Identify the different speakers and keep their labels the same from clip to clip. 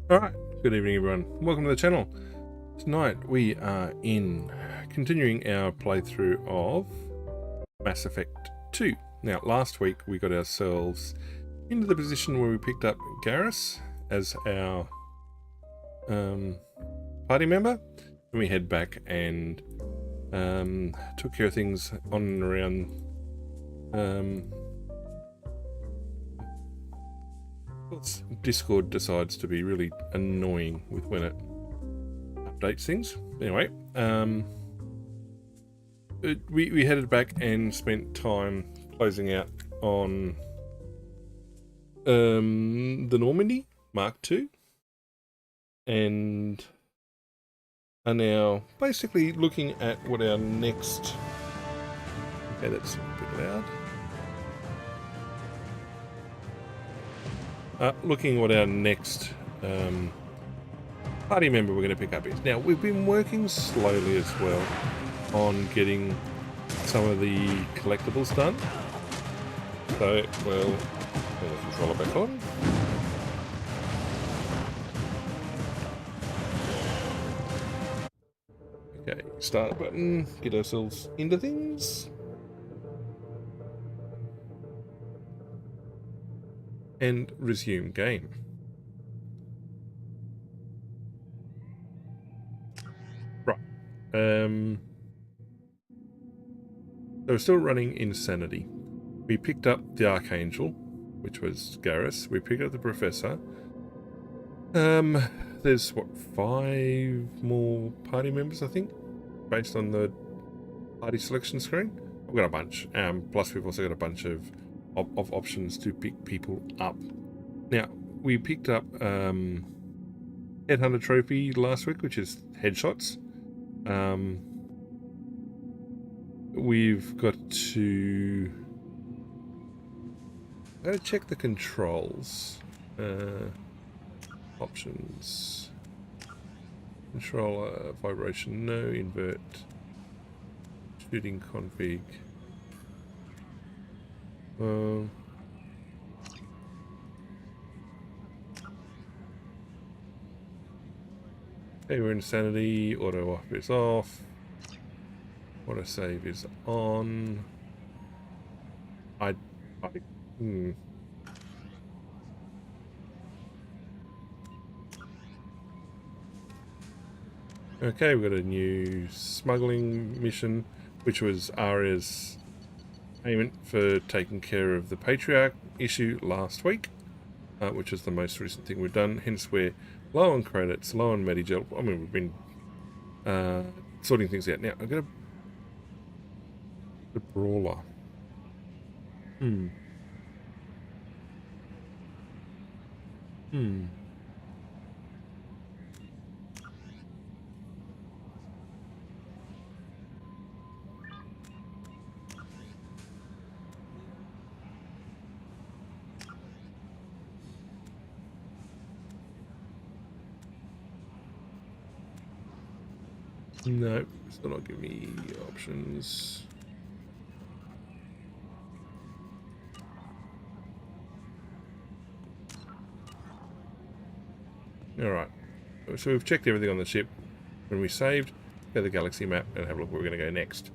Speaker 1: Alright, good evening everyone. Welcome to the channel. Tonight we are continuing our playthrough of Mass Effect 2. Now last week we got ourselves into the position where we picked up Garrus as our party member. And we head back and took care of things on and around Discord decides to be really annoying with when it updates things. Anyway, we headed back and spent time closing out on the Normandy Mark II, and are now basically looking at what our next. Okay, that's a bit loud. Looking what our next party member we're going to pick up is. Now, we've been working slowly as well on getting some of the collectibles done. So, well, turn the controller back on. Okay, start button, get ourselves into things. And resume game. Right. So we're still running Insanity. We picked up the Archangel, which was Garrus. We picked up the Professor. There's what, 5 more party members, I think, based on the party selection screen. I've got a bunch. Plus we've also got a bunch of options to pick people up. Now, we picked up Headhunter Trophy last week, which is headshots. We've got to check the controls. Options. Controller vibration, no. Invert. Shooting config. Okay, we're Insanity. Auto off is off. Auto save is on. Okay, we've got a new smuggling mission, which was Aria's payment for taking care of the Patriarch issue last week, which is the most recent thing we've done. Hence, we're low on credits, low on Medigel. I mean, we've been sorting things out. Now, I'm going to... The Brawler. No, still not giving me options. Alright, so we've checked everything on the ship. When we saved, go to the galaxy map and have a look where we're going to go next.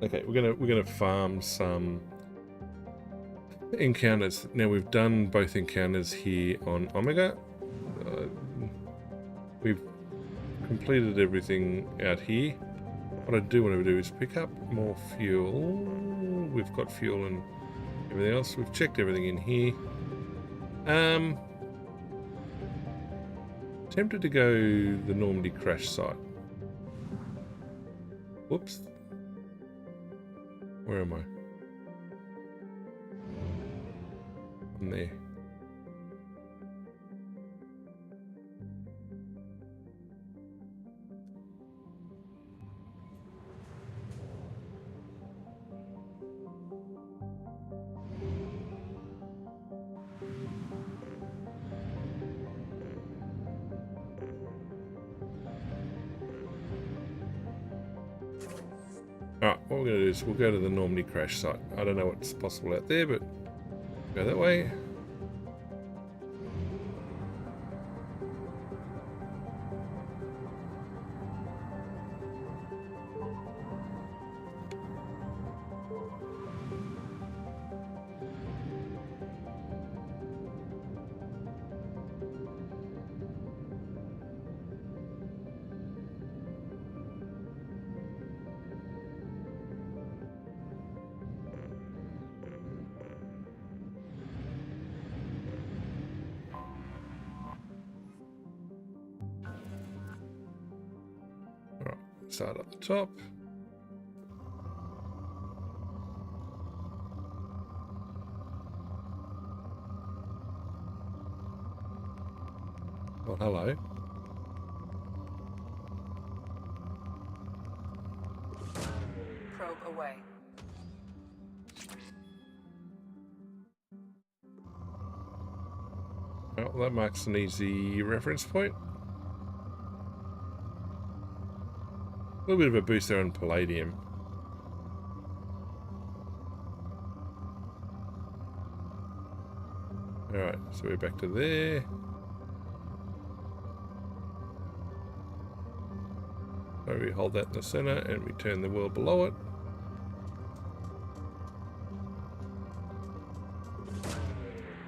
Speaker 1: Okay, we're gonna farm some encounters. Now we've done both encounters here on Omega. We've completed everything out here. What I do want to do is pick up more fuel. We've got fuel and everything else. We've checked everything in here. Tempted to go the Normandy crash site. Whoops. Where am I? I'm there. we're going to do is we'll go to the Normandy crash site. I don't know what's possible out there, but go that way. Alright, start at the top. Well, hello.
Speaker 2: Probe away.
Speaker 1: Well, that marks an easy reference point. A little bit of a boost there on palladium. Alright, so we're back to there. So we hold that in the center and we turn the world below it.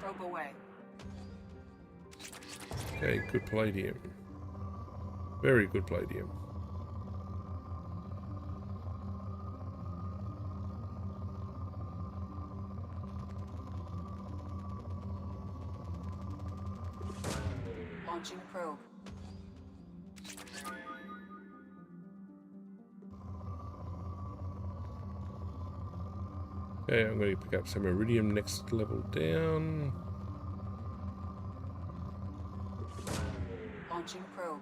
Speaker 2: Probe away.
Speaker 1: Okay, good palladium. Very good palladium.
Speaker 2: Launching probe.
Speaker 1: Okay, I'm going to pick up some iridium next level down.
Speaker 2: Launching probe.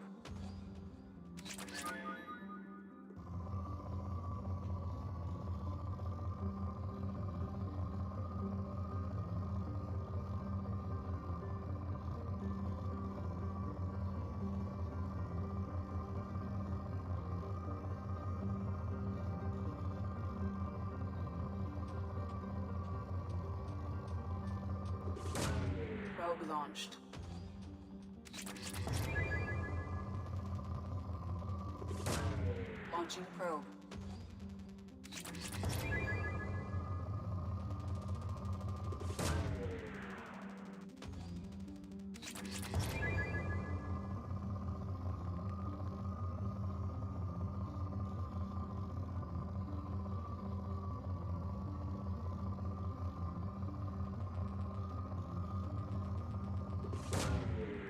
Speaker 2: Probe launched. Launching probe.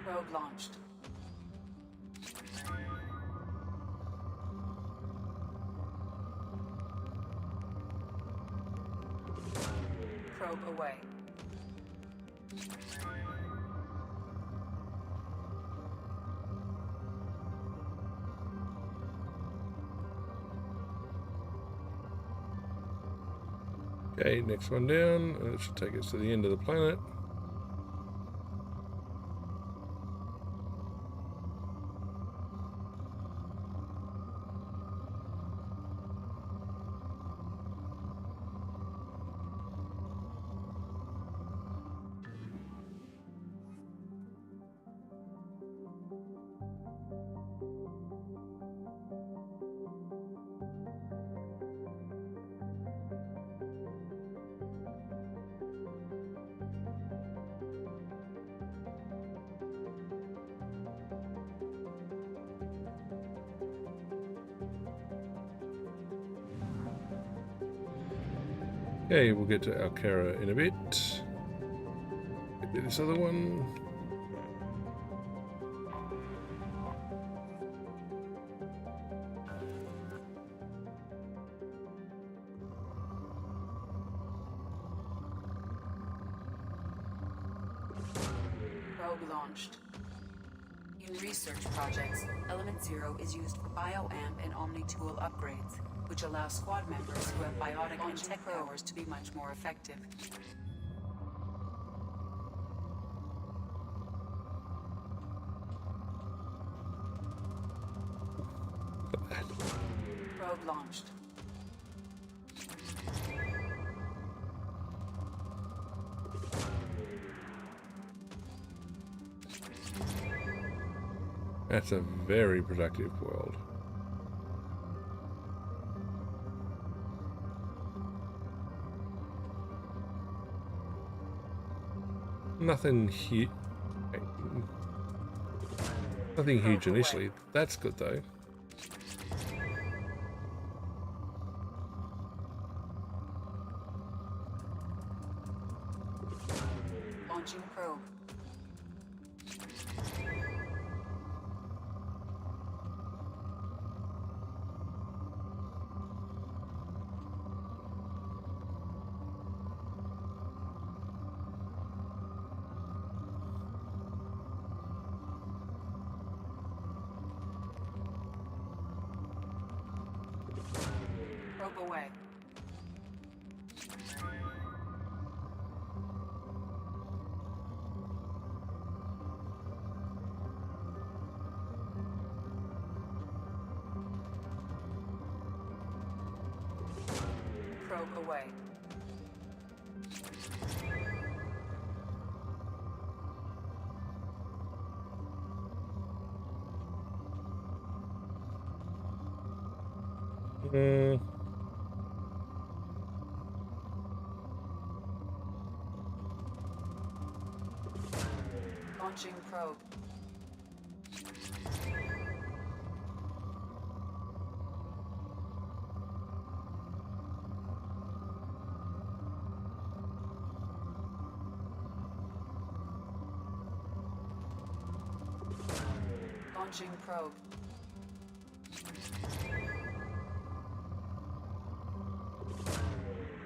Speaker 2: Probe launched. Probe away.
Speaker 1: Okay, next one down, and it should take us to the end of the planet. Okay, we'll get to Alcara in a bit. Get to this other one.
Speaker 2: Probe launched. In research projects, Element Zero is used for bioamp and Omni tool upgrades, which allow squad members who have biotic and tech powers to be much more effective. Probe launched.
Speaker 1: That's a very productive world. Nothing huge. Nothing huge initially. That's good though.
Speaker 2: Launching probe. Probe away. Probe away. Launching probe. Launching probe.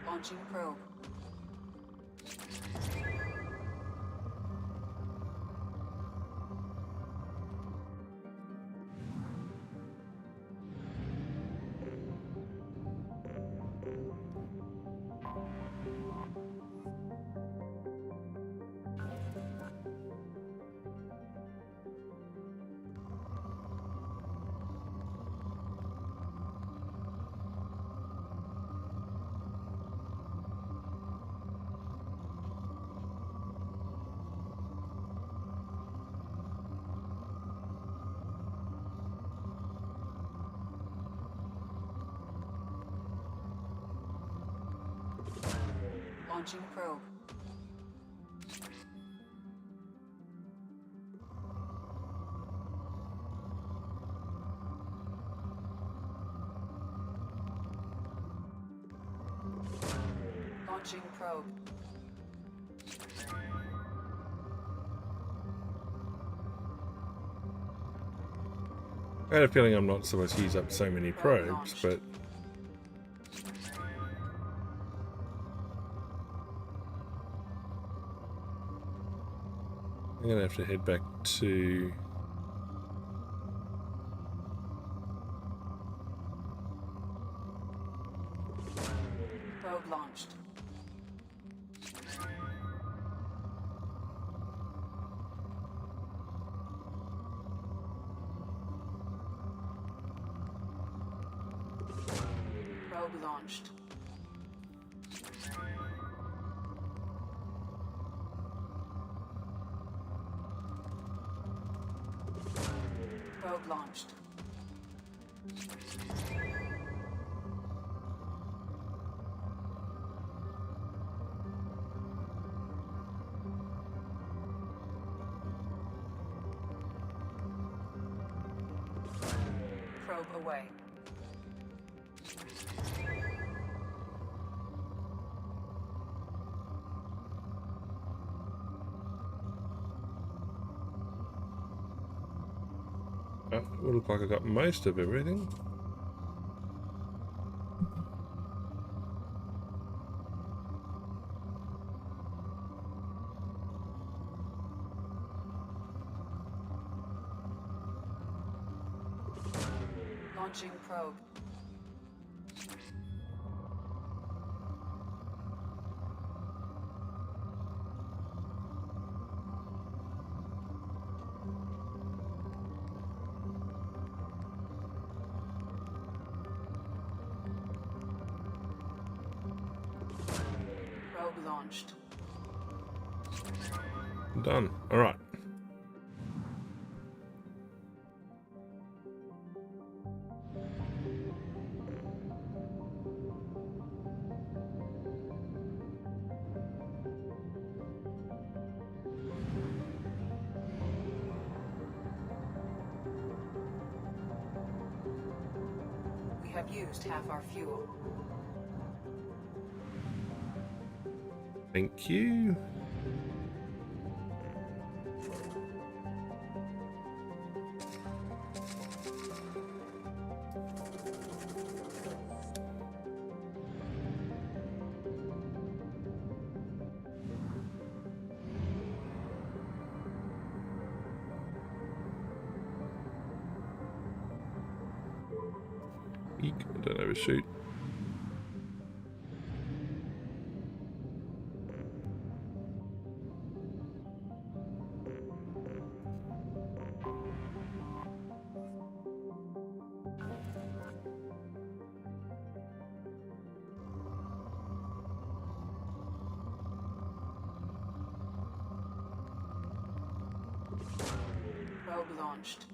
Speaker 2: Launching probe. Launching probe. Launching probe.
Speaker 1: I had a feeling I'm not supposed to use up so many probes, but I'm gonna have to head back to
Speaker 2: Probe launched. Probe launched. Probe launched. Probe away.
Speaker 1: it will look like I got most of everything.
Speaker 2: Launching probe. Probe launched.
Speaker 1: Done. All right.
Speaker 2: have used half our fuel.
Speaker 1: Thank you. Eek, don't overshoot.
Speaker 2: Probe launched.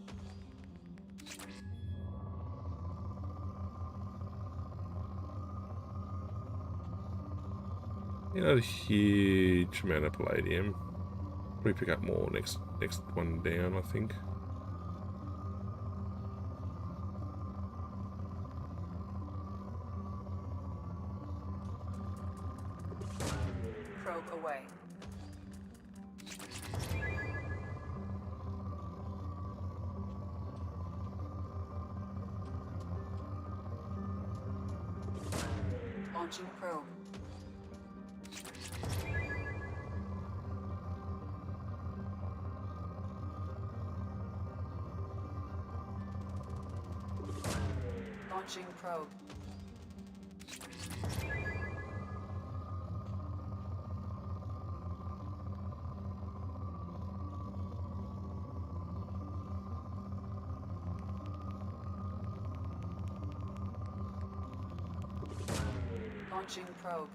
Speaker 1: Not a huge amount of palladium. We pick up more next one down, I think.
Speaker 2: Probe away. Launching probe. Launching probe. Launching probe.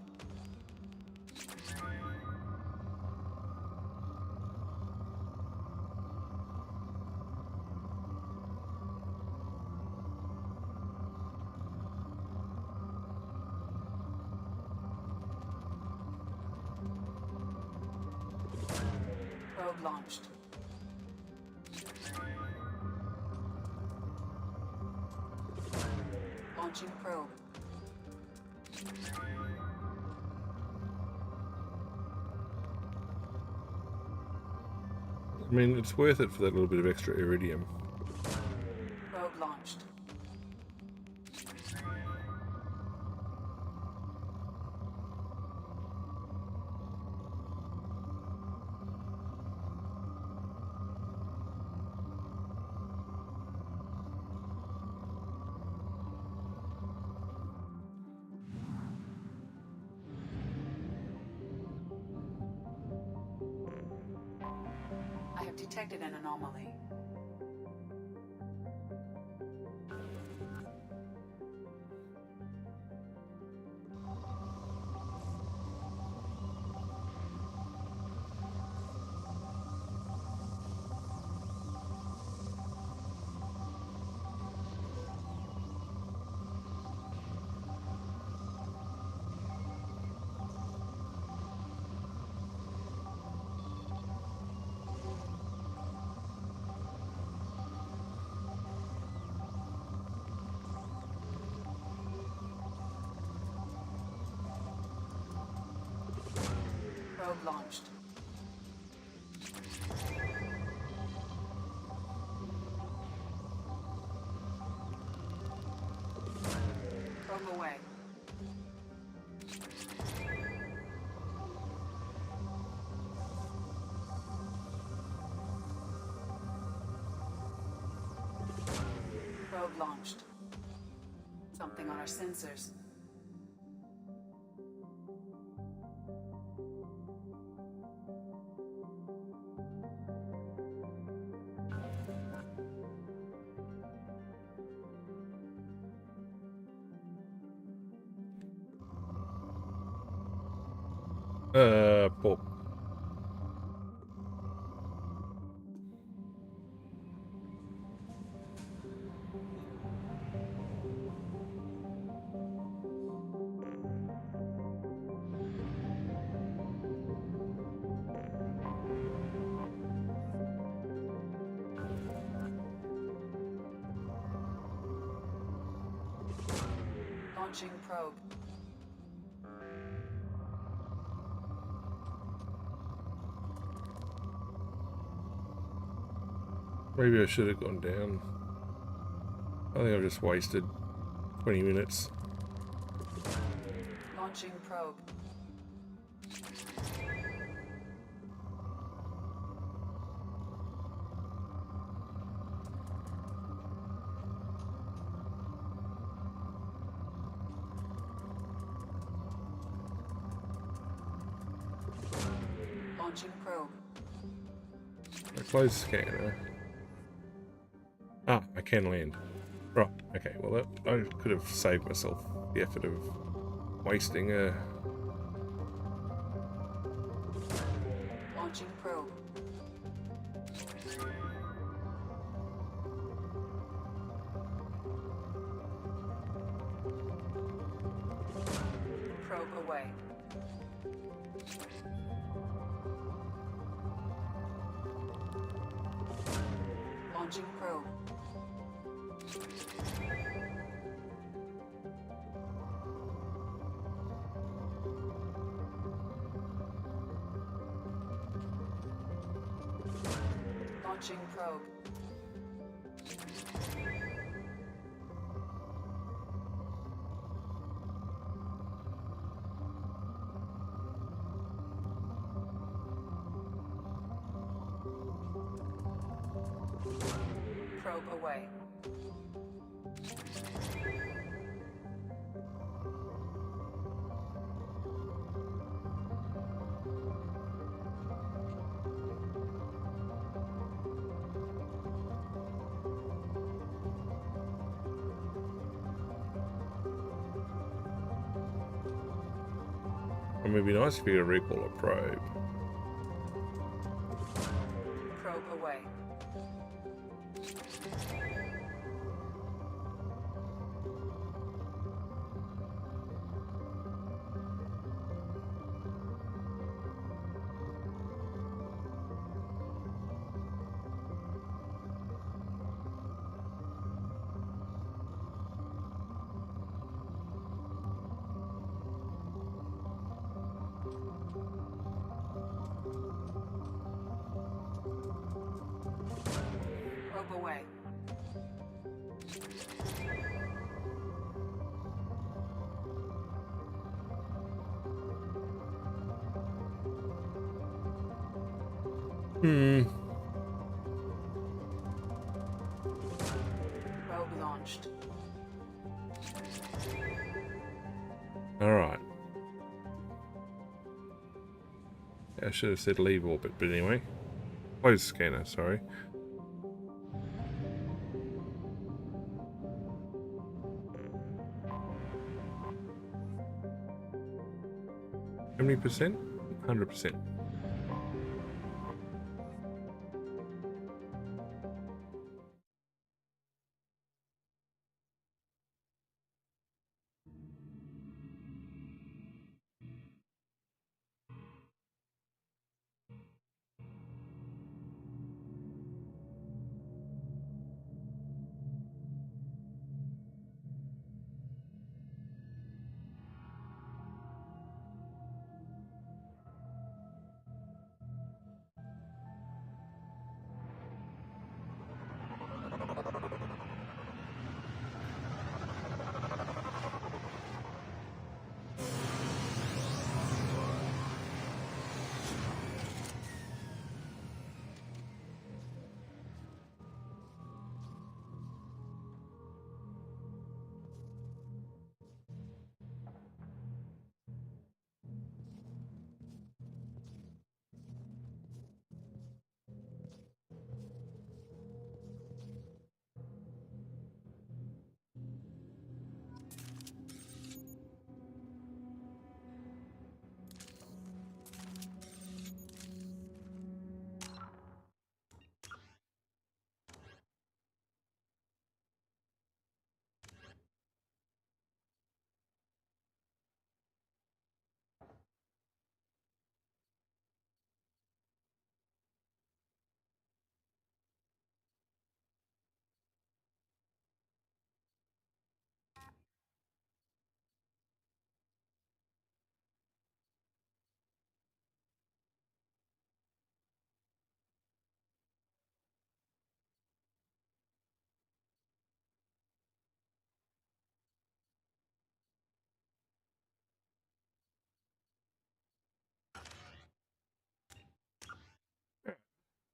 Speaker 2: Probe launched. Launching probe.
Speaker 1: I mean, it's worth it for that little bit of extra iridium.
Speaker 2: Probe launched. I have detected an anomaly. Probe launched. Probe away. Probe launched. Something on our sensors.
Speaker 1: Pop.
Speaker 2: Launching probe.
Speaker 1: Maybe I should have gone down. I think I've just wasted 20 minutes.
Speaker 2: Launching probe. Launching probe.
Speaker 1: I close scanner. Ah, I can land. Right, okay, well I could have saved myself the effort of wasting a...
Speaker 2: Launching probe. Probe away. Launching probe. Launching probe. Probe away.
Speaker 1: It would be nice if you could recall a probe.
Speaker 2: Probe away. Probe away. Probe launched.
Speaker 1: Alright. I should have said leave orbit, but anyway. Close scanner, sorry. How many percent? 100%.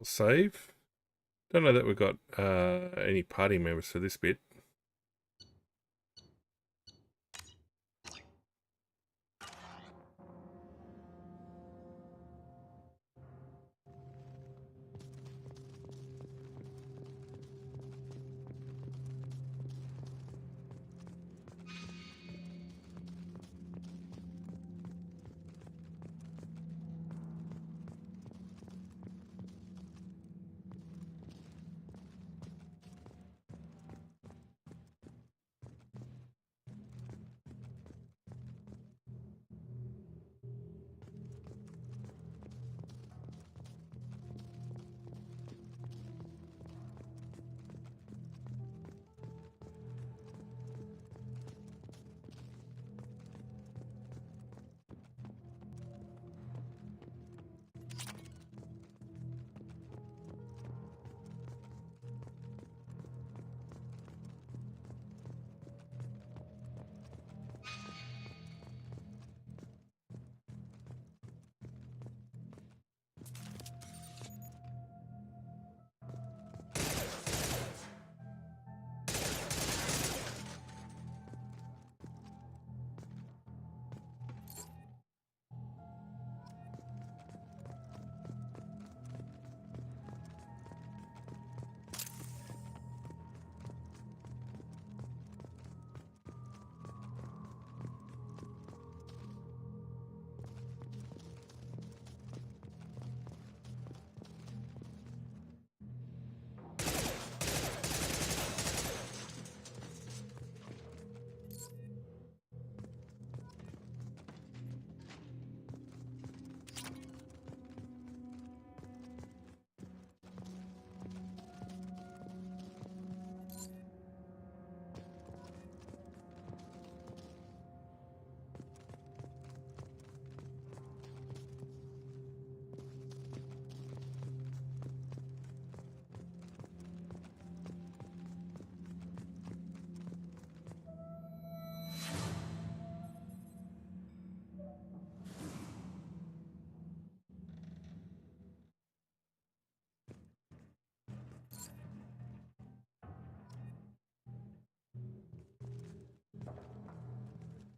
Speaker 1: save. Don't know that we've got any party members for this bit.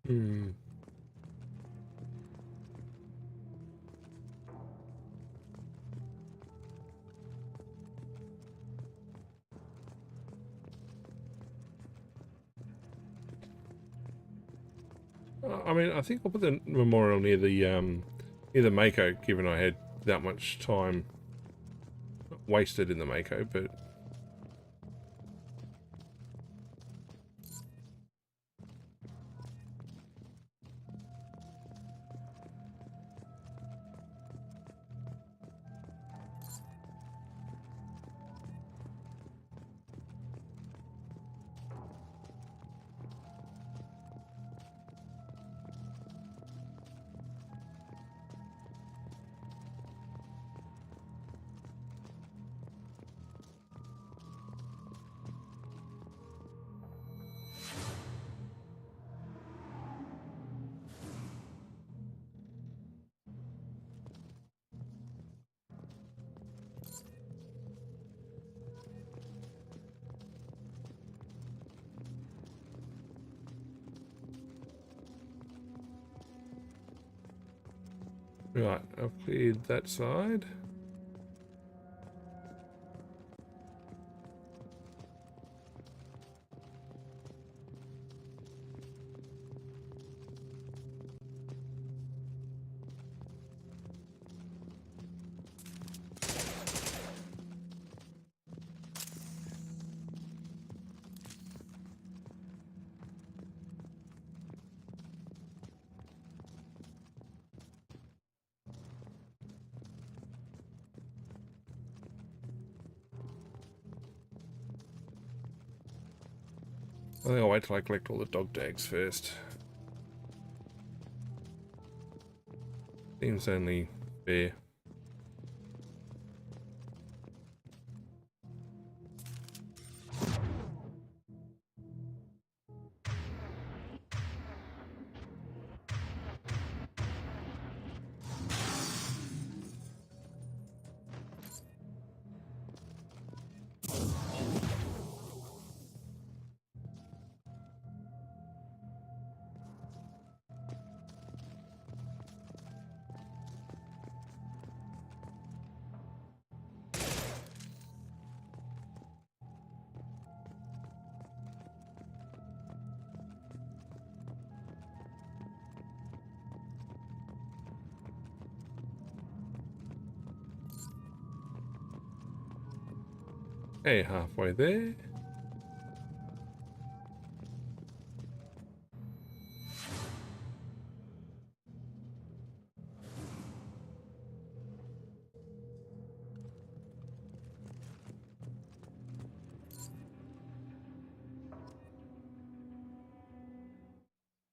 Speaker 1: Hmm. I mean, I think I'll put the memorial near the Mako, given I had that much time wasted in the Mako, but right, I've cleared that side. I think I'll wait till I collect all the dog tags first. Seems only fair. Okay, halfway there.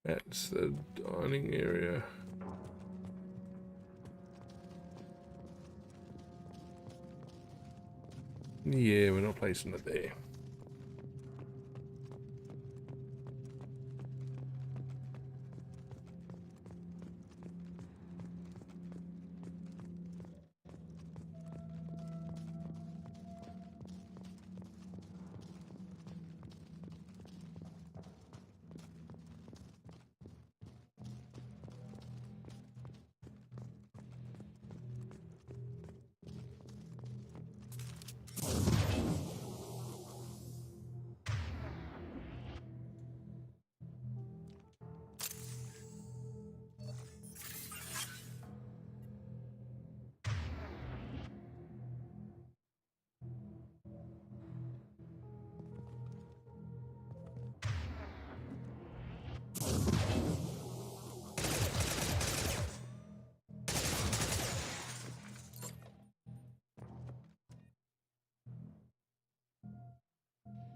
Speaker 1: That's the dining area. Yeah, we're not placing it there.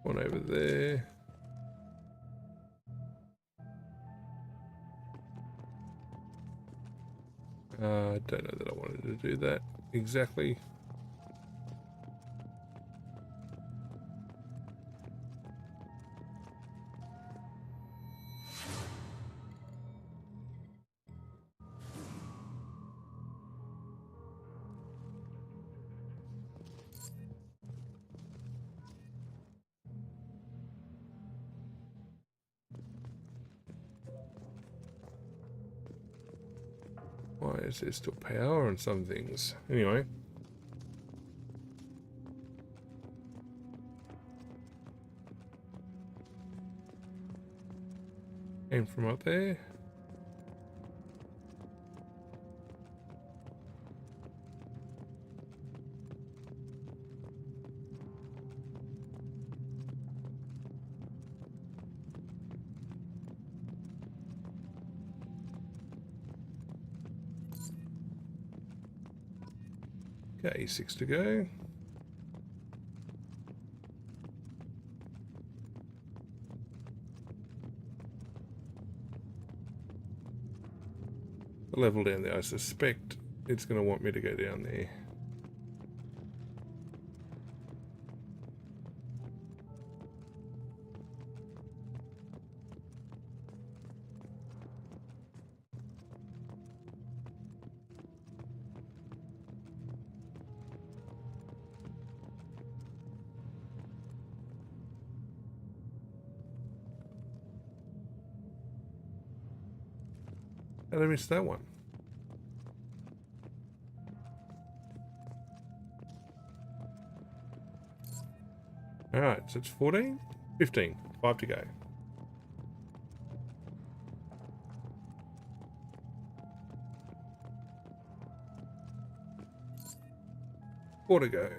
Speaker 1: One over there. I don't know that I wanted to do that exactly. Why is there still power on some things? Anyway. Came from up there. Okay, 6 to go. The level down there, I suspect it's going to want me to go down there. How did I miss that one? Alright, so it's 14? 15. 5 to go. 4 to go.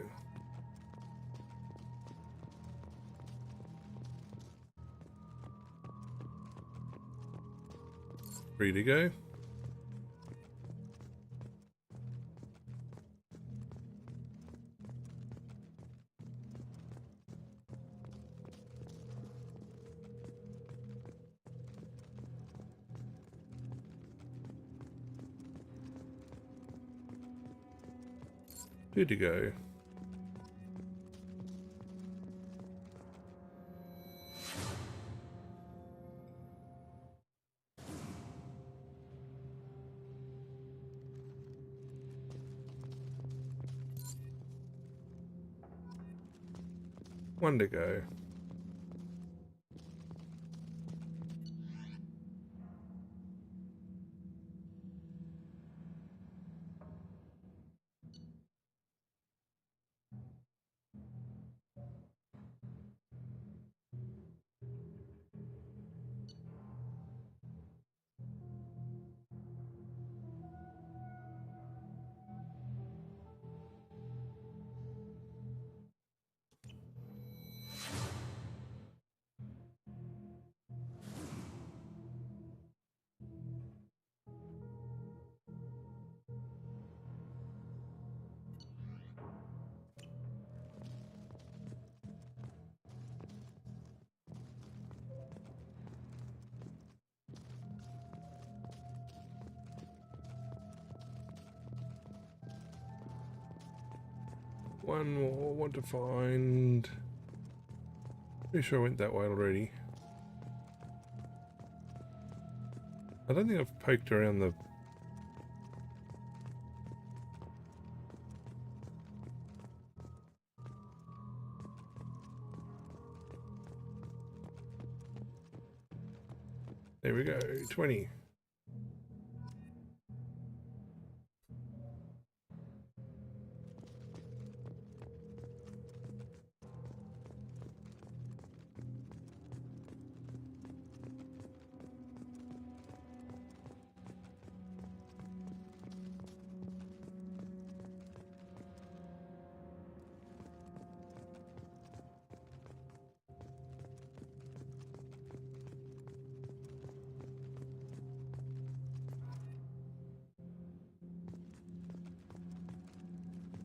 Speaker 1: 3 to go. 2 to go. One to go. One more. Want to find. Pretty sure I went that way already. I don't think I've poked around the. There we go. 20.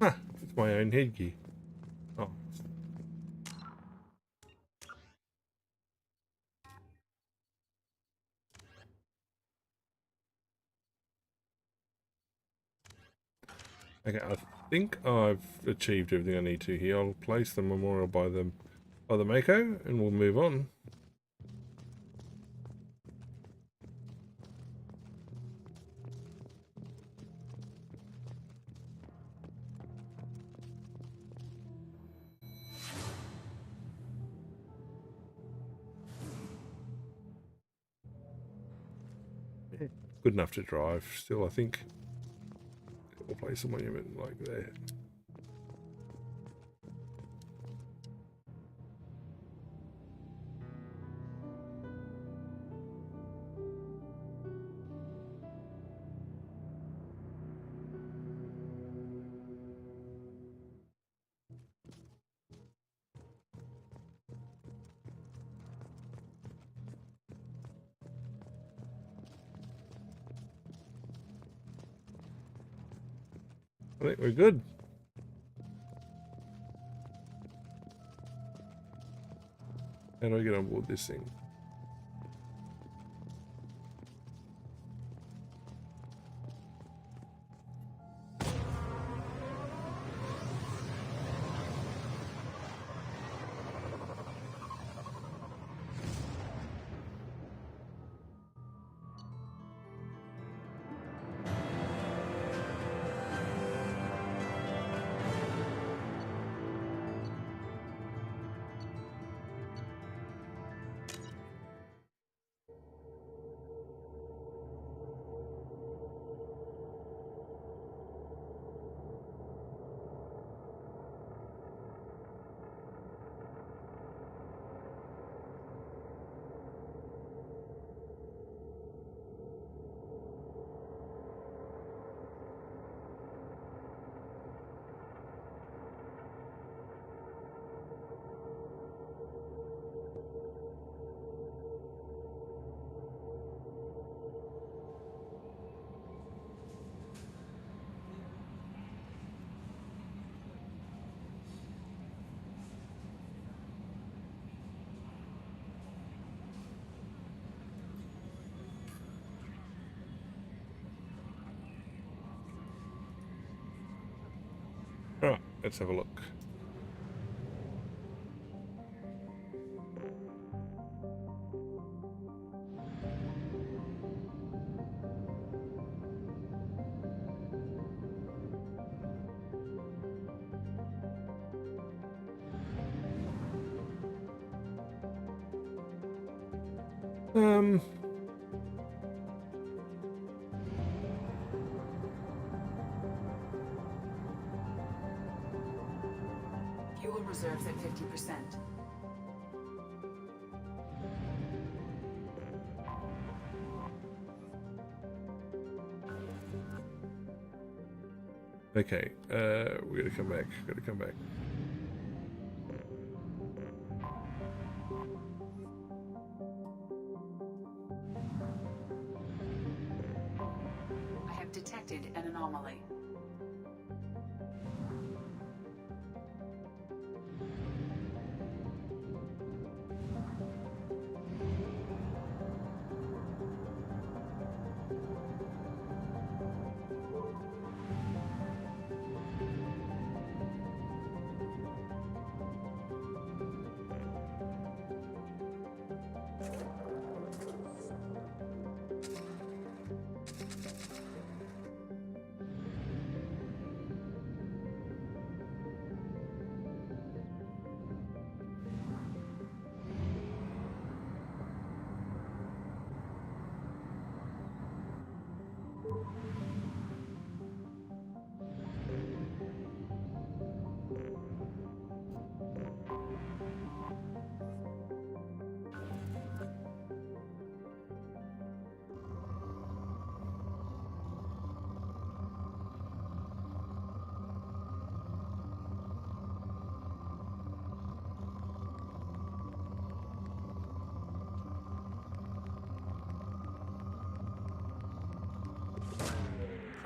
Speaker 1: Ah, it's my own headgear. Oh. Okay, I think I've achieved everything I need to here. I'll place the memorial by the Mako and we'll move on. Good enough to drive still, I think. We'll place a monument like there. I think we're good. How do I get on board this thing? Alright, let's have a look.
Speaker 2: Fuel reserves at 50%.
Speaker 1: Okay, we gotta come back. Gotta come back.
Speaker 2: I have detected an anomaly.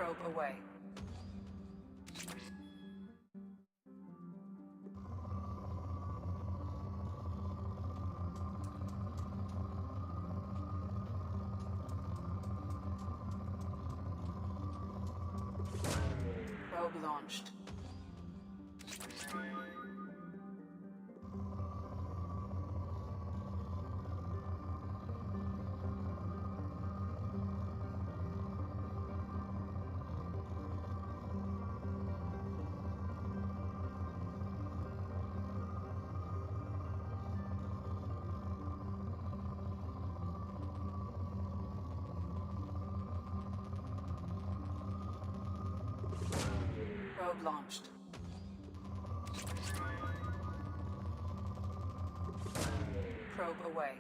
Speaker 2: Probe away. Probe launched. Probe launched. Probe away.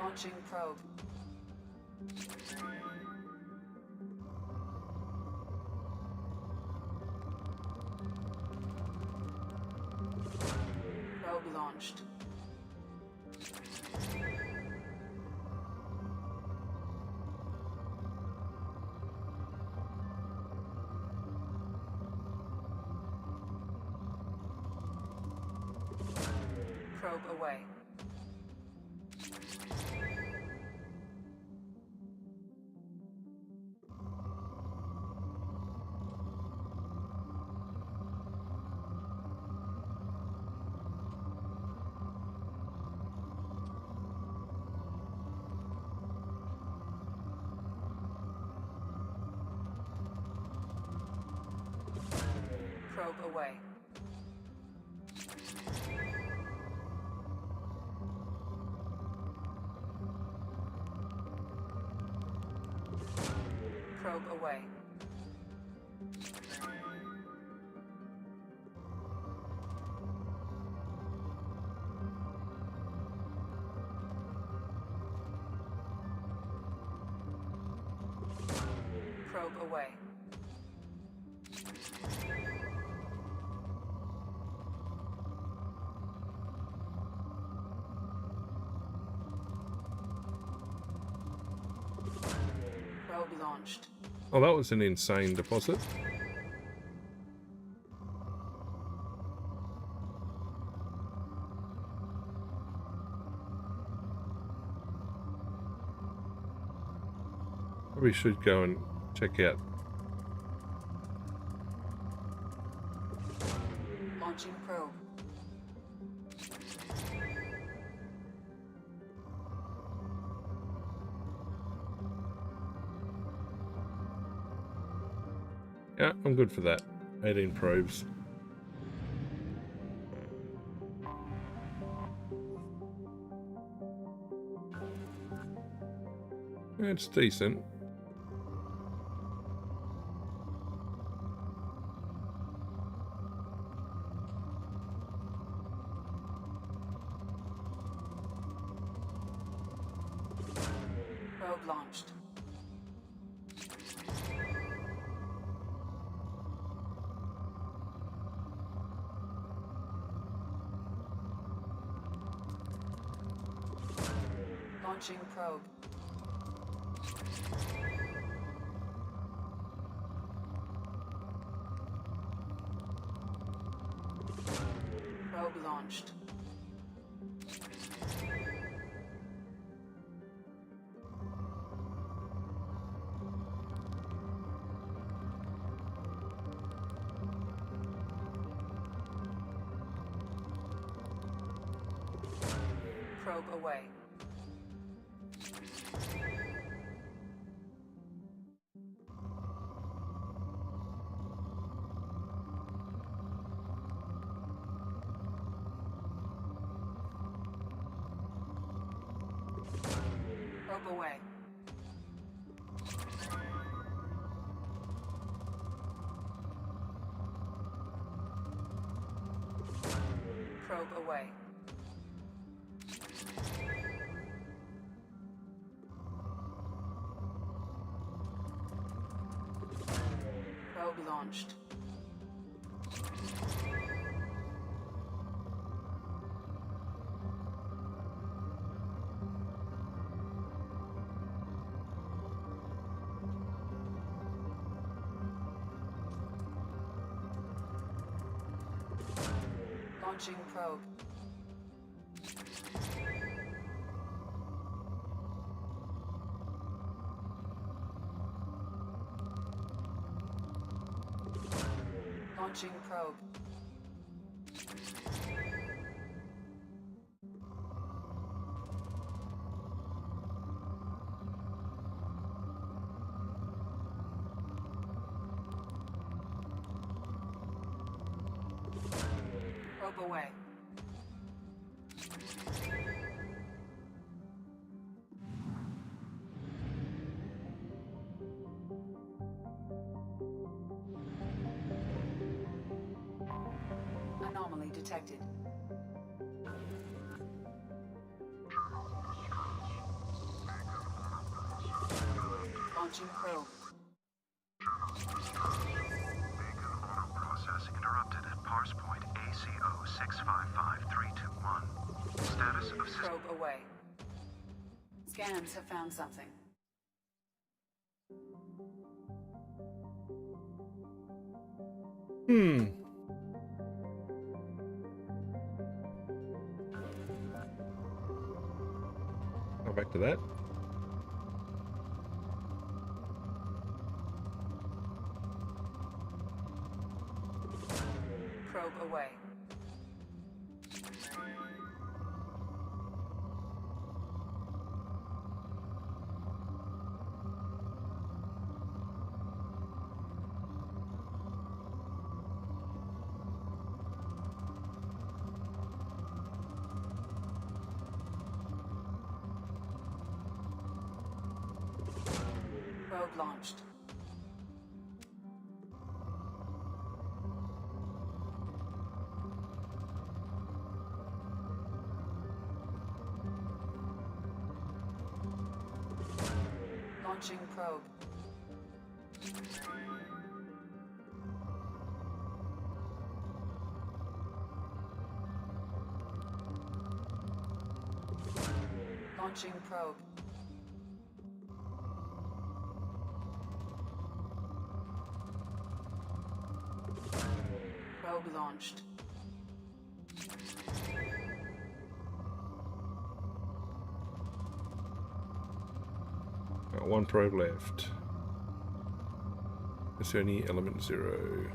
Speaker 2: Launching probe. Probe launched. Probe away. Probe away. Probe away. Probe away. Probe launched.
Speaker 1: Oh, that was an insane deposit. We should go and check out.
Speaker 2: Launching probe.
Speaker 1: Yeah, I'm good for that. 18 probes. It's decent.
Speaker 2: Probe launched. Launching probe. Probe launched. Probe away. Probe away. Probe away. Probe launched. Launching probe. Launching probe. Probe away. Anomaly detected. Launching probe.
Speaker 3: Processing interrupted at parse point ACO 655321. Status of system.
Speaker 2: Probe away. Scans have found something.
Speaker 1: Go back to that.
Speaker 2: Probe away. Probe launched. Launching probe. Launching probe. Probe launched.
Speaker 1: Got one probe left. Discerning element 0.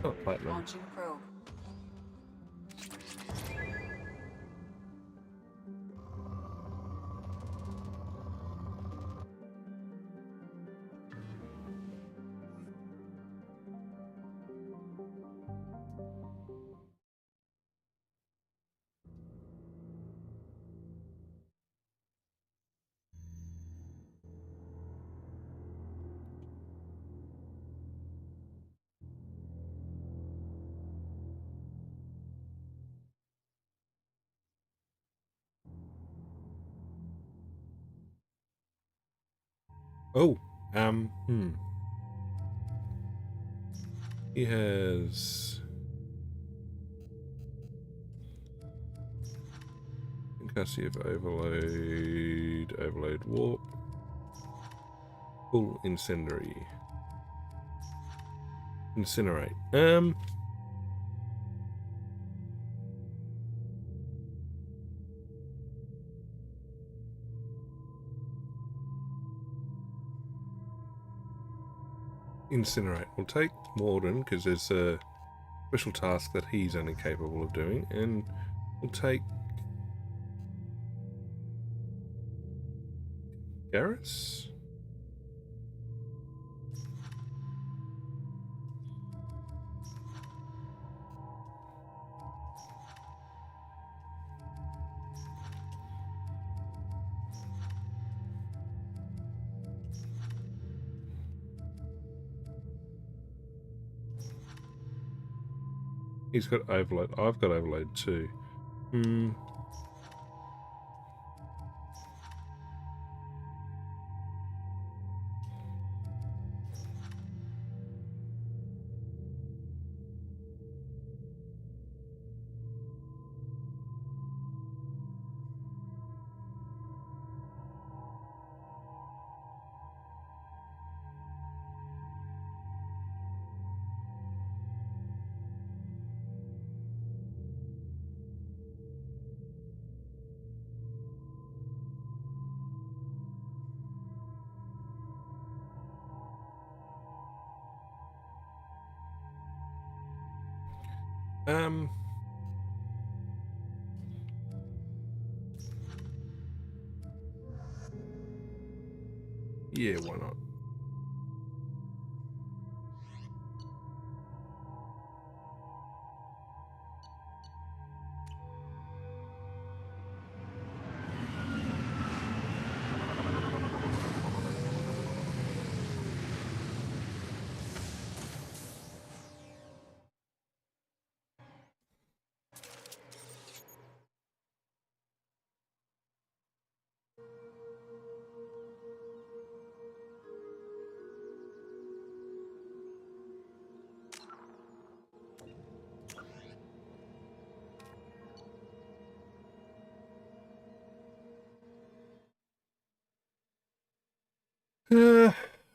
Speaker 1: Oh, platinum.
Speaker 2: Launching probe.
Speaker 1: Oh, He has concussive overload warp, full incendiary, incinerate. Incinerate. We'll take Morden because there's a special task that he's only capable of doing, and we'll take Garrus. He's got overload. I've got overload too. Um. Yeah, why not?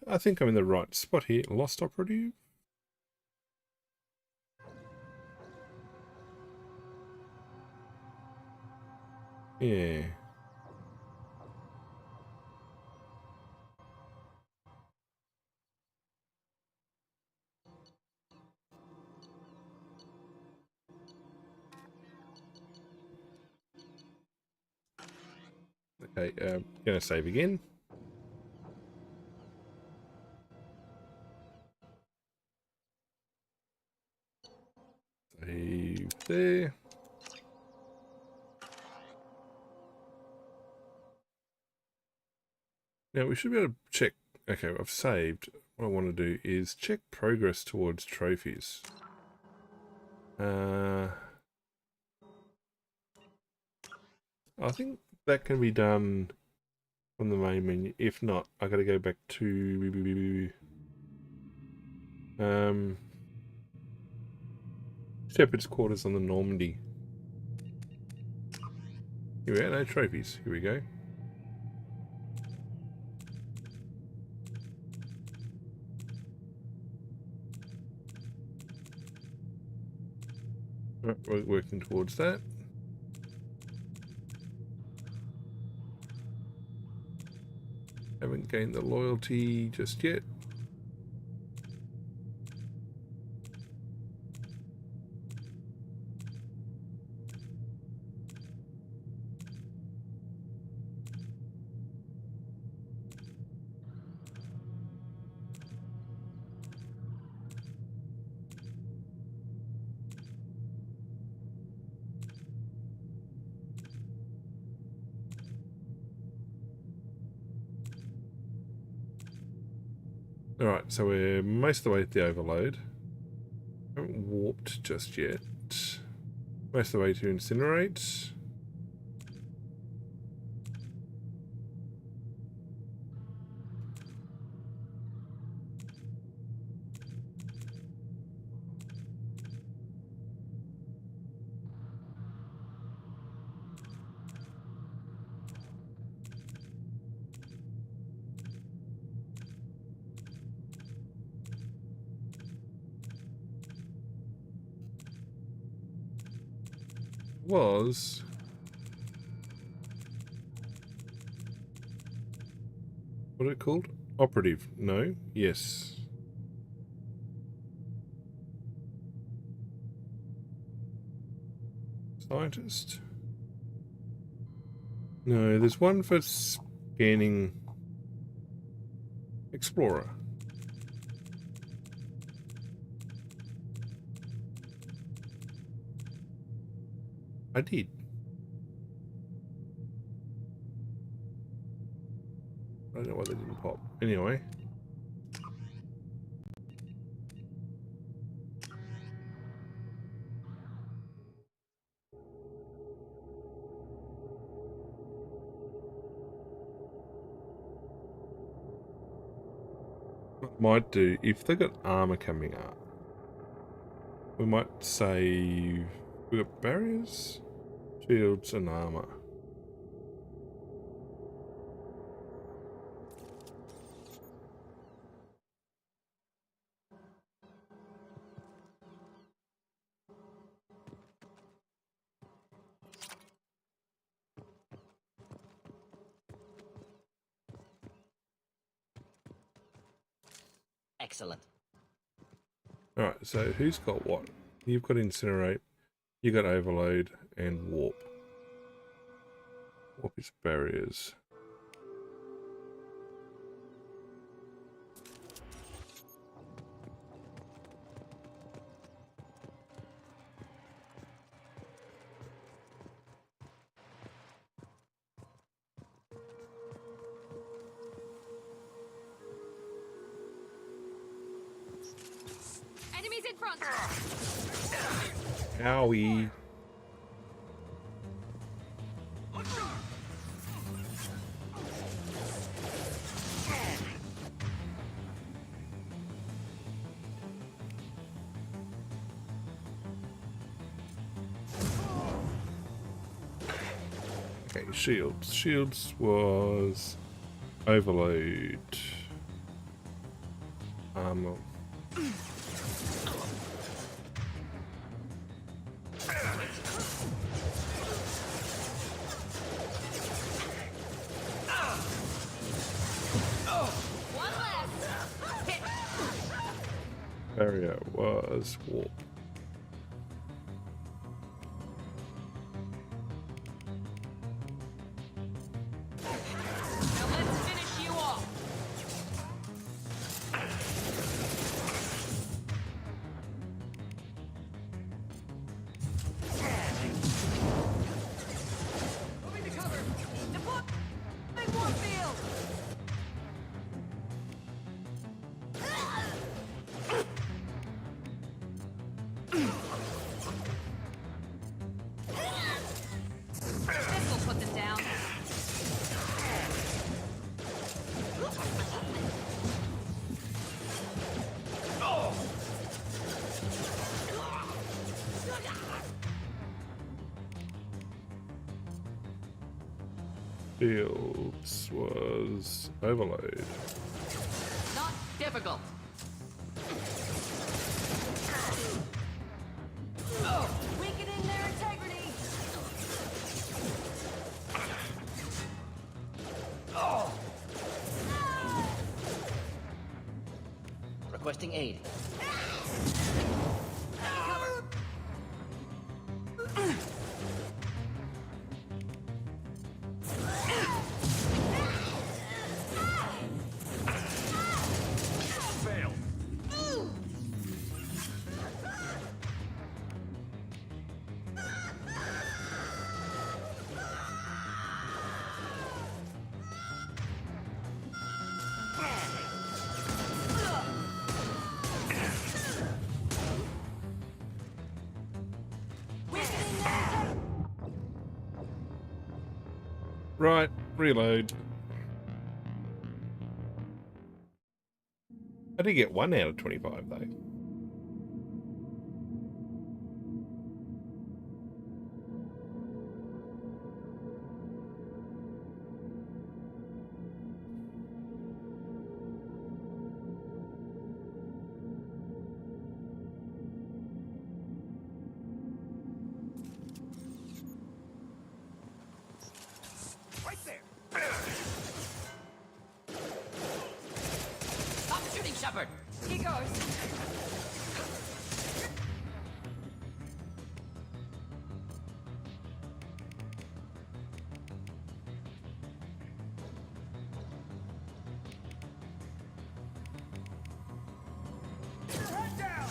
Speaker 1: I think I'm in the right spot here. Lost operative. Yeah. Okay, gonna save again. Save there. Now we should be able to check. Okay, I've saved. What I want to do is check progress towards trophies. I think that can be done from the main menu. If not, I got to go back to Shepherd's Quarters on the Normandy. Here we are, no trophies. Here we go. Right, we're working towards that. Haven't gained the loyalty just yet. Alright, so we're most of the way at the overload. Haven't warped just yet. Most of the way to incinerate. Was what are it called? Operative? No. Yes. Scientist? No, there's one for scanning. Explorer. I did. I don't know why they didn't pop. Anyway. What I might do, if they got armor coming up, we might save. We got barriers, shields, and armor.
Speaker 4: Excellent.
Speaker 1: Alright, so who's got what? You've got incinerate, you got overload, and warp. Warp is barriers.
Speaker 4: Enemies in front!
Speaker 1: Owie. Okay, shields. Shields was overload. Armor.
Speaker 4: One left! Hit!
Speaker 1: Barrier was warp.
Speaker 4: Now let's finish you off! Moving to cover! Deploying warfield! This'll put them down.
Speaker 1: Shields was overload.
Speaker 4: Not difficult. Weakening their integrity.
Speaker 5: Requesting aid.
Speaker 3: Failed.
Speaker 1: Right, reload. I did get 1 out of 25 though.
Speaker 3: Right there.
Speaker 5: Stop shooting, Shepard!
Speaker 4: He goes.
Speaker 3: Head down.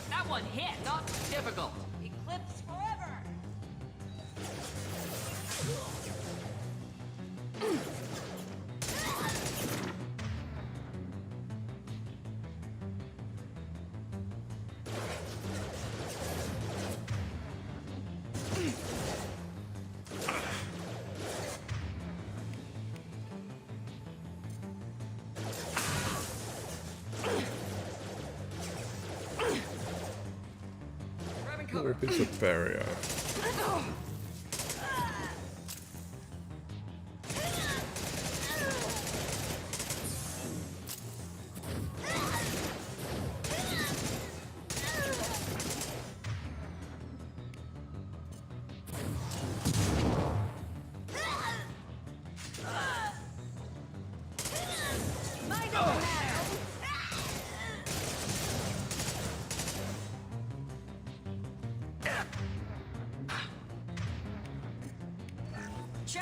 Speaker 4: That one hit.
Speaker 5: Not difficult.
Speaker 4: Eclipse forever.
Speaker 5: Grabbing cover.
Speaker 1: Warp is a barrier.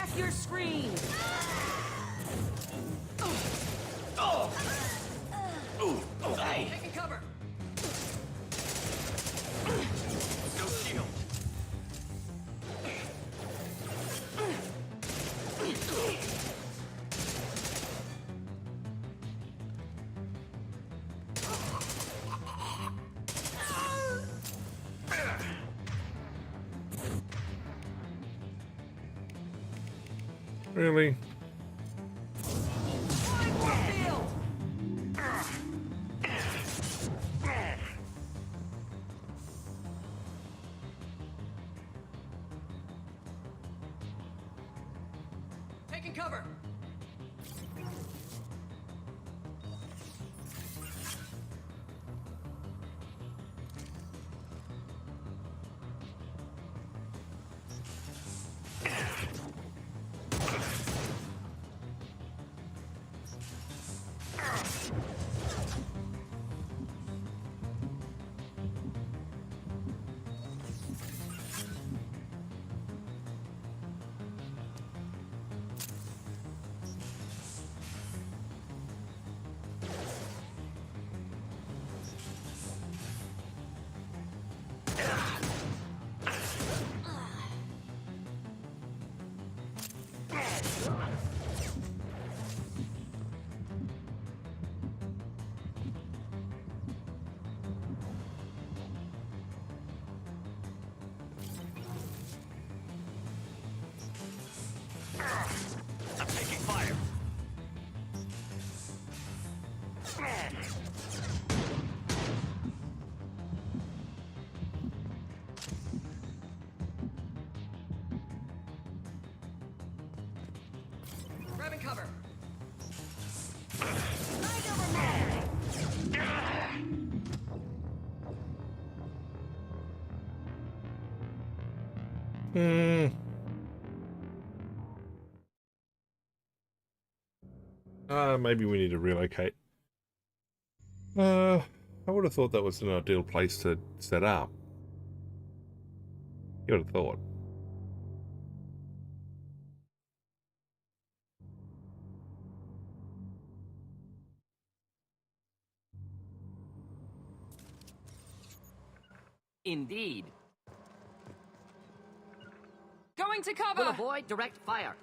Speaker 4: Pass your screen.
Speaker 5: Taking cover. No shield.
Speaker 1: Really?
Speaker 4: Field.
Speaker 5: Taking cover. I'm taking fire. Grabbing cover.
Speaker 4: Mind over matter.
Speaker 1: Hmm. Maybe we need to relocate. I would have thought that was an ideal place to set up. You would have thought.
Speaker 5: Indeed.
Speaker 4: Going to
Speaker 5: Will
Speaker 4: cover.
Speaker 5: avoid direct fire.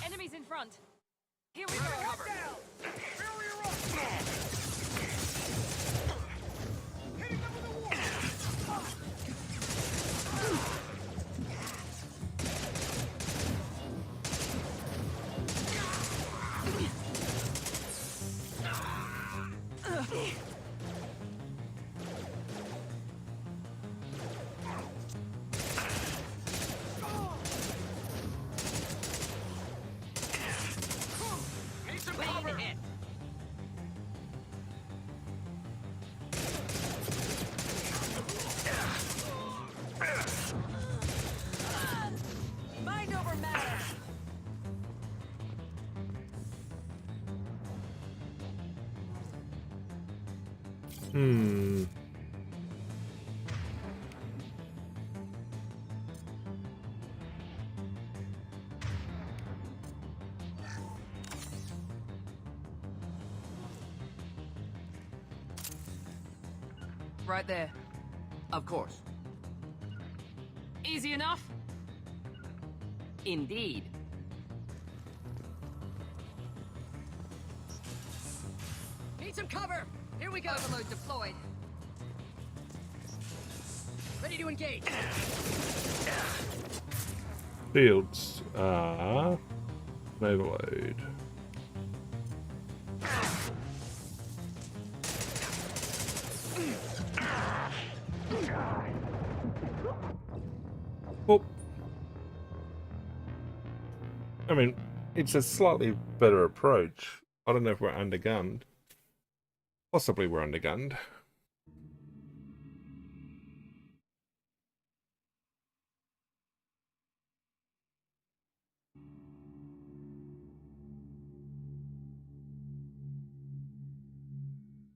Speaker 4: Enemies in front. Here we go.
Speaker 5: Cover. Need some cover. Hit.
Speaker 4: Mind over matter.
Speaker 1: Hmm.
Speaker 4: Right there.
Speaker 5: Of course.
Speaker 4: Easy enough.
Speaker 5: Indeed. Need some cover. Here we go.
Speaker 4: Overload deployed.
Speaker 5: Ready to engage.
Speaker 1: Fields are overload. Well, I mean, it's a slightly better approach. I don't know if we're undergunned. Possibly we're undergunned.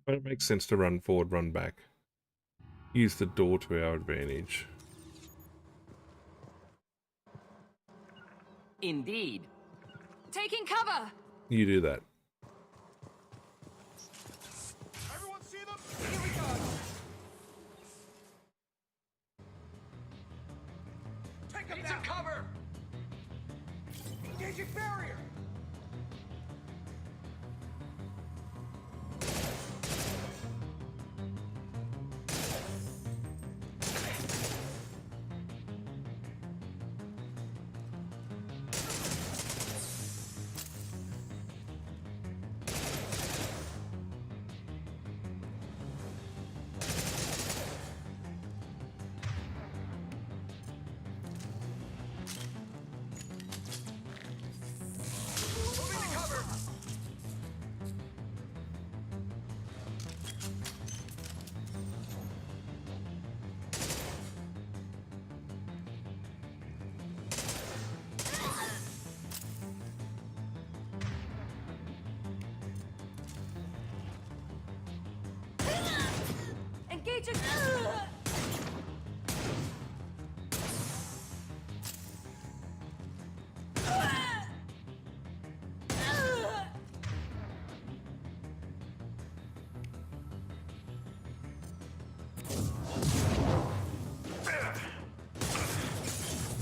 Speaker 1: But it makes sense to run forward, run back. Use the door to our advantage.
Speaker 5: Indeed.
Speaker 4: Taking cover!
Speaker 1: You do that.
Speaker 6: Everyone see them? Here we go. Take them down. Cover. Engaging barrier. Moving to cover.
Speaker 4: Engaging!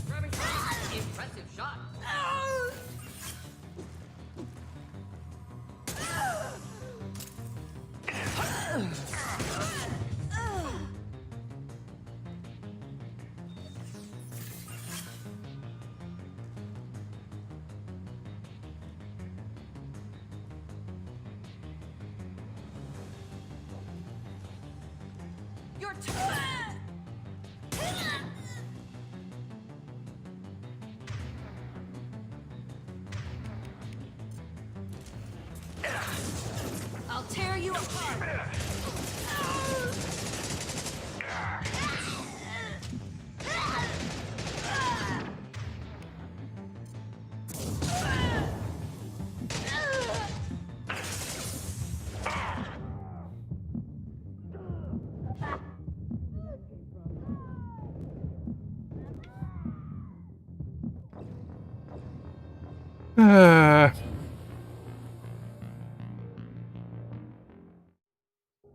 Speaker 5: Grabbing target. Impressive shot.
Speaker 4: Your turn! I'll tear you apart!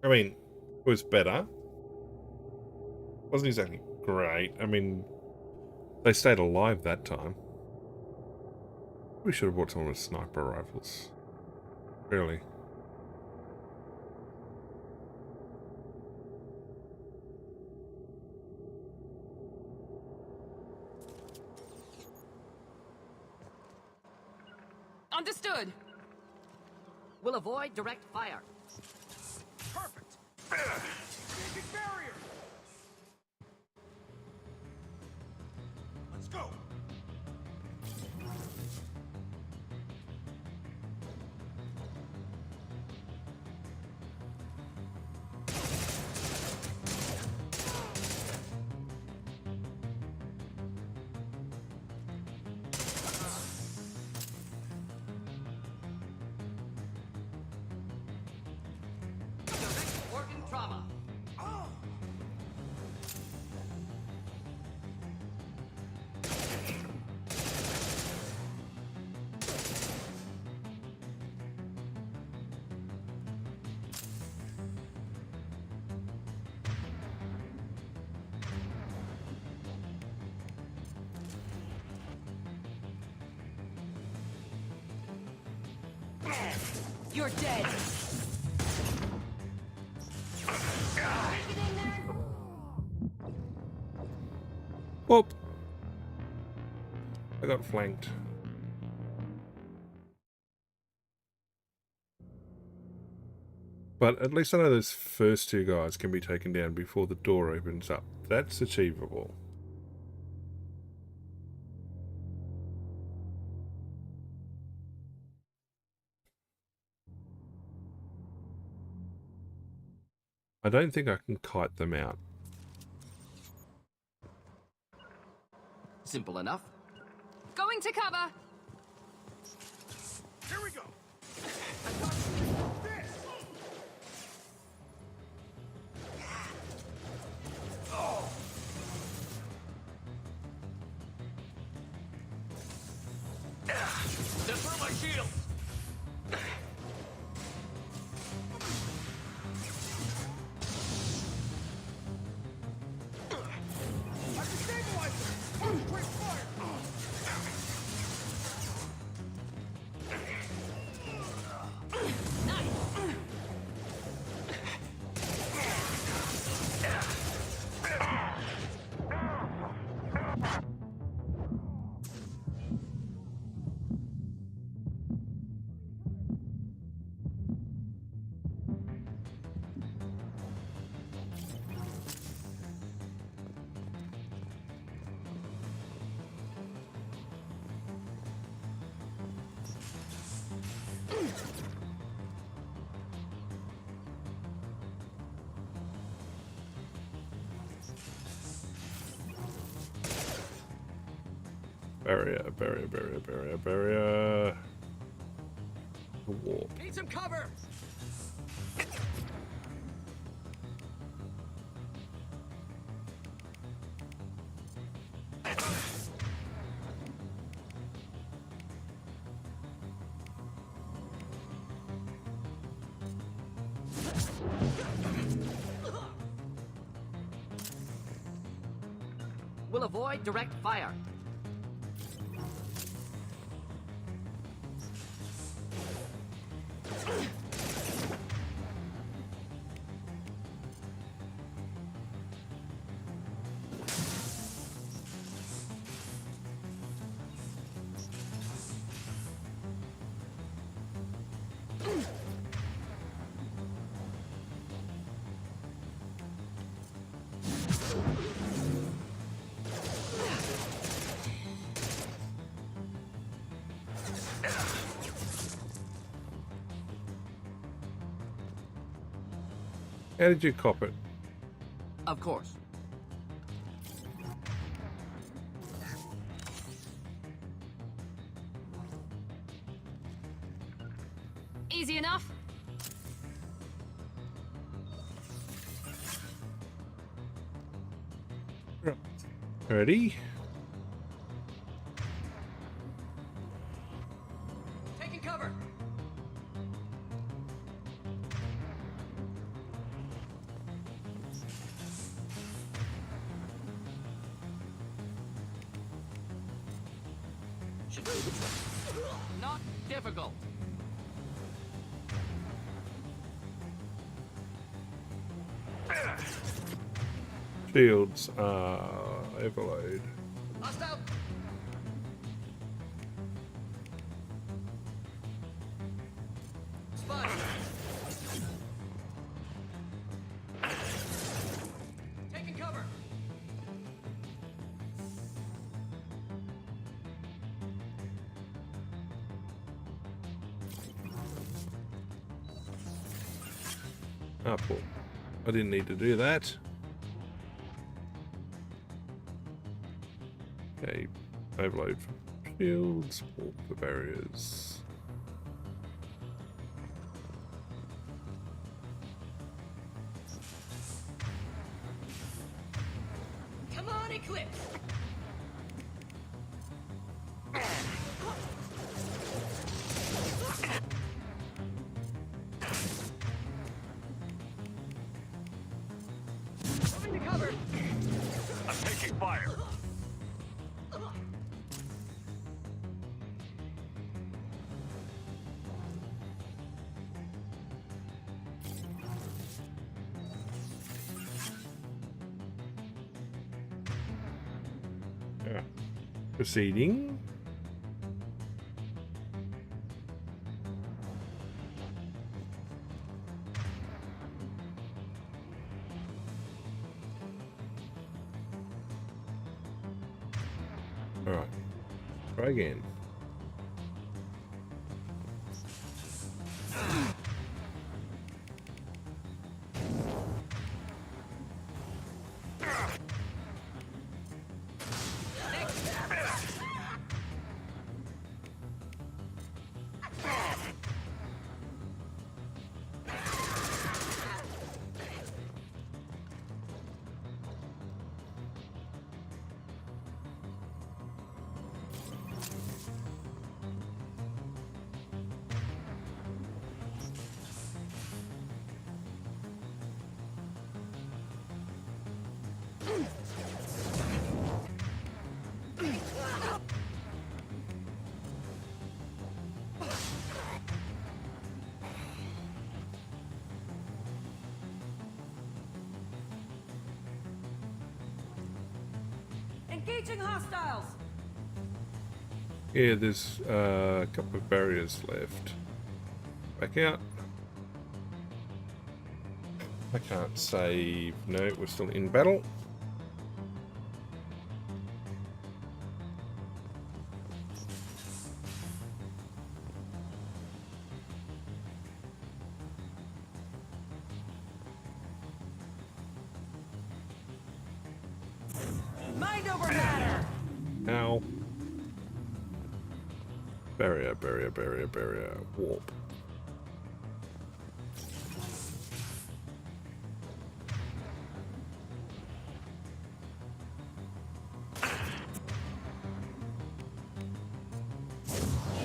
Speaker 1: I mean, it was better. Wasn't exactly great. I mean, they stayed alive that time. We should have bought someone with sniper rifles. Really.
Speaker 4: Understood!
Speaker 5: Will avoid direct fire.
Speaker 6: Perfect. Engaging barrier. Let's go.
Speaker 5: Direct organ trauma.
Speaker 6: Oh.
Speaker 4: You're dead!
Speaker 1: Whoop! I got flanked. But at least I know those first two guys can be taken down before the door opens up. That's achievable. I don't think I can kite them out.
Speaker 5: Simple enough.
Speaker 4: Going to cover!
Speaker 6: Here we go. This.
Speaker 5: They're through my shield.
Speaker 6: I can stabilize them! Concentrate fire!
Speaker 1: Barrier. Warp.
Speaker 6: Need some cover!
Speaker 5: Will avoid direct fire.
Speaker 1: How did you cop it?
Speaker 5: Of course.
Speaker 4: Easy enough.
Speaker 1: Right. Ready?
Speaker 6: Taking cover!
Speaker 5: Not difficult.
Speaker 1: Shields are overload.
Speaker 5: Hostile.
Speaker 6: Spot! Taking cover!
Speaker 1: Ah, poor. I didn't need to do that. Okay, overload for shields, warp for barriers.
Speaker 5: Come on, Eclipse.
Speaker 6: Moving to cover!
Speaker 3: I'm taking fire.
Speaker 1: Yeah. Proceeding. All right. Try again.
Speaker 6: Engaging hostiles!
Speaker 1: Yeah, there's a couple of barriers left. Back out. I can't save. No, we're still in battle.
Speaker 6: Mind over matter!
Speaker 1: Ow. Barrier, barrier, barrier, barrier. Warp.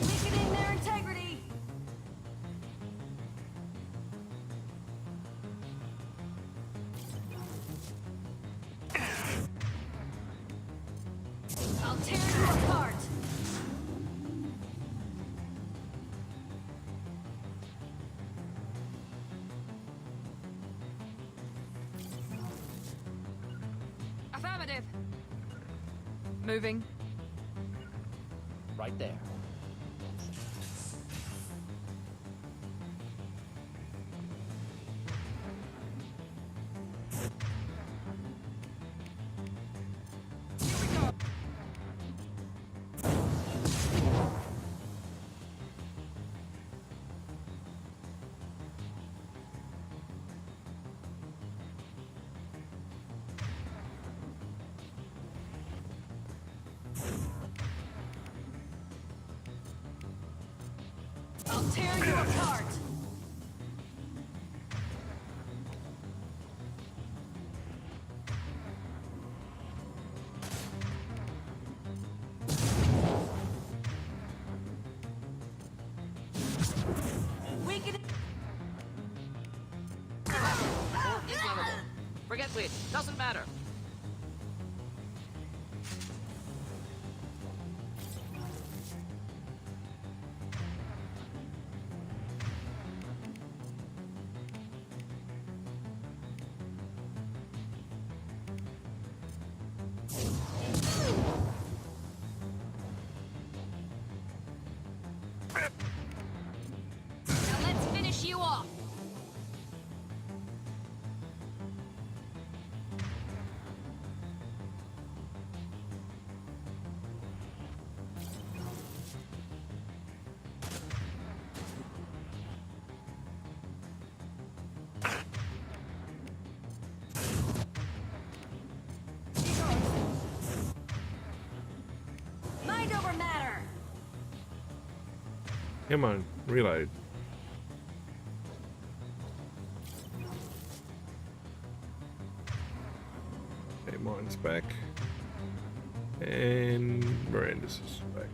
Speaker 6: Weakening their integrity!
Speaker 4: I'll tear you apart. Affirmative. Moving.
Speaker 5: Right there.
Speaker 4: I'll tear you apart.
Speaker 6: Weakening...
Speaker 5: Inflammable. Forget which. Doesn't matter.
Speaker 4: Now let's finish you off.
Speaker 6: Mind over matter!
Speaker 1: Come on, reload. Okay, mine's back. And Miranda's is back.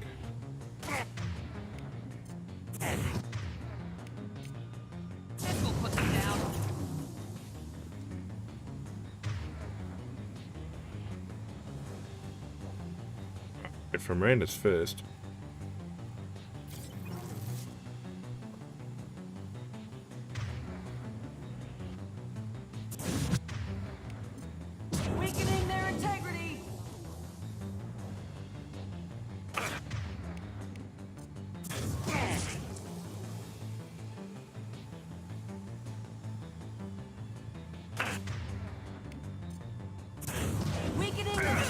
Speaker 4: This will put them down.
Speaker 1: But from Miranda's first.
Speaker 6: Weakening their integrity! Weakening their...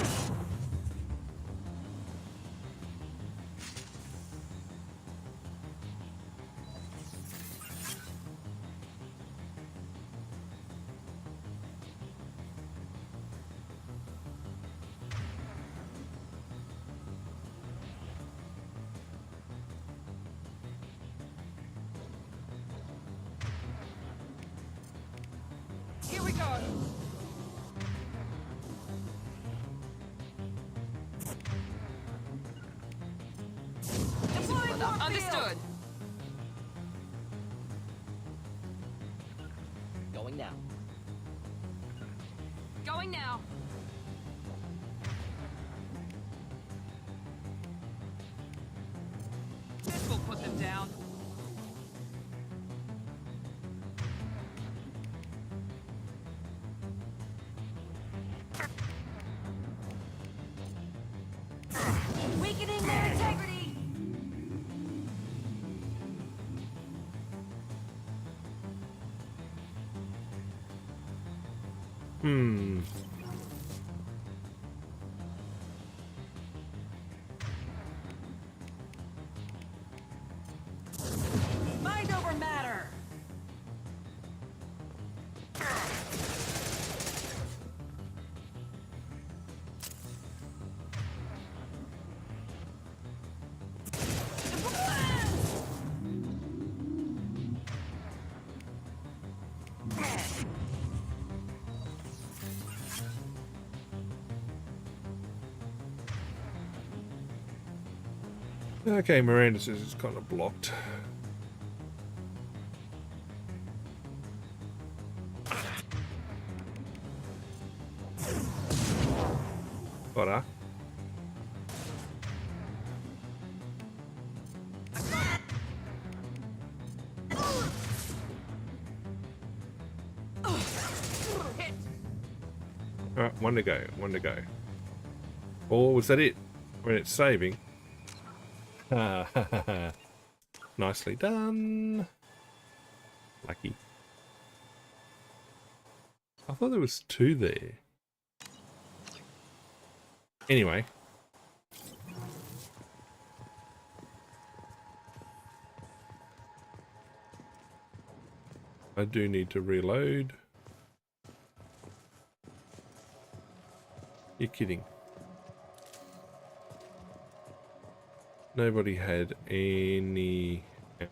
Speaker 6: Here we go! Deploying warp field!
Speaker 4: Understood.
Speaker 5: Going now.
Speaker 4: Going now. This will put them down.
Speaker 1: Hmm.
Speaker 4: Mind over matter.
Speaker 1: Okay, Miranda says it's kind of blocked. Got her. Alright, one to go, one to go. Or was that it? When it's saving? Nicely done. Lucky. I thought there was two there. Anyway. I do need to reload. You're kidding. Nobody had any ammo.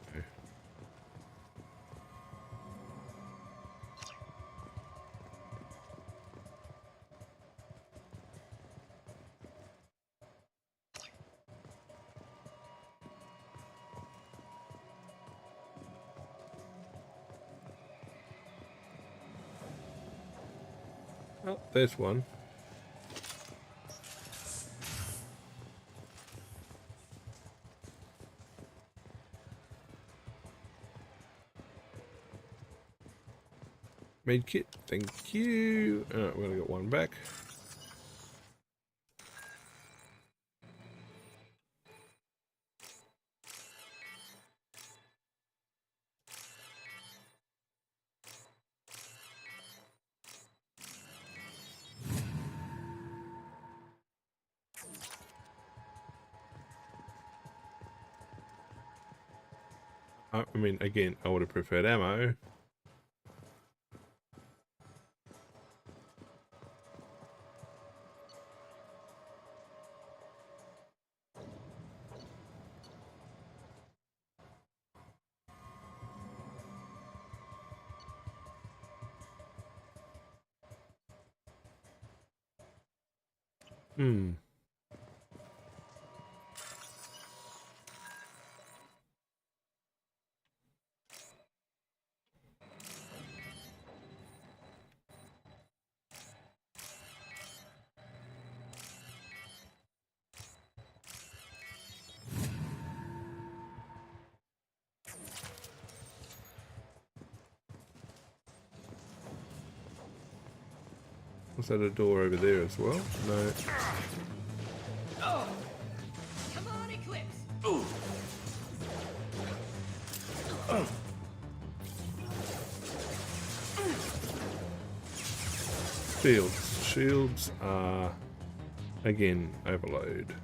Speaker 1: Oh, there's one. Medkit, thank you. Alright, we're gonna get one back. I mean, again, I would have preferred ammo. Hmm. Was that a door over there as well? No.
Speaker 5: Come on, Eclipse.
Speaker 1: Shields. Shields are, again, overload.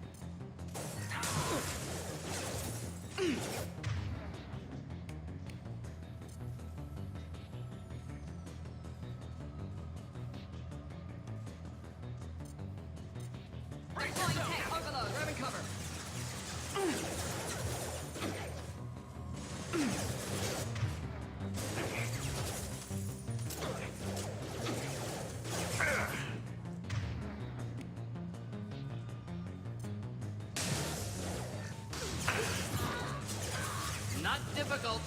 Speaker 4: Deploying tank overload.
Speaker 5: Grabbing cover. Not difficult.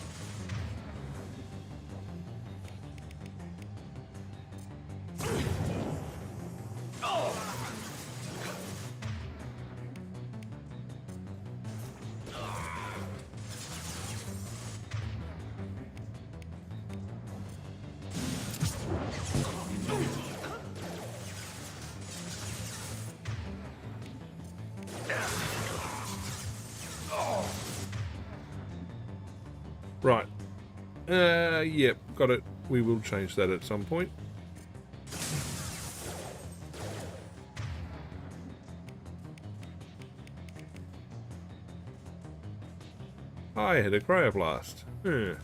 Speaker 1: Right. Yep, got it. We will change that at some point. I had a cryoblast. Yeah.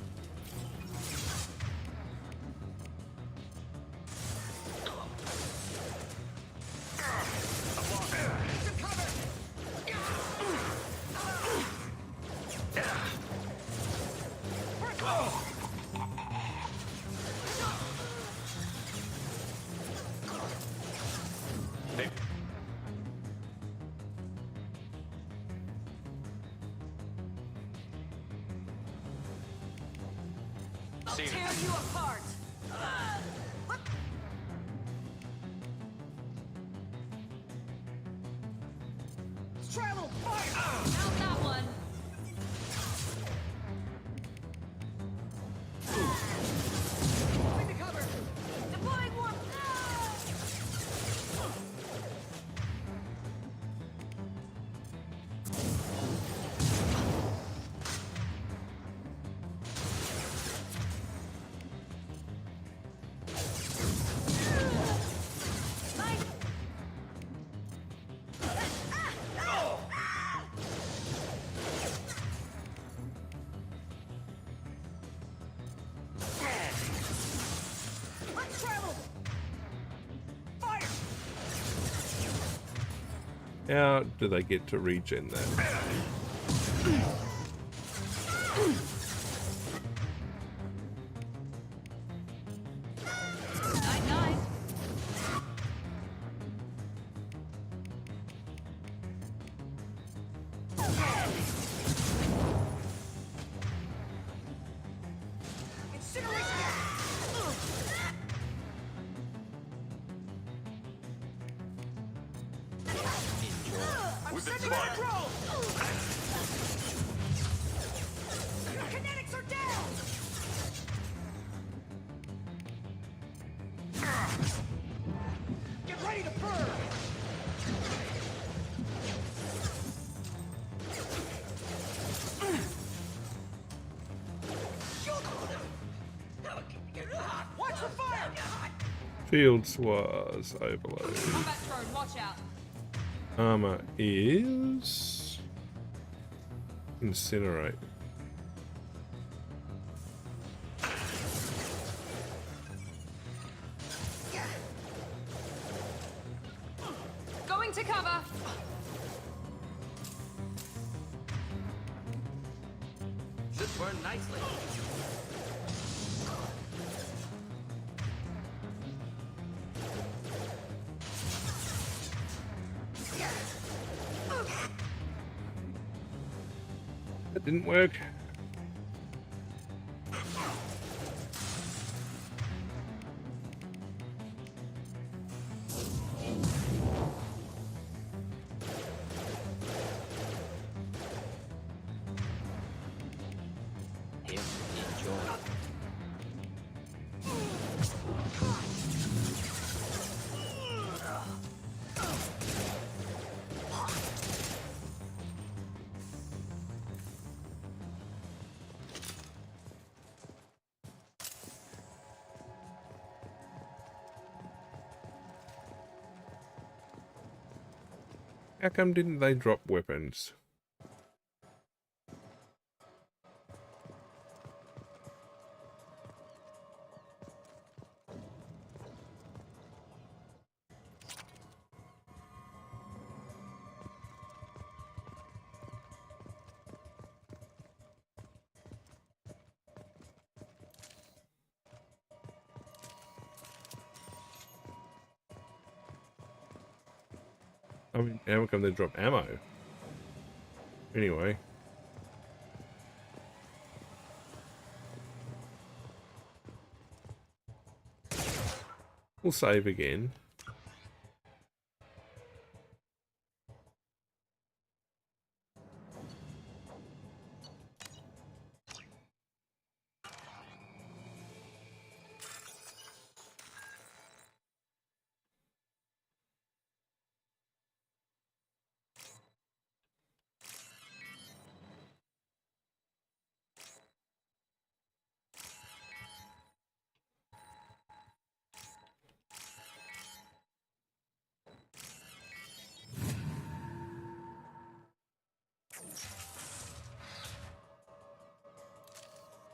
Speaker 4: I'll tear you apart.
Speaker 6: Let's try a little fire!
Speaker 4: Not that one.
Speaker 6: Moving to cover!
Speaker 4: Deploying warp.
Speaker 6: Let's try a little fire!
Speaker 1: How do they get to regen that?
Speaker 4: Night night.
Speaker 6: Incineration gas! I'm sending out a drone! Kinetics are down! Get ready to burn! Watch for fire!
Speaker 1: Field Swaz Overload.
Speaker 4: Combat drone, watch out.
Speaker 1: Armor is... Incinerate.
Speaker 4: Going to cover.
Speaker 5: Should burn nicely.
Speaker 1: That didn't work. How come didn't they drop weapons? I mean, how come they drop ammo? Anyway. We'll save again.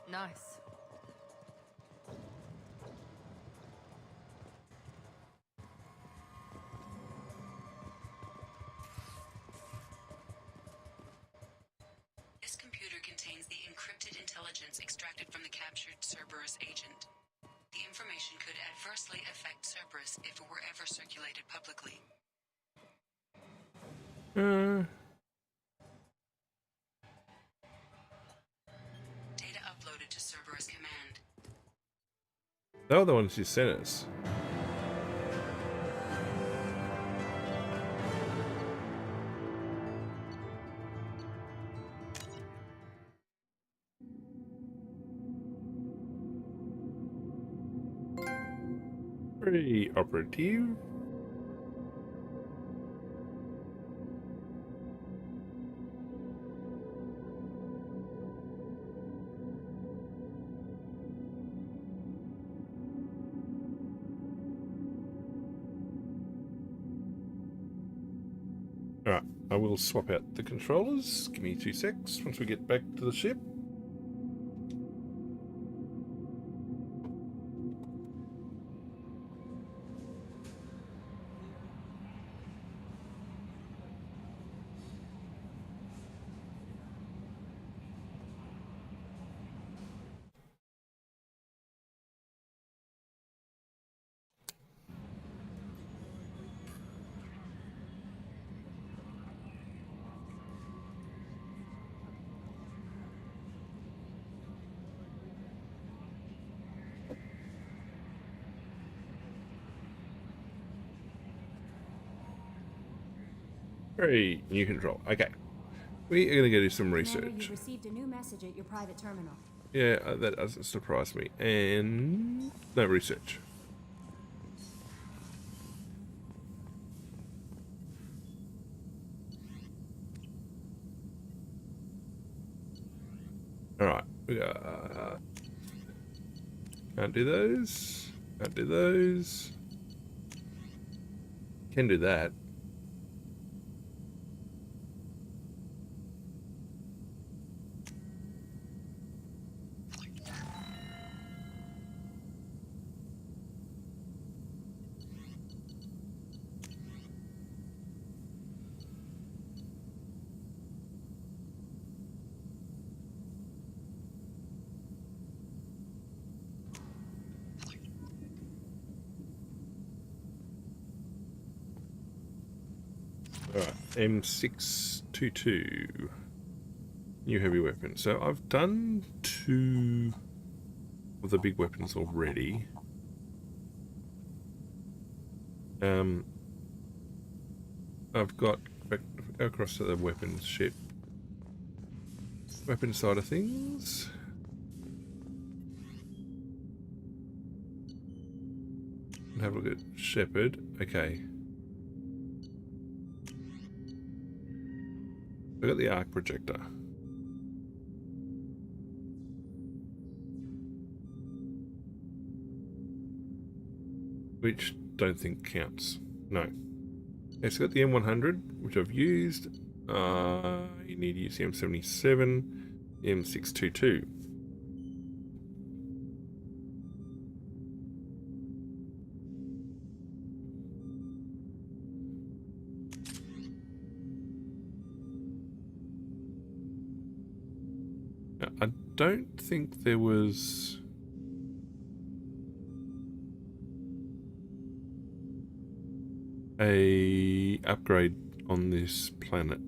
Speaker 4: Nice.
Speaker 2: This computer contains the encrypted intelligence extracted from the captured Cerberus agent. The information could adversely affect Cerberus if it were ever circulated publicly. Data uploaded to Cerberus Command.
Speaker 1: They're the ones you sent us. Very operative. Alright, I will swap out the controllers. Give me 2 secs once we get back to the ship. Very new control. Okay. We are going to go do some
Speaker 7: Commander, you
Speaker 1: research.
Speaker 7: received a new message at your private terminal.
Speaker 1: Yeah, that doesn't surprise me. And no research. Alright. Can't do those. Can't do those. Can do that. Alright, M622. New heavy weapon. So I've done 2 of the big weapons already. I've got back across to the weapons ship. Weapon side of things. And have a look at Shepherd. Okay. I got the arc projector. Which don't think counts. No. It's got the M100, which I've used. You need to use the M77, M622. I don't think there was a upgrade on this planet.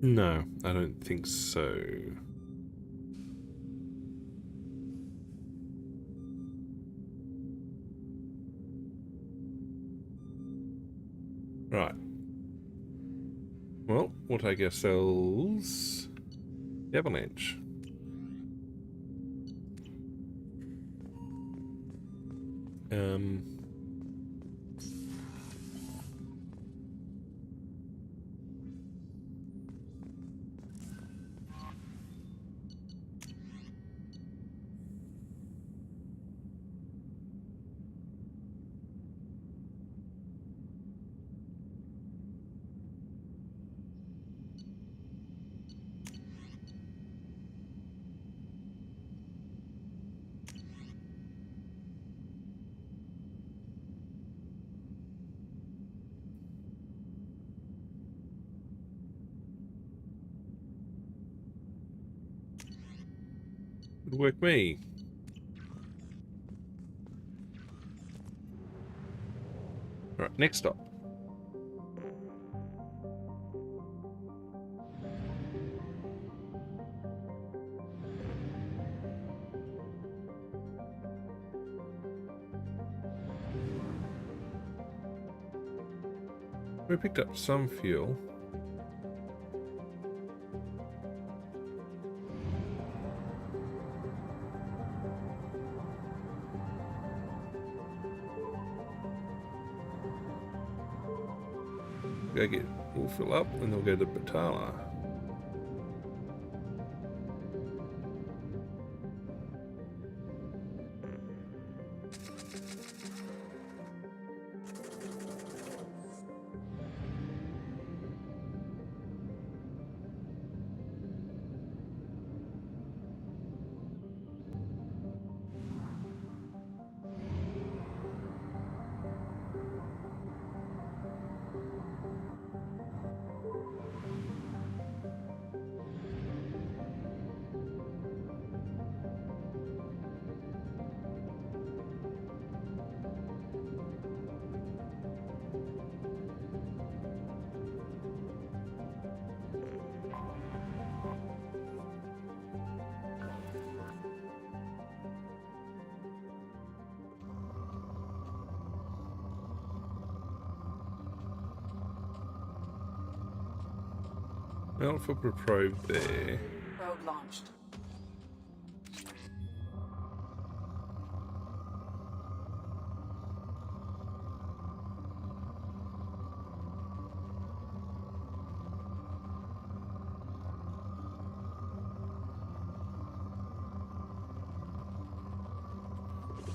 Speaker 1: No, I don't think so. Right. Well, we'll take ourselves the Avalanche. Good work, me. Alright, next stop. We picked up some fuel. We'll fill up and then we'll go to Batala. Alpha probe there.
Speaker 2: Probe launched.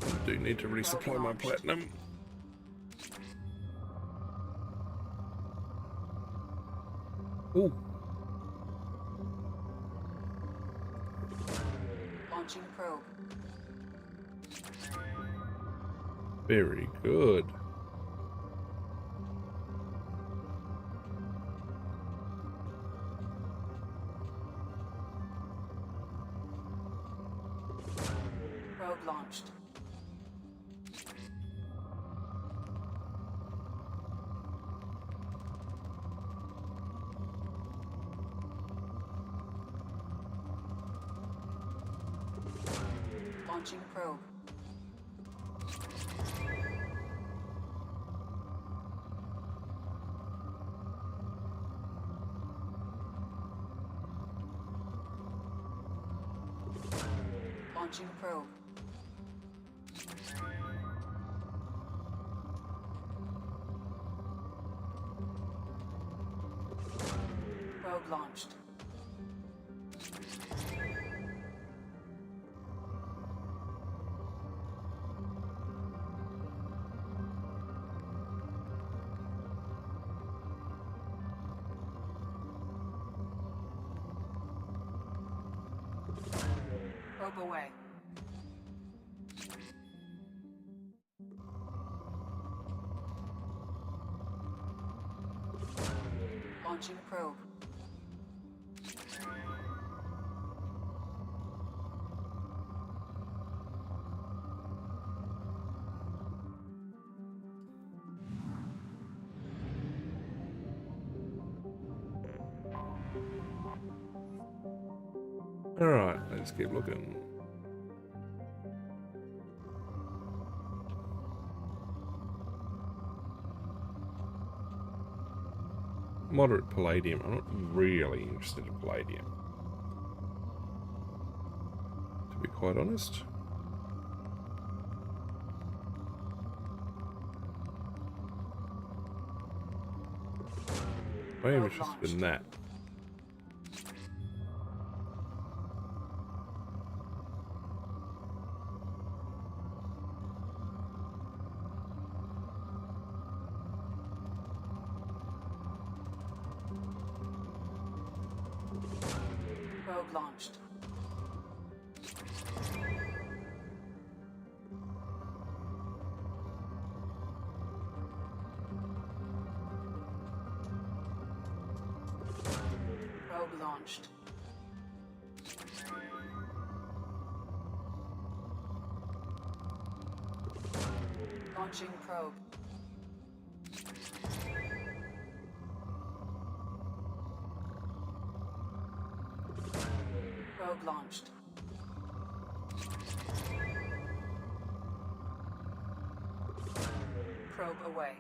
Speaker 1: I do need to resupply my platinum. Ooh.
Speaker 2: Launching probe.
Speaker 1: Very good.
Speaker 2: Probe launched. Launching probe. Launching probe. Probe launched. Probe away. Launching probe.
Speaker 1: Alright, let's keep looking. Moderate palladium. I'm not really interested in palladium, to be quite honest. I am interested in that.
Speaker 2: Probe launched. Probe launched. Launching probe. Probe launched. Probe away.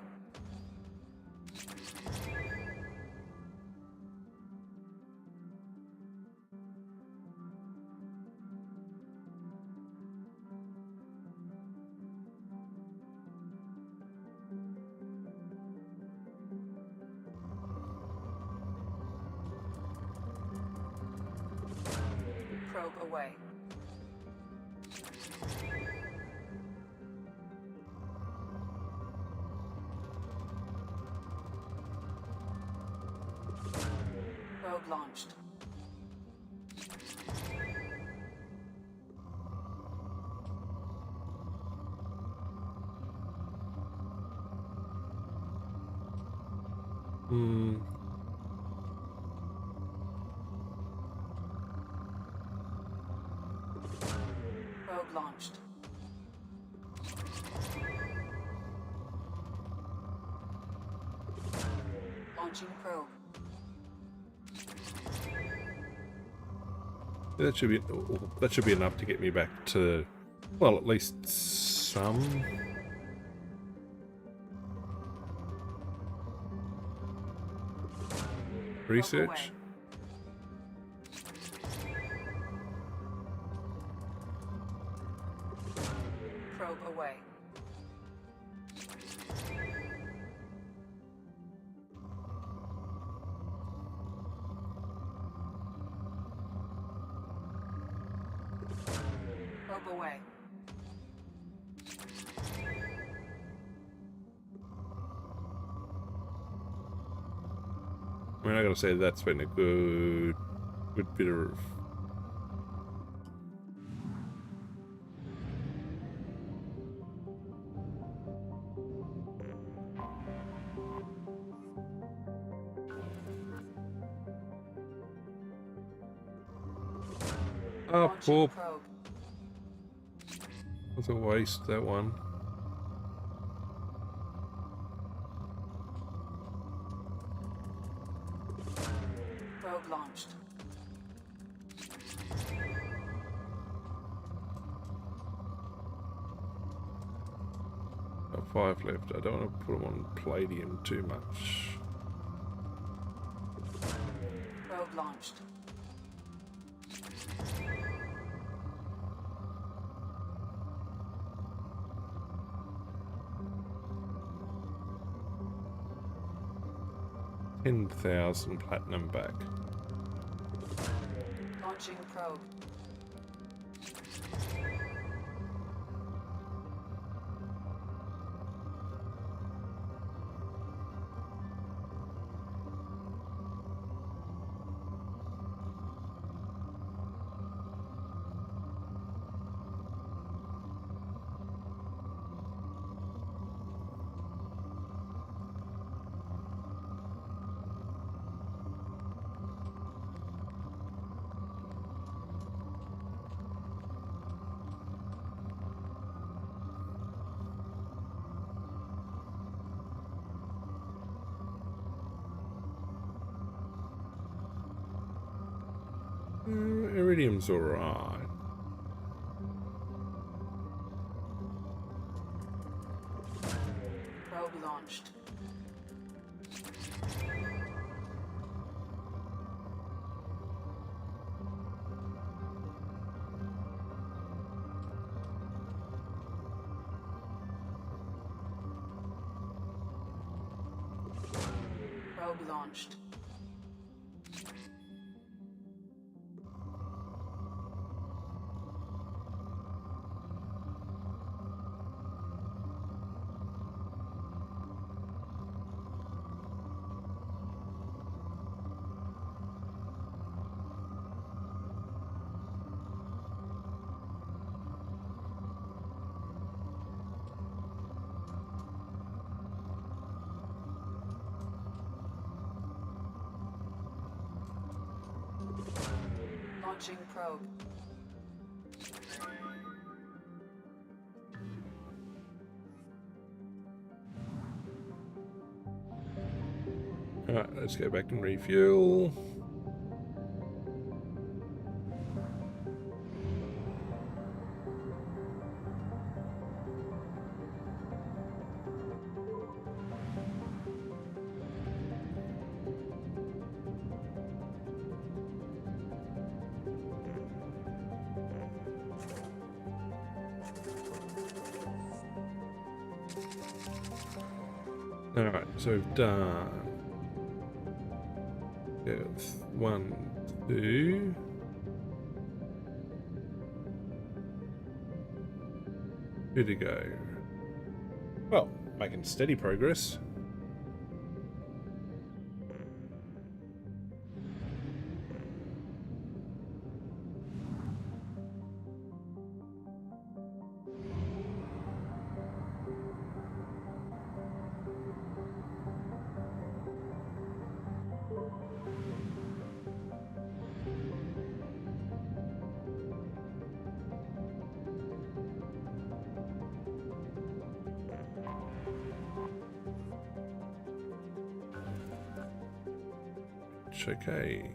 Speaker 2: Probe away. Probe launched. Probe launched. Launching probe.
Speaker 1: That should be enough to get me back to, well, at least some research.
Speaker 2: Probe away. Probe away.
Speaker 1: I mean, I gotta say that's been a good bit of. Oh,
Speaker 2: Launching
Speaker 1: poor.
Speaker 2: probe.
Speaker 1: That's a waste, that one.
Speaker 2: Probe launched.
Speaker 1: Got 5 left. I don't want to put them on palladium too much.
Speaker 2: Probe launched.
Speaker 1: $10,000 platinum back.
Speaker 2: Launching probe.
Speaker 1: Iridium's alright.
Speaker 2: Probe launched. Probe launched. Launching probe.
Speaker 1: Alright, let's go back and refuel. Alright, so we've done 1, 2. Two to go. Well, making steady progress. Okay.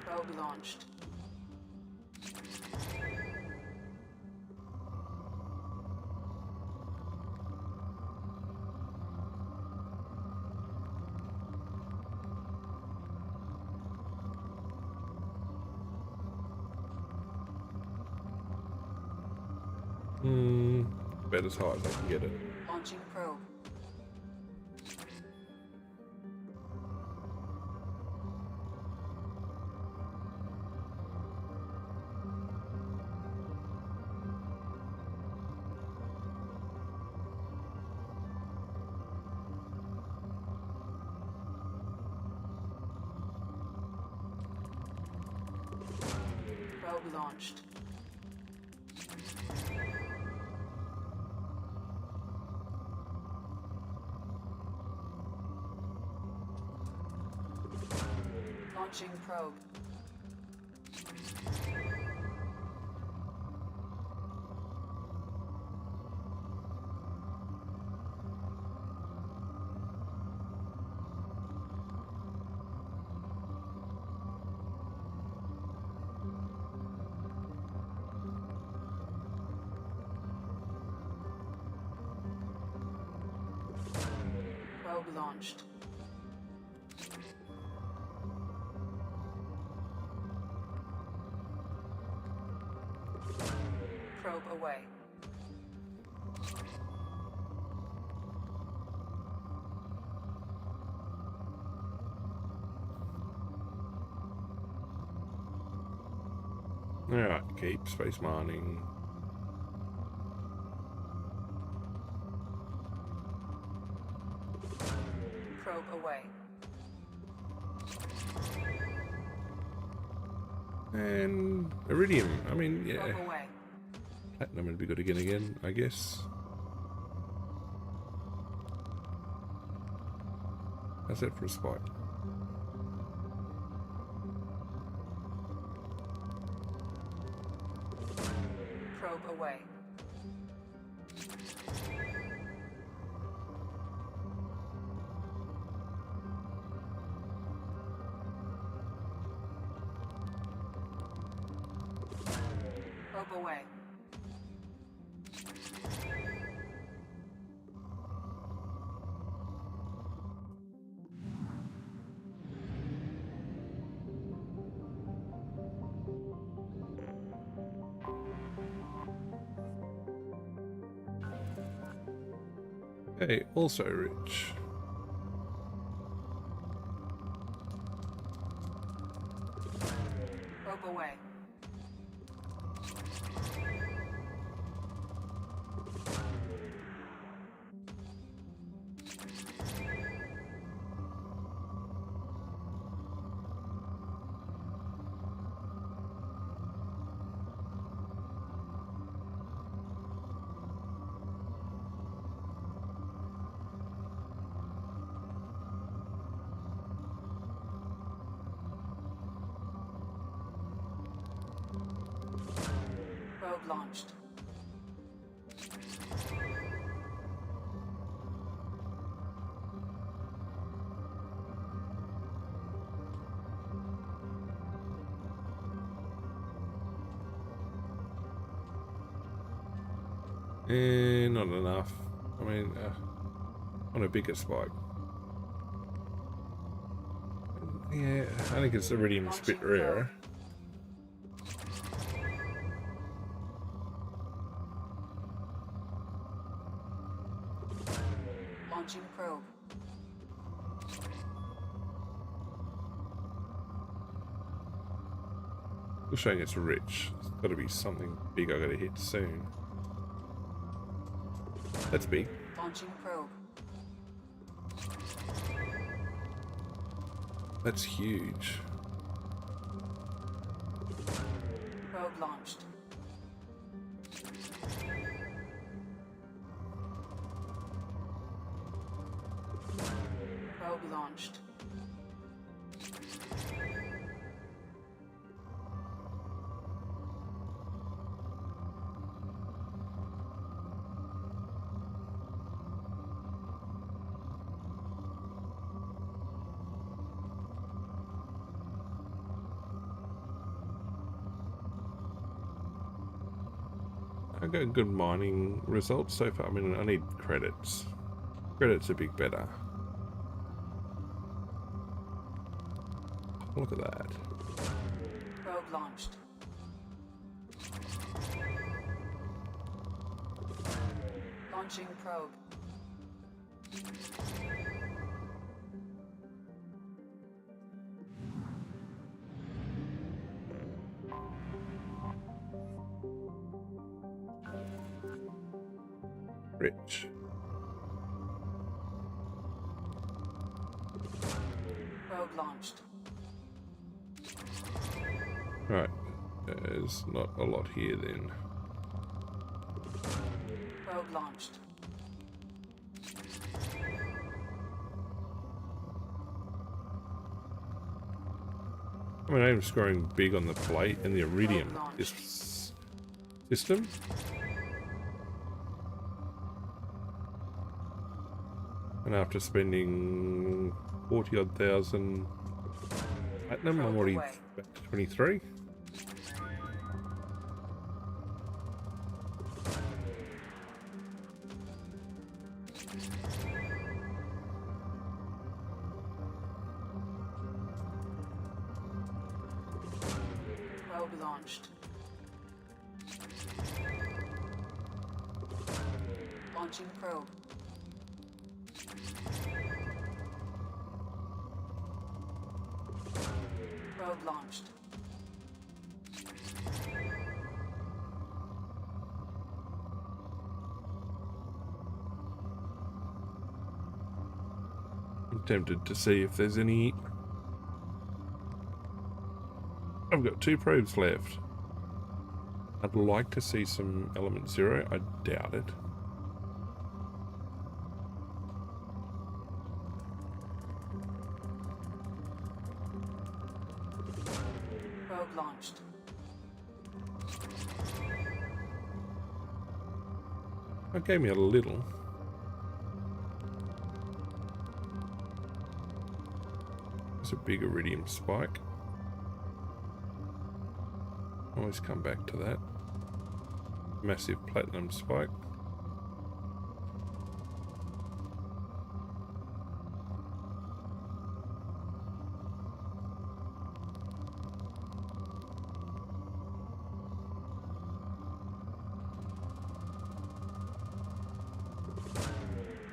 Speaker 2: Probe launched.
Speaker 1: About as high as I can get it.
Speaker 2: Launching probe. Probe launched. Launching probe. Probe launched. Probe away.
Speaker 1: Alright, keep space mining.
Speaker 2: Probe away.
Speaker 1: And iridium. I mean, yeah.
Speaker 2: Probe away.
Speaker 1: Platinum would be good again, I guess. How's that for a spike?
Speaker 2: Probe away. Probe away.
Speaker 1: Okay, also rich.
Speaker 2: Probe away. Probe launched.
Speaker 1: Not enough. I mean, on a bigger spike. Yeah, I think it's iridium's a bit rarer.
Speaker 2: Launching probe.
Speaker 1: Still showing it's rich. It's got to be something big I got to hit soon. That's big.
Speaker 2: Launching probe.
Speaker 1: That's huge.
Speaker 2: Probe launched. Probe launched.
Speaker 1: I got good mining results so far. I mean, I need credits. Credits are big better. Look at that.
Speaker 2: Probe launched. Launching probe.
Speaker 1: Rich.
Speaker 2: Probe launched.
Speaker 1: Right. There's not a lot here then.
Speaker 2: Probe launched.
Speaker 1: I mean, I'm scoring big on the plate and the iridium system. And after spending 40 odd thousand platinum, I'm already back to 23.
Speaker 2: Probe launched. Launching probe. Probe launched.
Speaker 1: I'm tempted to see if there's any. I've got 2 probes left. I'd like to see some element 0. I doubt it.
Speaker 2: Probe launched.
Speaker 1: It gave me a little. It's a big iridium spike. Always come back to that. Massive platinum spike.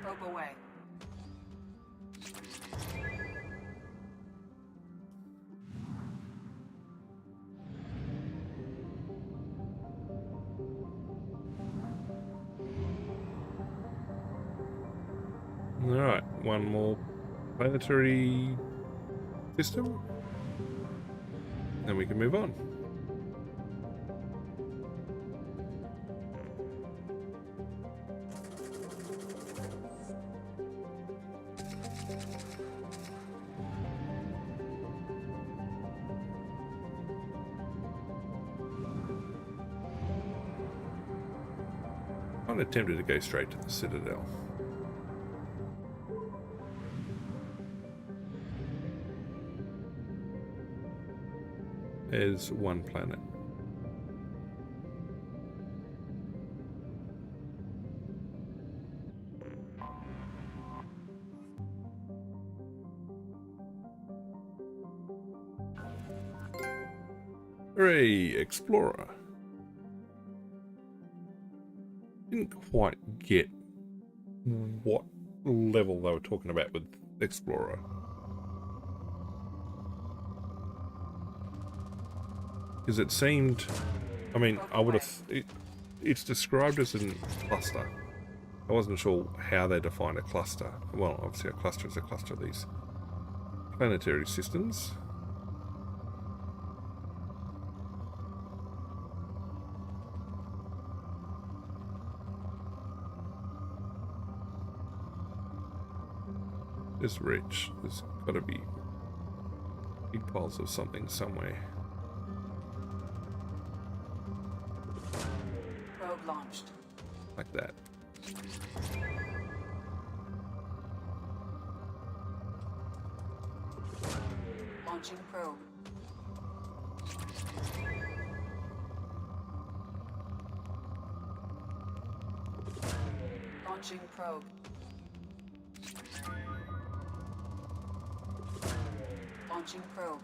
Speaker 2: Probe away.
Speaker 1: Alright, one more planetary system. Then we can move on. kind of tempted to go straight to the Citadel. There's one planet. Hooray, Explorer. Didn't quite get what level they were talking about with Explorer. Because it seemed, I mean, I would have, it's described as a cluster. I wasn't sure how they define a cluster. Well, obviously a cluster is a cluster of these planetary systems. It's rich. There's got to be big piles of something somewhere.
Speaker 2: Probe launched.
Speaker 1: Like that.
Speaker 2: Launching probe. Launching probe. Launching probe.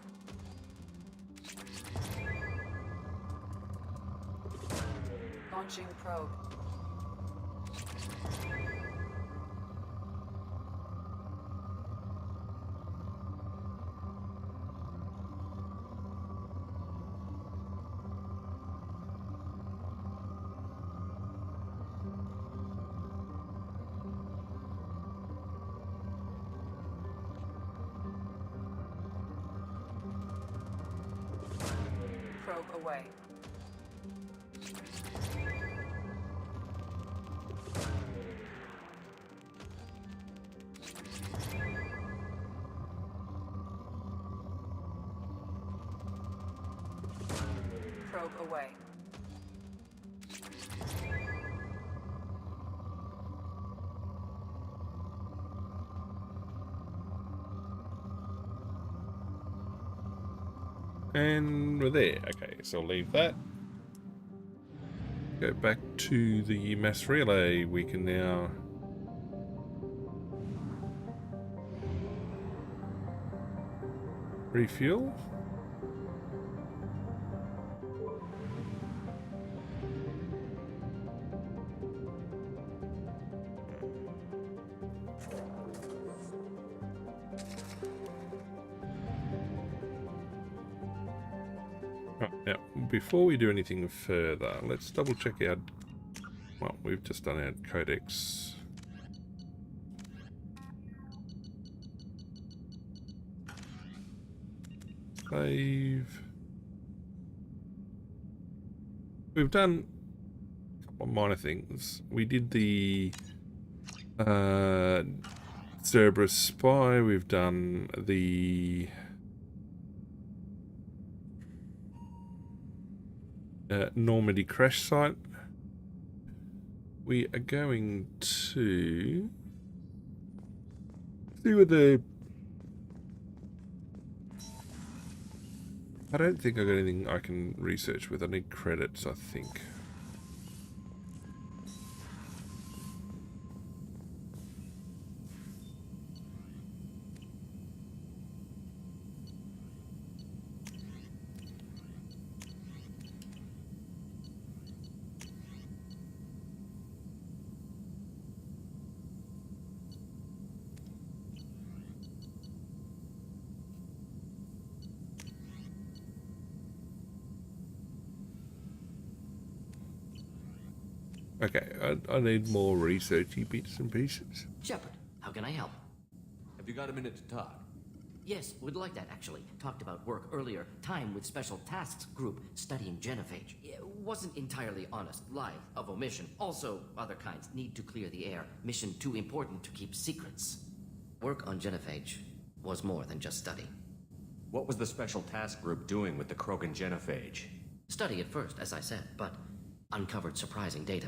Speaker 2: Launching probe. Probe away. Probe away.
Speaker 1: And we're there. Okay, so I'll leave that. Go back to the mass relay. We can now refuel. Right, now, before we do anything further, let's double check our, well, we've just done our codex. Save. We've done a couple of minor things. We did the Cerberus spy. We've done the Normandy crash site. We are going to see what the... I don't think I got anything I can research with. I need credits, I think. Okay, I need more researchy bits and pieces.
Speaker 5: Shepard, how can I help?
Speaker 8: Have you got a minute to talk?
Speaker 5: Yes, would like that actually. Talked about work earlier. Time with Special Tasks Group studying genophage. It wasn't entirely honest. Lie of omission. Also, other kinds need to clear the air. Mission too important to keep secrets. Work on genophage was more than just study.
Speaker 8: What was the Special Task Group doing with the Krogan genophage?
Speaker 5: Study at first, as I said, but uncovered surprising data.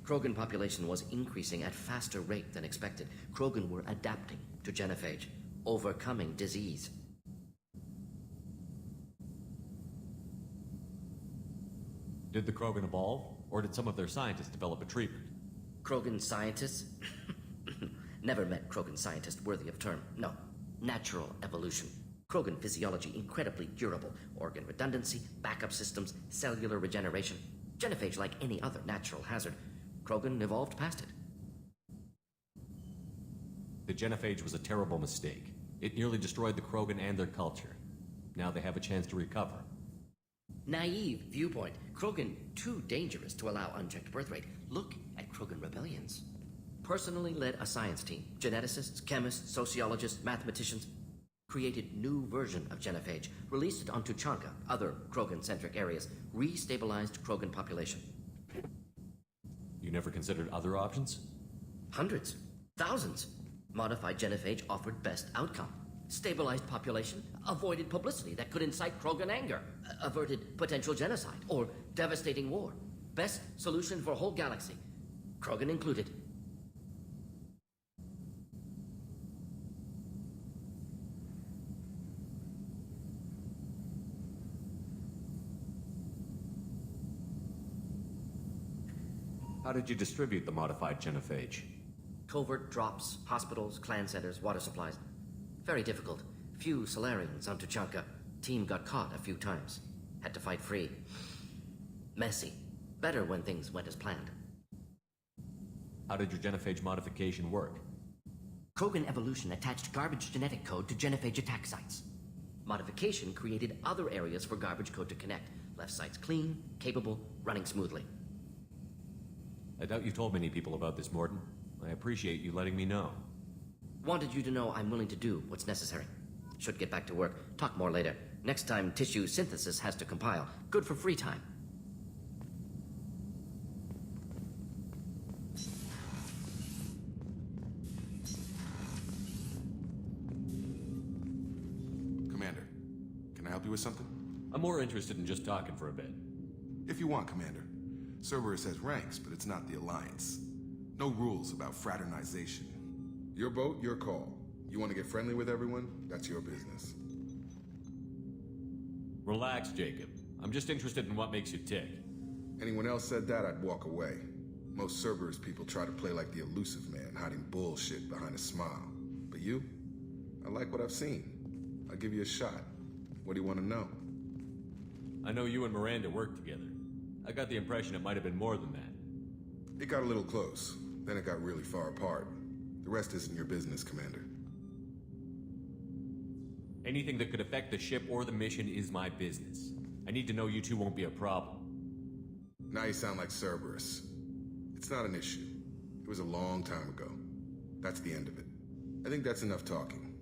Speaker 5: Krogan population was increasing at faster rate than expected. Krogan were adapting to genophage, overcoming disease.
Speaker 8: Did the Krogan evolve, or did some of their scientists develop a treatment?
Speaker 5: Krogan scientists? Never met Krogan scientist worthy of term. No. Natural evolution. Krogan physiology incredibly durable. Organ redundancy, backup systems, cellular regeneration. Genophage like any other natural hazard. Krogan evolved past it.
Speaker 8: The genophage was a terrible mistake. It nearly destroyed the Krogan and their culture. Now they have a chance to recover.
Speaker 5: Naive viewpoint. Krogan too dangerous to allow unchecked birth rate. Look at Krogan rebellions. Personally led a science team. Geneticists, chemists, sociologists, mathematicians. Created new version of genophage. Released it on Tuchanka, other Krogan-centric areas. Restabilized Krogan population.
Speaker 8: You never considered other options?
Speaker 5: Hundreds. Thousands. Modified genophage offered best outcome. Stabilized population, avoided publicity that could incite Krogan anger, averted potential genocide or devastating war. Best solution for whole galaxy, Krogan included.
Speaker 8: How did you distribute the modified genophage?
Speaker 5: Covert drops, hospitals, clan centers, water supplies. Very difficult. Few Solarians on Tuchanka. Team got caught a few times. Had to fight free. Messy. Better when things went as planned.
Speaker 8: How did your genophage modification work?
Speaker 5: Krogan evolution attached garbage genetic code to genophage attack sites. Modification created other areas for garbage code to connect. Left sites clean, capable, running smoothly.
Speaker 8: I doubt you've told many people about this, Morton. I appreciate you letting me know.
Speaker 5: Wanted you to know I'm willing to do what's necessary. Should get back to work. Talk more later. Next time tissue synthesis has to compile. Good for free time.
Speaker 9: Commander, can I help you with something?
Speaker 8: I'm more interested in just talking for a bit.
Speaker 9: If you want, Commander. Cerberus has ranks, but it's not the Alliance. No rules about fraternization. Your boat, your call. You want to get friendly with everyone? That's your business.
Speaker 8: Relax, Jacob. I'm just interested in what makes you tick.
Speaker 9: Anyone else said that, I'd walk away. Most Cerberus people try to play like the elusive man, hiding bullshit behind a smile. But you? I like what I've seen. I'll give you a shot. What do you want to know?
Speaker 8: I know you and Miranda worked together. I got the impression it might have been more than that.
Speaker 9: It got a little close. Then it got really far apart. The rest isn't your business, Commander.
Speaker 8: Anything that could affect the ship or the mission is my business. I need to know you two won't be a problem.
Speaker 9: Now you sound like Cerberus. It's not an issue. It was a long time ago. That's the end of it. I think that's enough talking.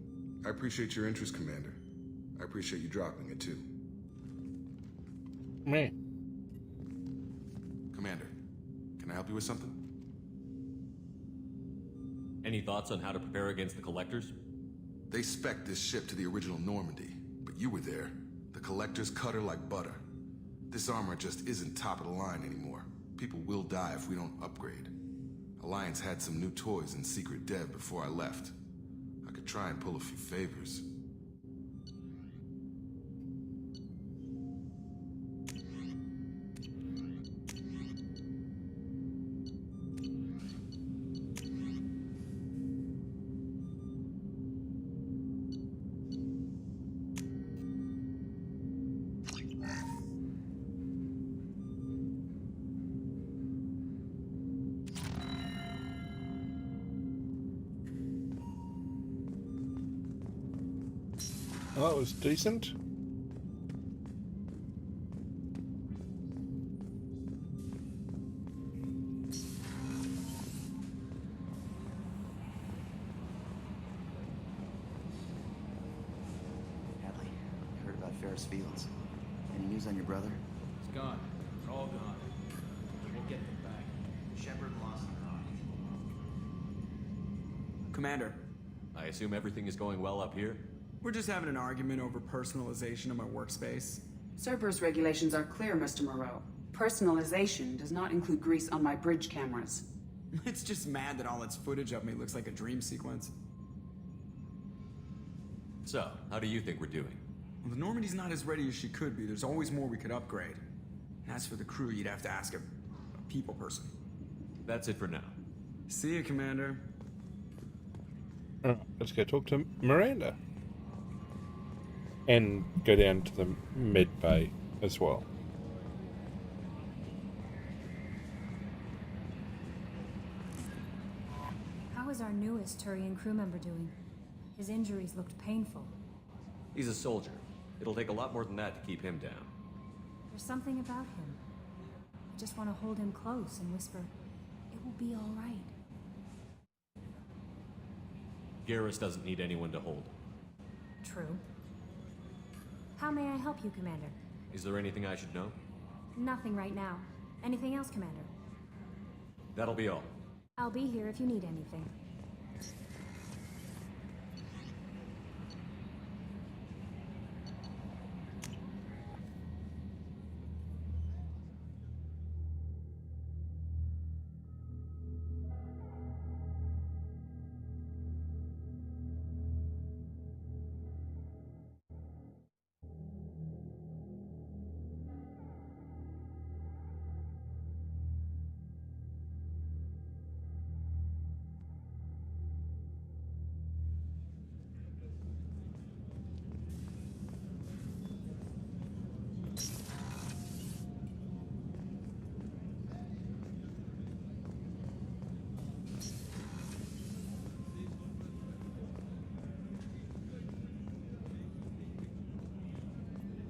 Speaker 9: I appreciate your interest, Commander. I appreciate you dropping it, too.
Speaker 1: Me.
Speaker 9: Commander, can I help you with something?
Speaker 8: Any thoughts on how to prepare against the Collectors?
Speaker 9: They spec'd this ship to the original Normandy, but you were there. The Collectors cut her like butter. This armor just isn't top of the line anymore. People will die if we don't upgrade. Alliance had some new toys in secret dev before I left. I could try and pull a few favors.
Speaker 1: Oh, that was decent.
Speaker 10: Hadley, I heard about Ferris Fields. Any news on your brother?
Speaker 6: It's gone. They're all gone. We'll get them back. Shepard lost the car.
Speaker 11: Commander,
Speaker 8: I assume everything is going well up here?
Speaker 11: we're just having an argument over personalization of my workspace.
Speaker 2: Cerberus regulations are clear, Mr. Moreau. Personalization does not include grease on my bridge cameras.
Speaker 6: It's just mad that all its footage of me looks like a dream sequence.
Speaker 8: So, how do you think we're doing?
Speaker 6: Well, the Normandy's not as ready as she could be. There's always more we could upgrade. And as for the crew, you'd have to ask a people person.
Speaker 8: That's it for now.
Speaker 6: See you, Commander.
Speaker 1: Alright, let's go talk to Miranda. And go down to the med bay as well.
Speaker 7: How is our newest Turian crew member doing? His injuries looked painful.
Speaker 8: He's a soldier. It'll take a lot more than that to keep him down.
Speaker 7: There's something about him. I just want to hold him close and whisper, "It will be all right."
Speaker 8: Garrus doesn't need anyone to hold him.
Speaker 7: True. How may I help you, Commander?
Speaker 8: Is there anything I should know?
Speaker 7: Nothing right now. Anything else, Commander?
Speaker 8: That'll be all.
Speaker 7: I'll be here if you need anything.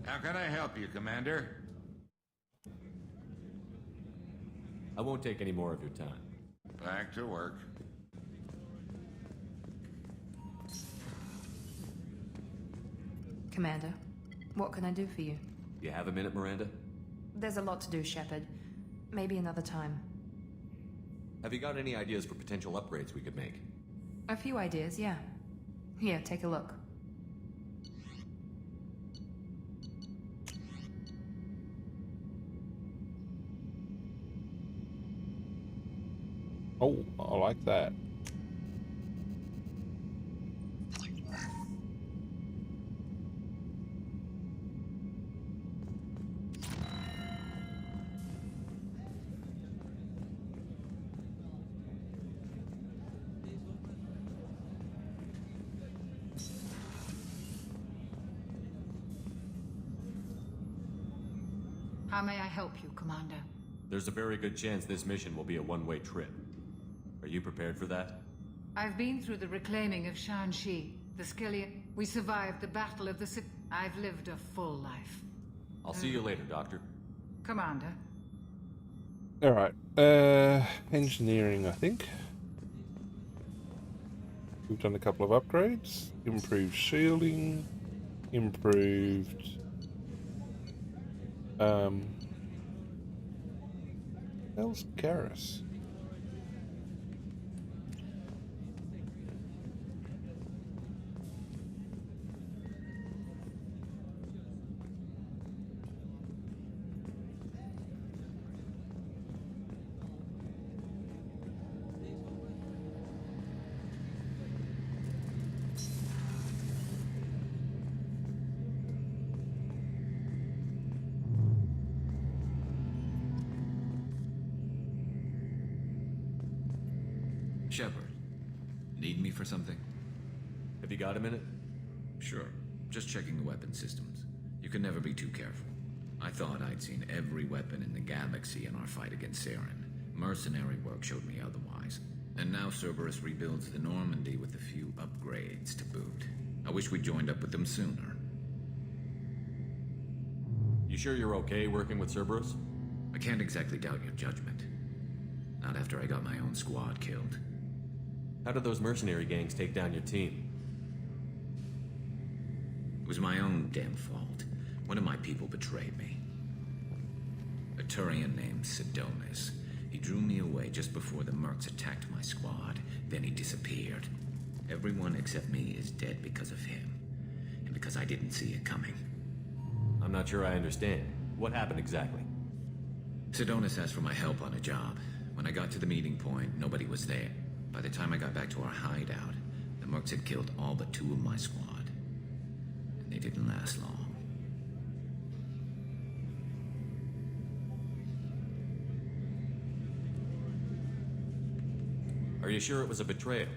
Speaker 11: How can I help you, Commander?
Speaker 8: I won't take any more of your time.
Speaker 11: Back to work.
Speaker 12: Commander, what can I do for you?
Speaker 8: You have a minute, Miranda?
Speaker 12: There's a lot to do, Shepard. Maybe another time.
Speaker 8: Have you got any ideas for potential upgrades we could make?
Speaker 12: A few ideas, yeah. Here, take a look.
Speaker 1: Oh, I like that.
Speaker 13: How may I help you, Commander?
Speaker 8: There's a very good chance this mission will be a one-way trip. Are you prepared for that?
Speaker 13: I've been through the reclaiming of Shanxi, the Skillion. We survived the Battle of the I've lived a full life.
Speaker 8: I'll see you later, Doctor.
Speaker 13: Commander.
Speaker 1: Alright, engineering, I think. We've done a couple of upgrades. Improved shielding. Improved... How's Garrus?
Speaker 14: Shepard, need me for something?
Speaker 8: Have you got a minute?
Speaker 14: Sure. Just checking the weapon systems. You can never be too careful. I thought I'd seen every weapon in the galaxy in our fight against Saren. Mercenary work showed me otherwise. And now Cerberus rebuilds the Normandy with a few upgrades to boot. I wish we'd joined up with them sooner.
Speaker 8: You sure you're okay working with Cerberus?
Speaker 14: I can't exactly doubt your judgment. Not after I got my own squad killed.
Speaker 8: How did those mercenary gangs take down your team?
Speaker 14: It was my own damn fault. One of my people betrayed me. A Turian named Sidonis. He drew me away just before the Mercs attacked my squad. Then he disappeared. Everyone except me is dead because of him. And because I didn't see it coming.
Speaker 8: I'm not sure I understand. What happened exactly?
Speaker 14: Sedonis asked for my help on a job. When I got to the meeting point, nobody was there. By the time I got back to our hideout, the mercs had killed all but 2 of my squad. And they didn't last long.
Speaker 8: Are you sure it was a betrayal?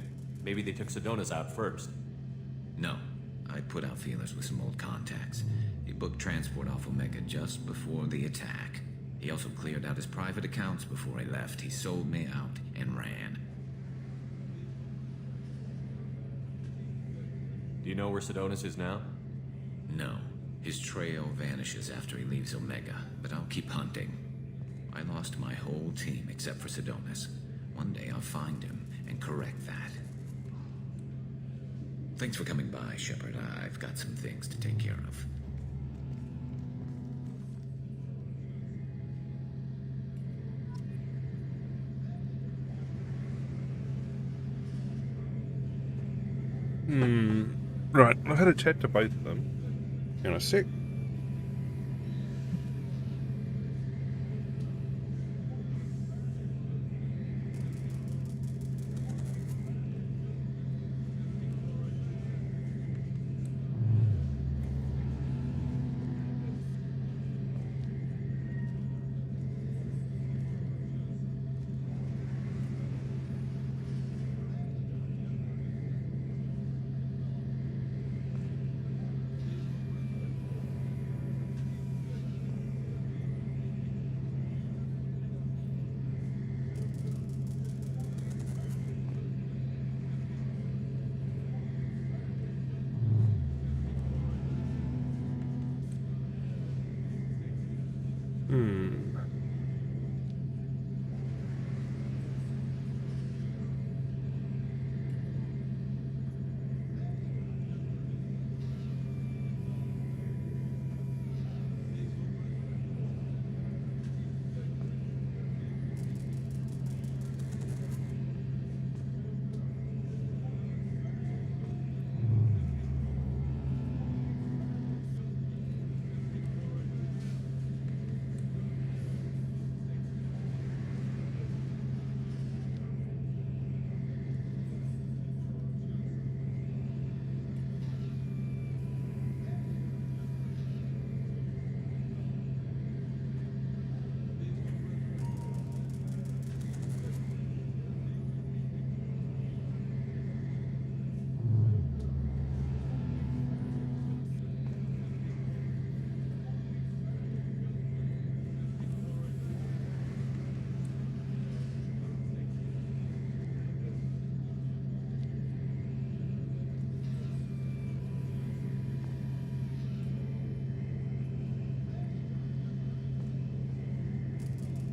Speaker 8: Maybe they took Sedonis out first.
Speaker 14: No. I put out feelers with some old contacts. He booked transport off Omega just before the attack. He also cleared out his private accounts before he left. He sold me out and ran.
Speaker 8: Do you know where Sedonis is now?
Speaker 14: No. His trail vanishes after he leaves Omega, but I'll keep hunting. I lost my whole team except for Sedonis. One day I'll find him and correct that. Thanks for coming by, Shepard. I've got some things to take care of.
Speaker 1: Right, I've had a chat to both of them. In a sec.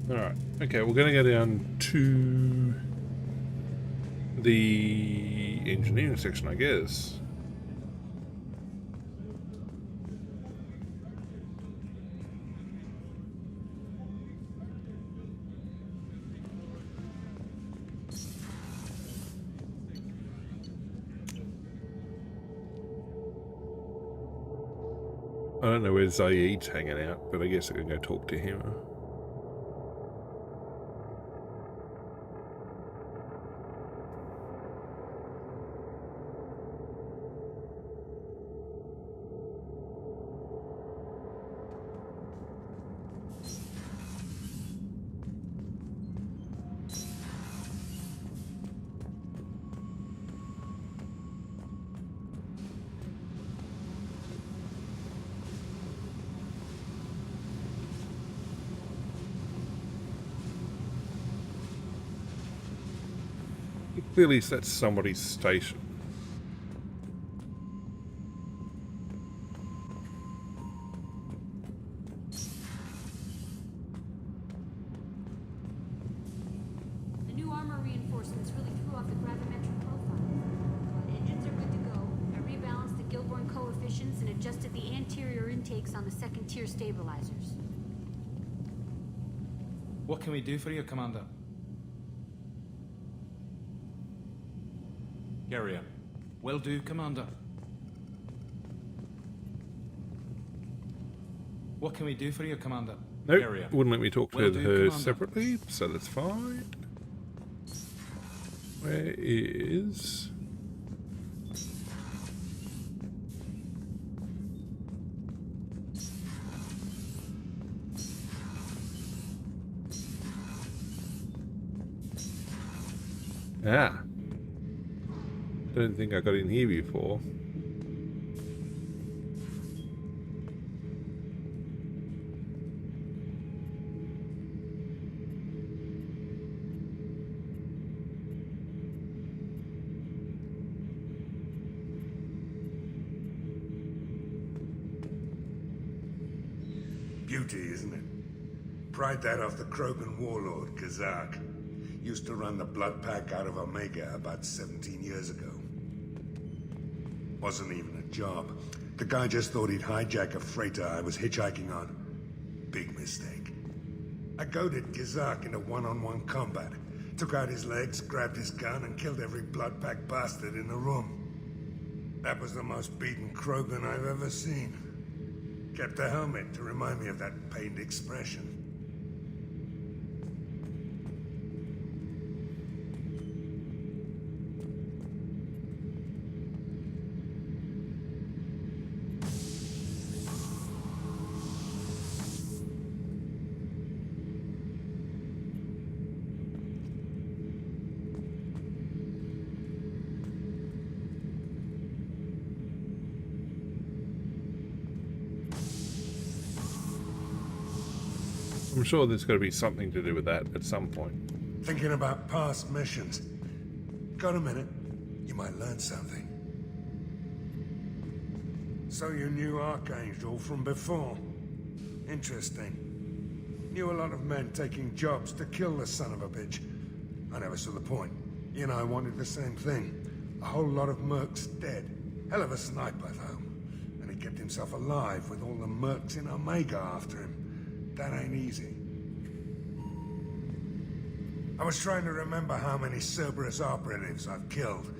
Speaker 1: Alright, okay, we're going to go down to the engineering section, I guess. I don't know where Zaid's hanging out, but I guess I can go talk to him. Clearly that's somebody's station.
Speaker 7: The new armor reinforcements really threw off the gravimetric profile. But engines are good to go. I rebalanced the Gilborn coefficients and adjusted the anterior intakes on the second-tier stabilizers.
Speaker 15: What can we do for you, Commander?
Speaker 8: Carry on.
Speaker 15: Will do, Commander. What can we do for you, Commander?
Speaker 1: Nope,
Speaker 15: Area.
Speaker 1: wouldn't let me talk to
Speaker 15: Will do,
Speaker 1: her
Speaker 15: Commander.
Speaker 1: separately, so that's fine. Where is... Ah. Don't think I got in here before.
Speaker 16: Beauty, isn't it? Pried that off the Krogan warlord, Kazak. Used to run the blood pack out of Omega about 17 years ago. Wasn't even a job. The guy just thought he'd hijack a freighter I was hitchhiking on. Big mistake. I goaded Kazak into one-on-one combat. Took out his legs, grabbed his gun, and killed every blood pack bastard in the room. That was the most beaten Krogan I've ever seen. Kept a helmet to remind me of that pained expression.
Speaker 1: I'm sure there's got to be something to do with that at some point.
Speaker 16: Thinking about past missions. Got a minute? You might learn something. So you knew Archangel from before? Interesting. Knew a lot of men taking jobs to kill the son of a bitch. I never saw the point. You and I wanted the same thing. A whole lot of mercs dead. Hell of a sniper, though. And he kept himself alive with all the mercs in Omega after him. That ain't easy. I was trying to remember how many Cerberus operatives I've killed.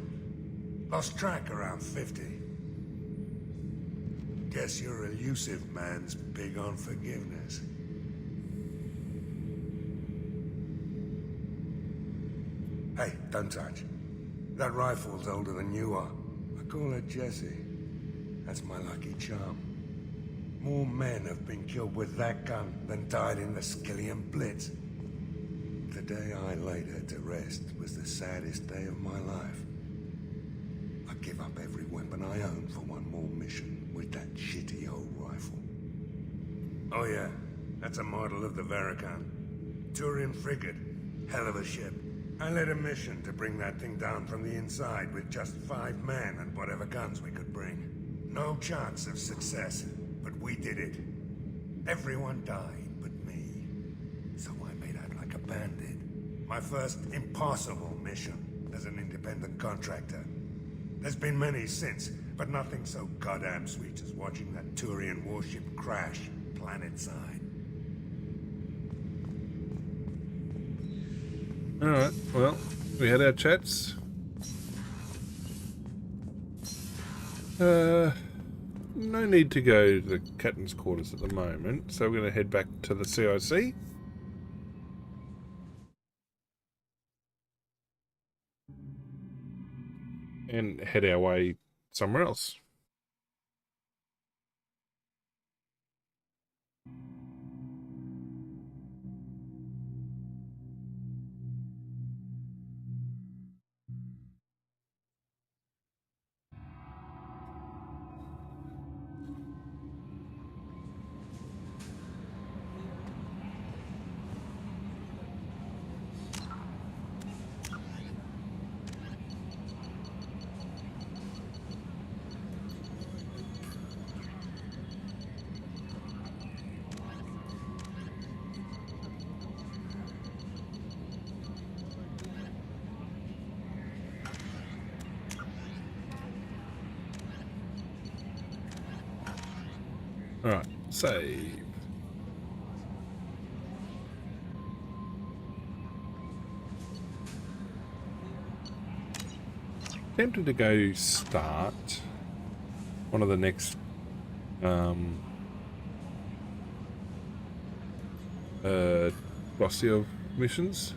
Speaker 16: Lost track around 50. Guess your elusive man's big on forgiveness. Hey, don't touch. That rifle's older than you are. I call her Jessie. That's my lucky charm. More men have been killed with that gun than died in the Skillian Blitz. The day I laid her to rest was the saddest day of my life. I'd give up every weapon I own for one more mission with that shitty old rifle. Oh yeah, that's a model of the Paragon. Turian frigate. Hell of a ship. I led a mission to bring that thing down from the inside with just 5 men and whatever guns we could bring. No chance of success. But we did it. Everyone died but me. So I made out like a bandit. My first impossible mission as an independent contractor. There's been many since, but nothing so goddamn sweet as watching that Turian warship crash planetside.
Speaker 1: Alright, well, we had our chats. No need to go to the captain's quarters at the moment, so we're going to head back to the CIC. And head our way somewhere else. Alright, save. Tempted to go start one of the next glossy missions.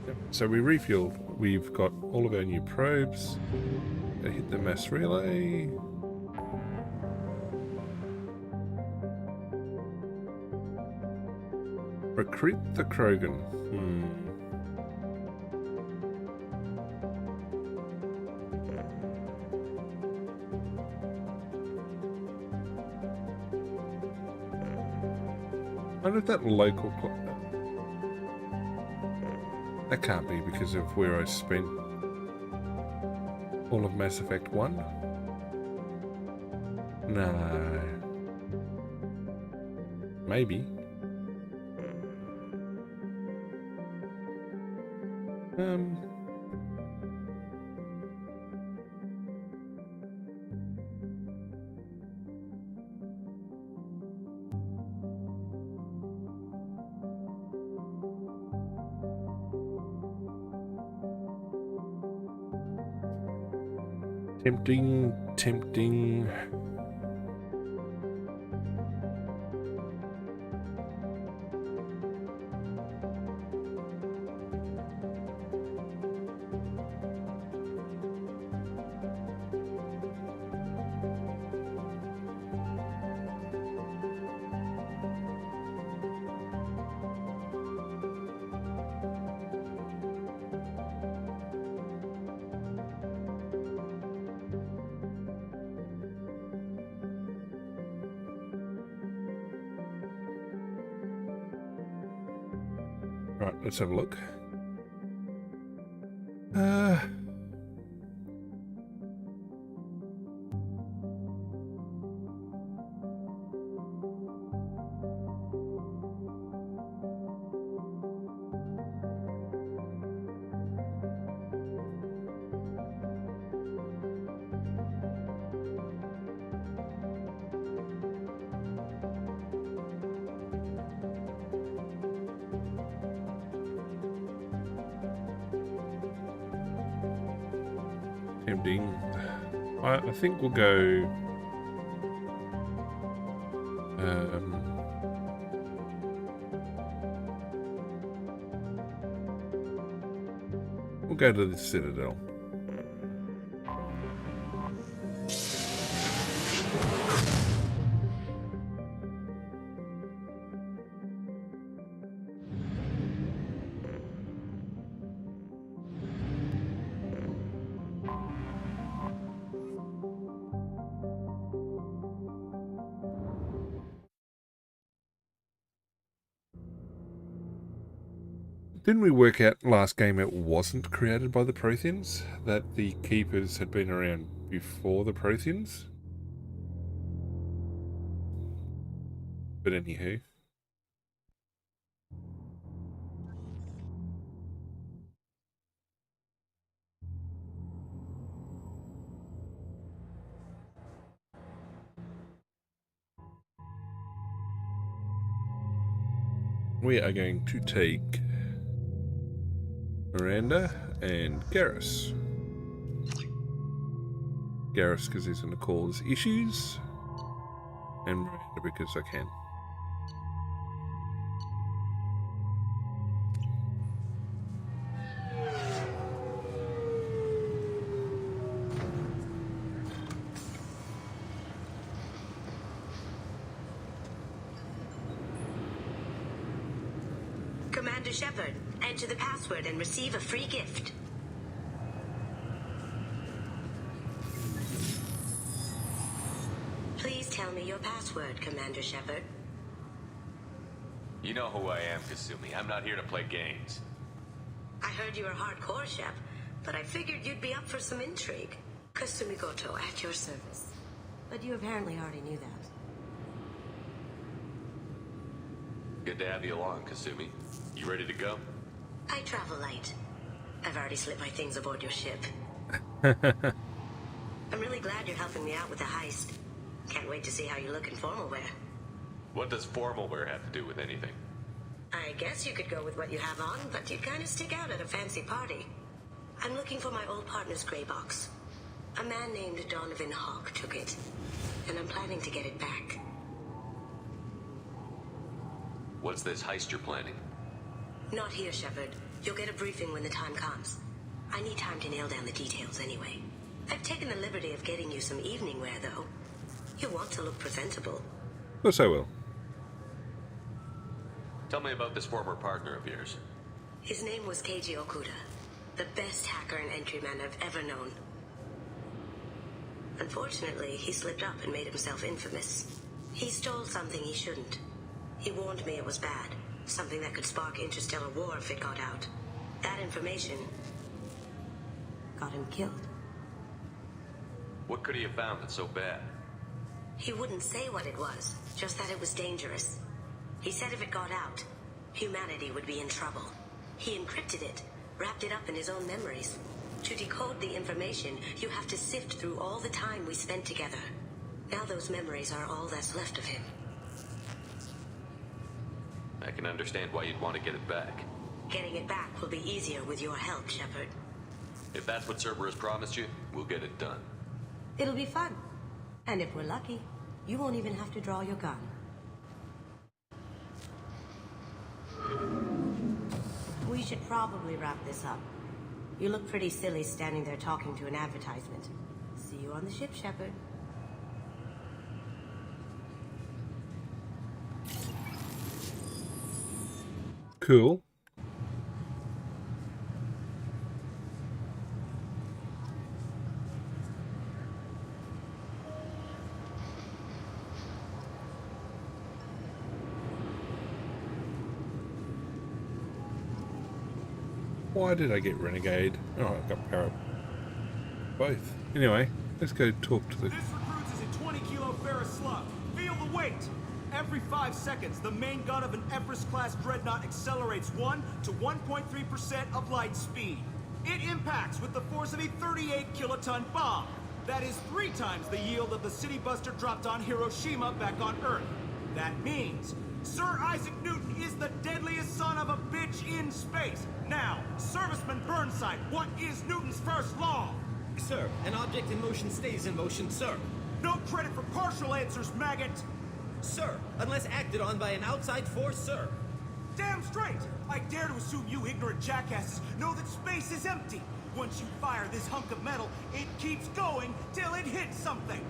Speaker 1: Yep. So we refueled. We've got all of our new probes. Gonna hit the mass relay. Recruit the Krogan. I wonder if that local... That can't be because of where I spent all of Mass Effect 1. No. Maybe. Tempting. Right, let's have a look. Tempting. I think we'll go. We'll go to the Citadel. Didn't we work out last game it wasn't created by the Protheans? That the Keepers had been around before the Protheans? But anywho. We are going to take Miranda and Garrus. Garrus because he's going to cause issues, and Miranda because I can.
Speaker 17: Commander Shepard, enter the password and receive a free gift. Please tell me your password, Commander Shepard.
Speaker 18: You know who I am, Kasumi. I'm not here to play games.
Speaker 17: I heard you were hardcore, Shep, but I figured you'd be up for some intrigue. Kasumi Goto, at your service. But you apparently already knew that.
Speaker 18: Good to have you along, Kasumi. You ready to go?
Speaker 17: I travel light. I've already slipped my things aboard your ship. I'm really glad you're helping me out with the heist. Can't wait to see how you look in formal wear.
Speaker 18: What does formal wear have to do with anything?
Speaker 17: I guess you could go with what you have on, but you'd kind of stick out at a fancy party. I'm looking for my old partner's gray box. A man named Donovan Hawk took it, and I'm planning to get it back.
Speaker 18: What's this heist you're planning?
Speaker 17: Not here, Shepard. You'll get a briefing when the time comes. I need time to nail down the details anyway. I've taken the liberty of getting you some evening wear, though. You want to look presentable.
Speaker 1: Yes, I will.
Speaker 18: Tell me about this former partner of yours.
Speaker 17: His name was Keiji Okuda, the best hacker and entryman I've ever known. Unfortunately, he slipped up and made himself infamous. He stole something he shouldn't. He warned me it was bad, something that could spark interstellar war if it got out. That information got him killed.
Speaker 18: What could he have found that's so bad?
Speaker 17: He wouldn't say what it was, just that it was dangerous. He said if it got out, humanity would be in trouble. He encrypted it, wrapped it up in his own memories. To decode the information, you have to sift through all the time we spent together. Now those memories are all that's left of him.
Speaker 18: I can understand why you'd want to get it back.
Speaker 17: Getting it back will be easier with your help, Shepard.
Speaker 18: If that's what Cerberus promised you, we'll get it done.
Speaker 17: It'll be fun. And if we're lucky, you won't even have to draw your gun. We should probably wrap this up. You look pretty silly standing there talking to an advertisement. See you on the ship, Shepard.
Speaker 1: Cool. Why did I get Renegade? Oh, I got Para. Both. Anyway, let's go talk to the...
Speaker 19: This recruits is a 20 kilo ferrous slug. Feel the weight! Every 5 seconds, the main gun of an Everest-class dreadnought accelerates 1 to 1.3% of light speed. It impacts with the force of a 38-kiloton bomb. That is 3 times the yield of the city buster dropped on Hiroshima back on Earth. That means Sir Isaac Newton is the deadliest son of a bitch in space. Now, Serviceman Burnside, what is Newton's first law?
Speaker 20: Sir, an object in motion stays in motion, sir.
Speaker 19: No credit for partial answers, maggot!
Speaker 20: Sir, unless acted on by an outside force, sir.
Speaker 19: Damn straight! I dare to assume you ignorant jackasses know that space is empty. Once you fire this hunk of metal, it keeps going till it hits something.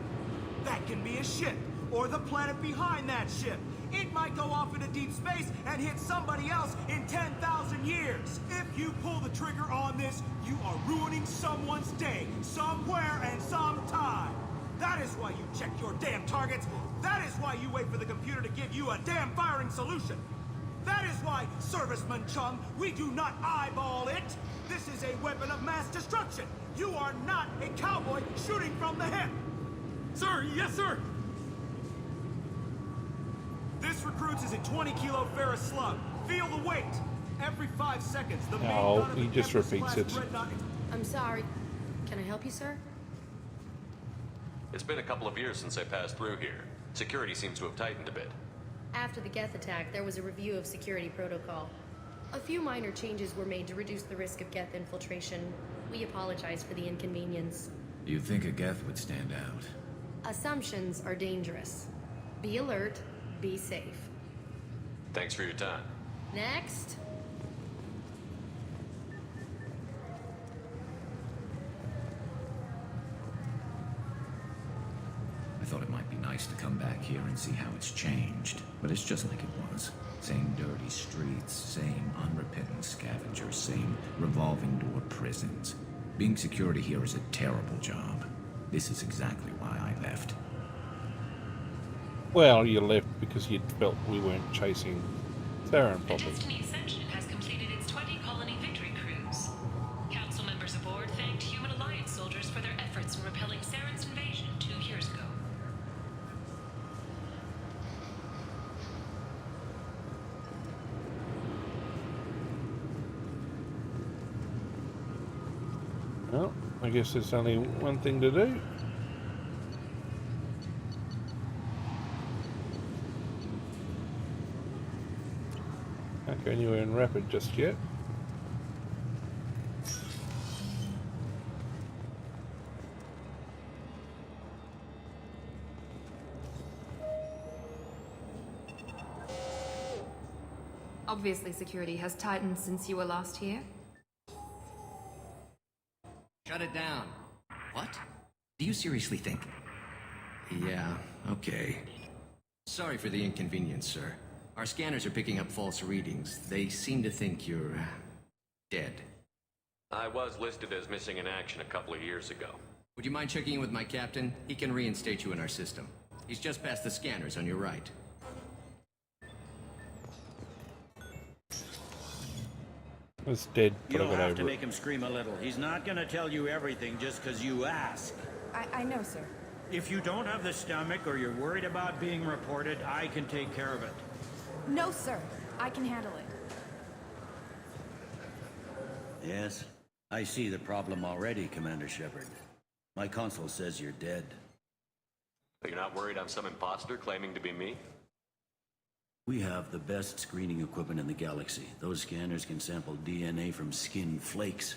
Speaker 19: That can be a ship, or the planet behind that ship. It might go off into deep space and hit somebody else in 10,000 years. If you pull the trigger on this, you are ruining someone's day, somewhere and sometime. That is why you check your damn targets. That is why you wait for the computer to give you a damn firing solution. That is why, Serviceman Chung, we do not eyeball it. This is a weapon of mass destruction. You are not a cowboy shooting from the hip.
Speaker 20: Sir, yes, sir.
Speaker 19: This recruits is a 20 kilo ferrous slug. Feel the weight. Every 5 seconds, the main
Speaker 1: Oh,
Speaker 19: gun of
Speaker 1: he
Speaker 19: an
Speaker 1: just repeats
Speaker 19: Everest-class
Speaker 1: it.
Speaker 19: dreadnought.
Speaker 12: I'm sorry. Can I help you, sir?
Speaker 18: It's been a couple of years since I passed through here. Security seems to have tightened a bit.
Speaker 21: After the Geth attack, there was a review of security protocol. A few minor changes were made to reduce the risk of Geth infiltration. We apologize for the inconvenience.
Speaker 14: You'd think a Geth would stand out.
Speaker 21: Assumptions are dangerous. Be alert, be safe.
Speaker 18: Thanks for your time.
Speaker 21: Next.
Speaker 14: I thought it might be nice to come back here and see how it's changed, but it's just like it was. Same dirty streets, same unrepentant scavengers, same revolving door prisons. Being security here is a terrible job. This is exactly why I left.
Speaker 1: Well, you left because you felt we weren't chasing Theron
Speaker 22: The
Speaker 1: properly.
Speaker 22: Destiny Ascension has completed its 20-colony victory cruise. Council members aboard thanked Human Alliance soldiers for their efforts in repelling Saren's invasion 2 years ago.
Speaker 1: Well, I guess there's only one thing to do. Can't go anywhere in rapid just yet.
Speaker 12: Obviously, security has tightened since you were last here.
Speaker 5: Shut it down. What? Do you seriously think? Yeah, okay. Sorry for the inconvenience, sir. Our scanners are picking up false readings. They seem to think you're dead.
Speaker 18: I was listed as missing in action a couple of years ago.
Speaker 5: Would you mind checking in with my captain? He can reinstate you in our system. He's just past the scanners on your right.
Speaker 1: It's dead, but I
Speaker 3: You'll
Speaker 1: got
Speaker 3: have to
Speaker 1: over
Speaker 3: make him scream a little. He's not gonna tell you everything just because you ask.
Speaker 12: I know, sir.
Speaker 3: If you don't have the stomach or you're worried about being reported, I can take care of it.
Speaker 12: No, sir. I can handle it.
Speaker 3: Yes, I see the problem already, Commander Shepard. My console says you're dead.
Speaker 18: But you're not worried I'm some imposter claiming to be me?
Speaker 3: We have the best screening equipment in the galaxy. Those scanners can sample DNA from skin flakes.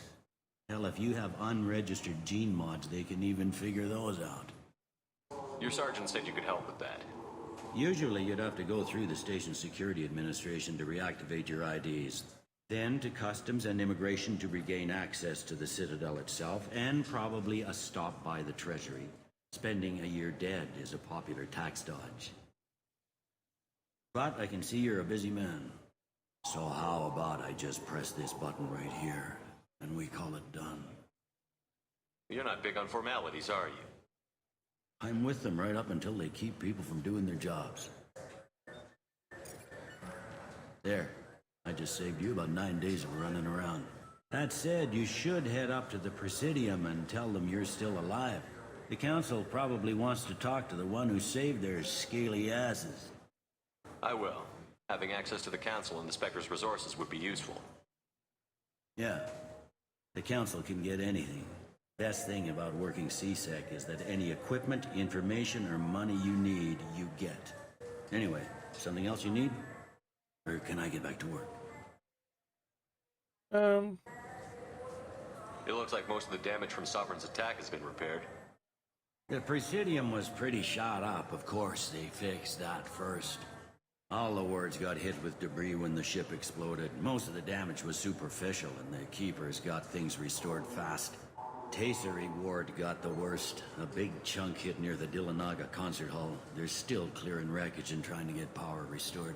Speaker 3: Hell, if you have unregistered gene mods, they can even figure those out.
Speaker 18: Your sergeant said you could help with that.
Speaker 3: Usually you'd have to go through the station security administration to reactivate your IDs. Then to customs and immigration to regain access to the Citadel itself, and probably a stop by the Treasury. Spending a year dead is a popular tax dodge. But I can see you're a busy man. So how about I just press this button right here, and we call it done?
Speaker 18: You're not big on formalities, are you?
Speaker 3: I'm with them right up until they keep people from doing their jobs. There. I just saved you about 9 days of running around. That said, you should head up to the Presidium and tell them you're still alive. The Council probably wants to talk to the one who saved their scaly asses.
Speaker 18: I will. Having access to the Council and the Spectre's resources would be useful.
Speaker 3: Yeah. The Council can get anything. Best thing about working CSEC is that any equipment, information, or money you need, you get. Anyway, something else you need? Or can I get back to work?
Speaker 18: It looks like most of the damage from Sovereign's attack has been repaired.
Speaker 3: The Presidium was pretty shot up, of course. They fixed that first. All the wards got hit with debris when the ship exploded. Most of the damage was superficial, and the Keepers got things restored fast. Tasery Ward got the worst. A big chunk hit near the Dillanaga concert hall. They're still clearing wreckage and trying to get power restored.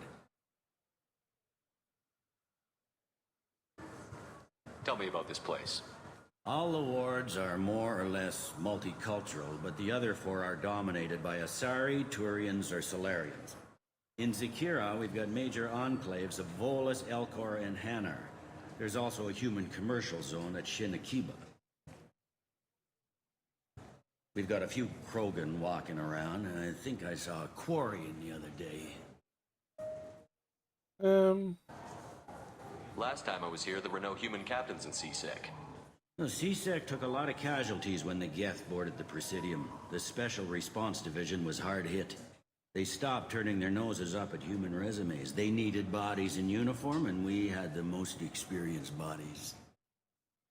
Speaker 18: Tell me about this place.
Speaker 3: All the wards are more or less multicultural, but the other four are dominated by Asari, Turians, or Solarians. In Zakira, we've got major enclaves of Volus, Elcor, and Hanar. There's also a human commercial zone at Shinakiba. We've got a few Krogan walking around, and I think I saw a Quarian the other day.
Speaker 18: Last time I was here, there were no human captains in CSEC.
Speaker 3: The CSEC took a lot of casualties when the Geth boarded the Presidium. The Special Response Division was hard hit. They stopped turning their noses up at human resumes. They needed bodies in uniform, and we had the most experienced bodies.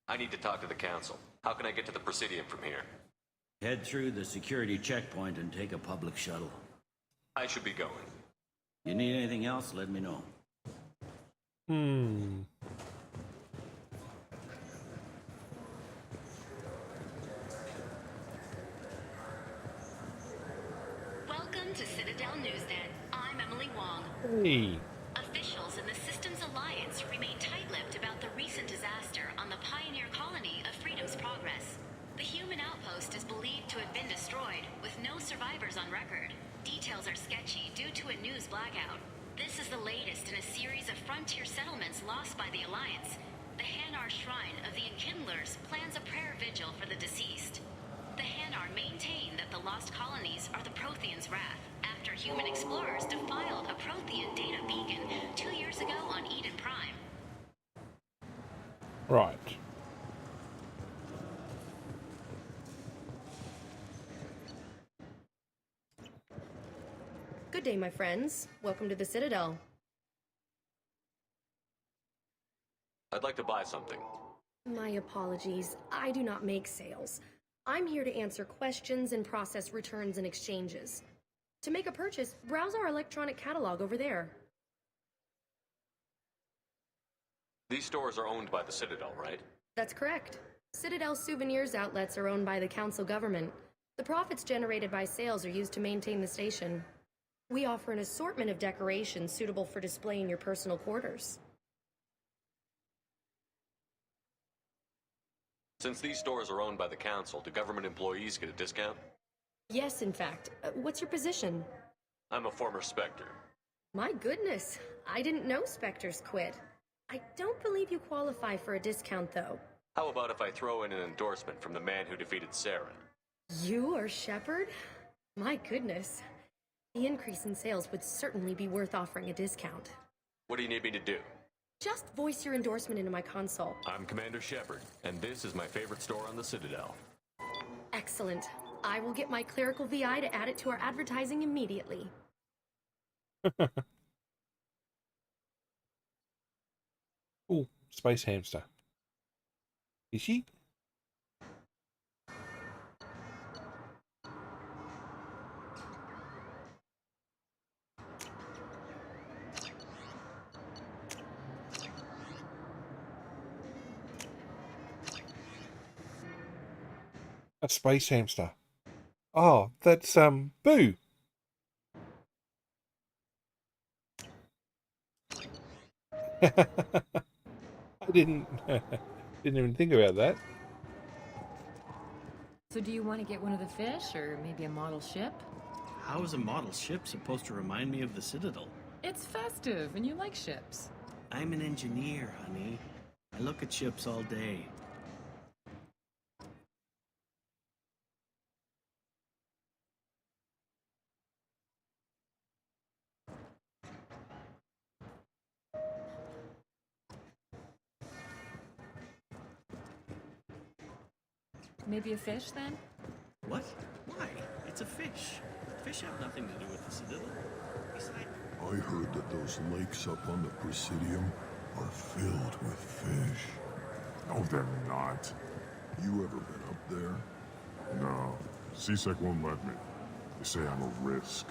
Speaker 18: I need to talk to the Council. How can I get to the Presidium from here?
Speaker 3: Head through the security checkpoint and take a public shuttle.
Speaker 18: I should be going.
Speaker 3: You need anything else, let me know.
Speaker 22: Welcome to Citadel Newsnet. I'm Emily Wong.
Speaker 1: Hey.
Speaker 22: Officials in the Systems Alliance remain tight-lipped about the recent disaster on the pioneer colony of Freedom's Progress. The human outpost is believed to have been destroyed, with no survivors on record. Details are sketchy due to a news blackout. This is the latest in a series of frontier settlements lost by the Alliance. The Hanar Shrine of the Enkindlers plans a prayer vigil for the deceased. The Hanar maintain that the lost colonies are the Protheans' wrath, after human explorers defiled a Prothean data beacon 2 years ago on Eden Prime.
Speaker 1: Right.
Speaker 21: Good day, my friends. Welcome to the Citadel.
Speaker 18: I'd like to buy something.
Speaker 21: My apologies. I do not make sales. I'm here to answer questions and process returns and exchanges. To make a purchase, browse our electronic catalog over there.
Speaker 18: These stores are owned by the Citadel, right?
Speaker 21: That's correct. Citadel Souvenirs outlets are owned by the Council government. The profits generated by sales are used to maintain the station. We offer an assortment of decorations suitable for display in your personal quarters.
Speaker 18: Since these stores are owned by the Council, do government employees get a discount?
Speaker 21: Yes, in fact. What's your position?
Speaker 18: I'm a former Spectre.
Speaker 21: My goodness, I didn't know Spectres quit. I don't believe you qualify for a discount, though.
Speaker 18: How about if I throw in an endorsement from the man who defeated Saren?
Speaker 21: You are Shepard? My goodness. The increase in sales would certainly be worth offering a discount.
Speaker 18: What do you need me to do?
Speaker 21: Just voice your endorsement into my console.
Speaker 18: I'm Commander Shepard, and this is my favorite store on the Citadel.
Speaker 21: Excellent. I will get my clerical VI to add it to our advertising immediately.
Speaker 1: Oh, space hamster. Is she? A space hamster. Oh, that's Boo. I didn't even think about that.
Speaker 4: So do you want to get one of the fish, or maybe a model ship?
Speaker 9: How is a model ship supposed to remind me of the Citadel?
Speaker 4: It's festive, and you like ships.
Speaker 9: I'm an engineer, honey. I look at ships all day.
Speaker 4: Maybe a fish, then?
Speaker 9: What? Why? It's a fish. Fish have nothing to do with the Citadel. Besides...
Speaker 23: I heard that those lakes up on the Presidium are filled with fish.
Speaker 24: No, they're not.
Speaker 23: You ever been up there?
Speaker 24: No. CSEC won't let me. They say I'm a risk.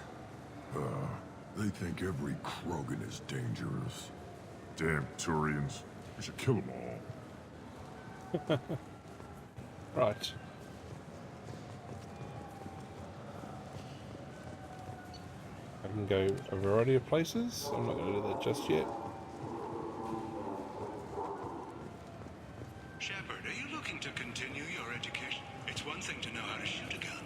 Speaker 23: They think every Krogan is dangerous.
Speaker 24: Damn Turians. We should kill them all.
Speaker 1: Right. I can go a variety of places. I'm not going to do that just yet.
Speaker 25: Shepard, are you looking to continue your education? It's one thing to know how to shoot a gun,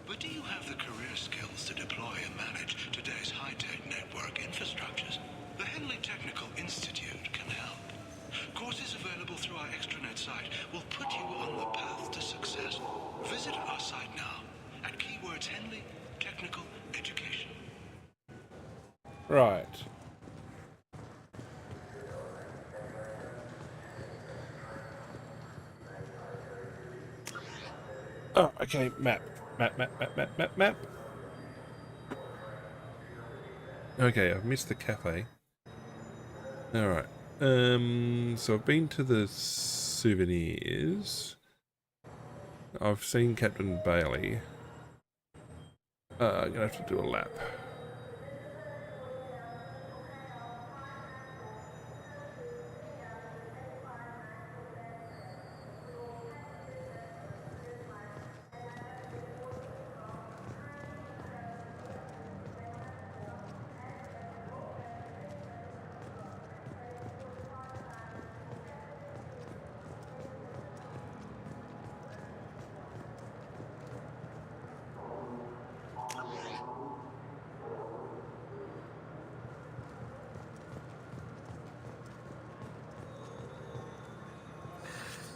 Speaker 25: but do you have the career skills to deploy and manage today's high-tech network infrastructures? The Henley Technical Institute can help. Courses available through our extranet site will put you on the path to success. Visit our site now at keywords Henley Technical Education.
Speaker 1: Right. Oh, okay, map. Map. Okay, I've missed the cafe. Alright. So I've been to the souvenirs. I've seen Captain Bailey. I'm gonna have to do a lap.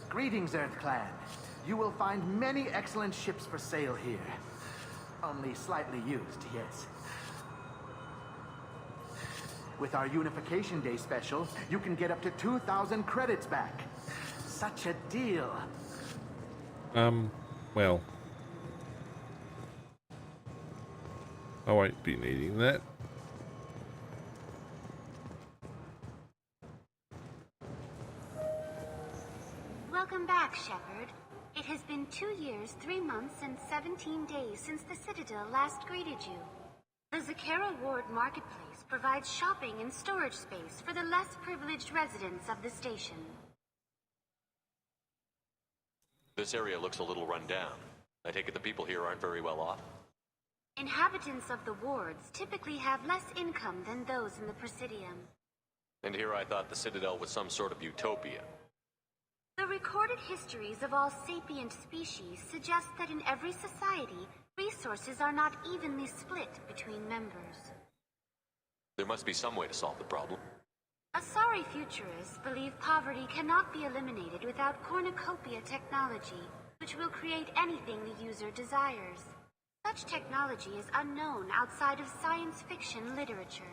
Speaker 26: Greetings, Earth Clan. You will find many excellent ships for sale here. Only slightly used, yes. With our Unification Day special, you can get up to 2,000 credits back. Such a deal.
Speaker 1: Well. I won't be needing that.
Speaker 22: Welcome back, Shepard. It has been 2 years, 3 months, and 17 days since the Citadel last greeted you. The Zakera Ward Marketplace provides shopping and storage space for the less privileged residents of the station.
Speaker 18: This area looks a little run down. I take it the people here aren't very well off?
Speaker 22: Inhabitants of the wards typically have less income than those in the Presidium.
Speaker 18: And here I thought the Citadel was some sort of utopia.
Speaker 22: The recorded histories of all sapient species suggest that in every society, resources are not evenly split between members.
Speaker 18: There must be some way to solve the problem.
Speaker 22: Asari futurists believe poverty cannot be eliminated without cornucopia technology, which will create anything the user desires. Such technology is unknown outside of science fiction literature.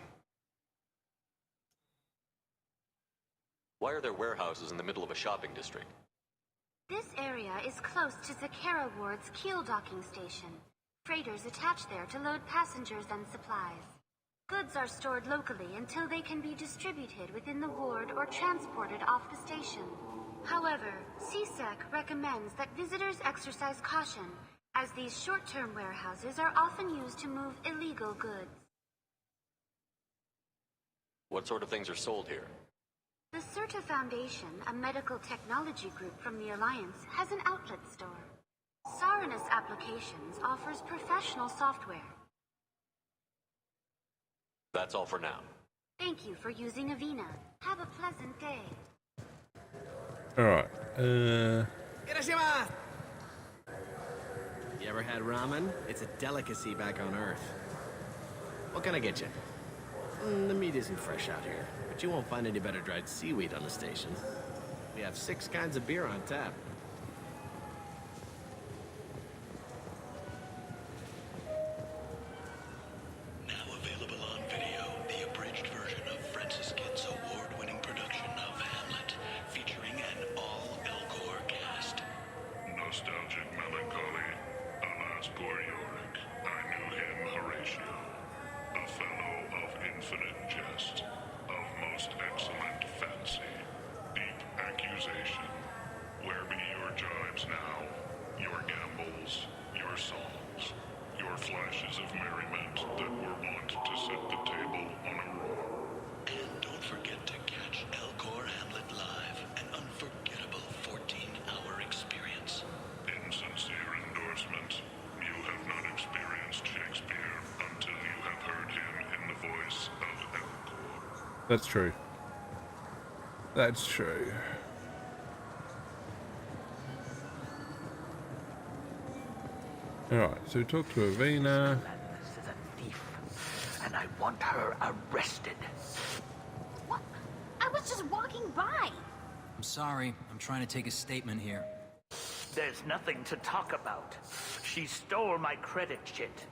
Speaker 18: Why are there warehouses in the middle of a shopping district?
Speaker 22: This area is close to Zakara Ward's keel docking station. Freighters attach there to load passengers and supplies. Goods are stored locally until they can be distributed within the ward or transported off the station. However, CSEC recommends that visitors exercise caution, as these short-term warehouses are often used to move illegal goods.
Speaker 18: What sort of things are sold here?
Speaker 22: The Certa Foundation, a medical technology group from the Alliance, has an outlet store. Saranus Applications offers professional software.
Speaker 18: That's all for now.
Speaker 22: Thank you for using Avena. Have a pleasant day.
Speaker 1: Alright,
Speaker 20: Hiroshima! You ever had ramen? It's a delicacy back on Earth. What can I get you? The meat isn't fresh out here, but you won't find any better dried seaweed on the station. We have 6 kinds of beer on tap.
Speaker 25: Now available on video, the abridged version of Francis Kidd's award-winning production of Hamlet, featuring an all-Elcor cast.
Speaker 24: Nostalgic melancholy, alas poor Yorick. I knew him, Horatio. A fellow of infinite jest, of most excellent fancy, deep accusation. Where be your jibes now, your gambols, your songs, your flashes of merriment that were wont to set the table on a roar?
Speaker 25: And don't forget to catch Elcor Hamlet live, an unforgettable 14-hour experience.
Speaker 24: Insincere endorsement. You have not experienced Shakespeare until you have heard him in the voice of Elcor.
Speaker 1: that's true. That's true. Alright, so we talked to Avena.
Speaker 2: This is a thief, and I want her arrested.
Speaker 6: What? I was just walking by.
Speaker 7: I'm sorry. I'm trying to take a statement here.
Speaker 2: There's nothing to talk about. She stole my credit chit.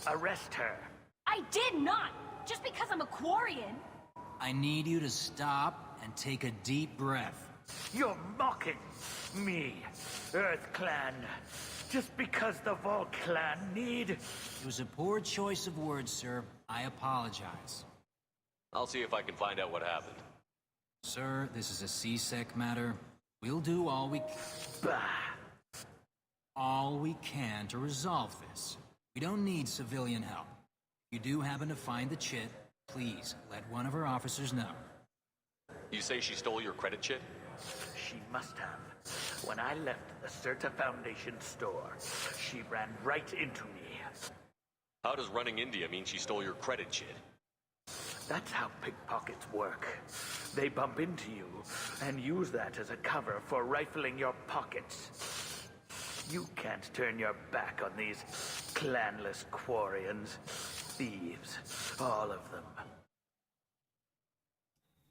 Speaker 2: Arrest her.
Speaker 6: I did not. Just because I'm a Quarian.
Speaker 7: I need you to stop and take a deep breath.
Speaker 2: You're mocking me, Earth Clan. Just because the Vol Clan need...
Speaker 7: It was a poor choice of words, sir. I apologize.
Speaker 18: I'll see if I can find out what happened.
Speaker 7: Sir, this is a CSEC matter. We'll do all we can to resolve this. We don't need civilian help. If you do happen to find the chit, please let one of our officers know.
Speaker 18: You say she stole your credit chit?
Speaker 2: She must have. When I left the Certa Foundation store, she ran right into me.
Speaker 18: How does running India mean she stole your credit chit?
Speaker 2: That's how pickpockets work. They bump into you and use that as a cover for rifling your pockets. You can't turn your back on these clanless Quarians. Thieves, all of them.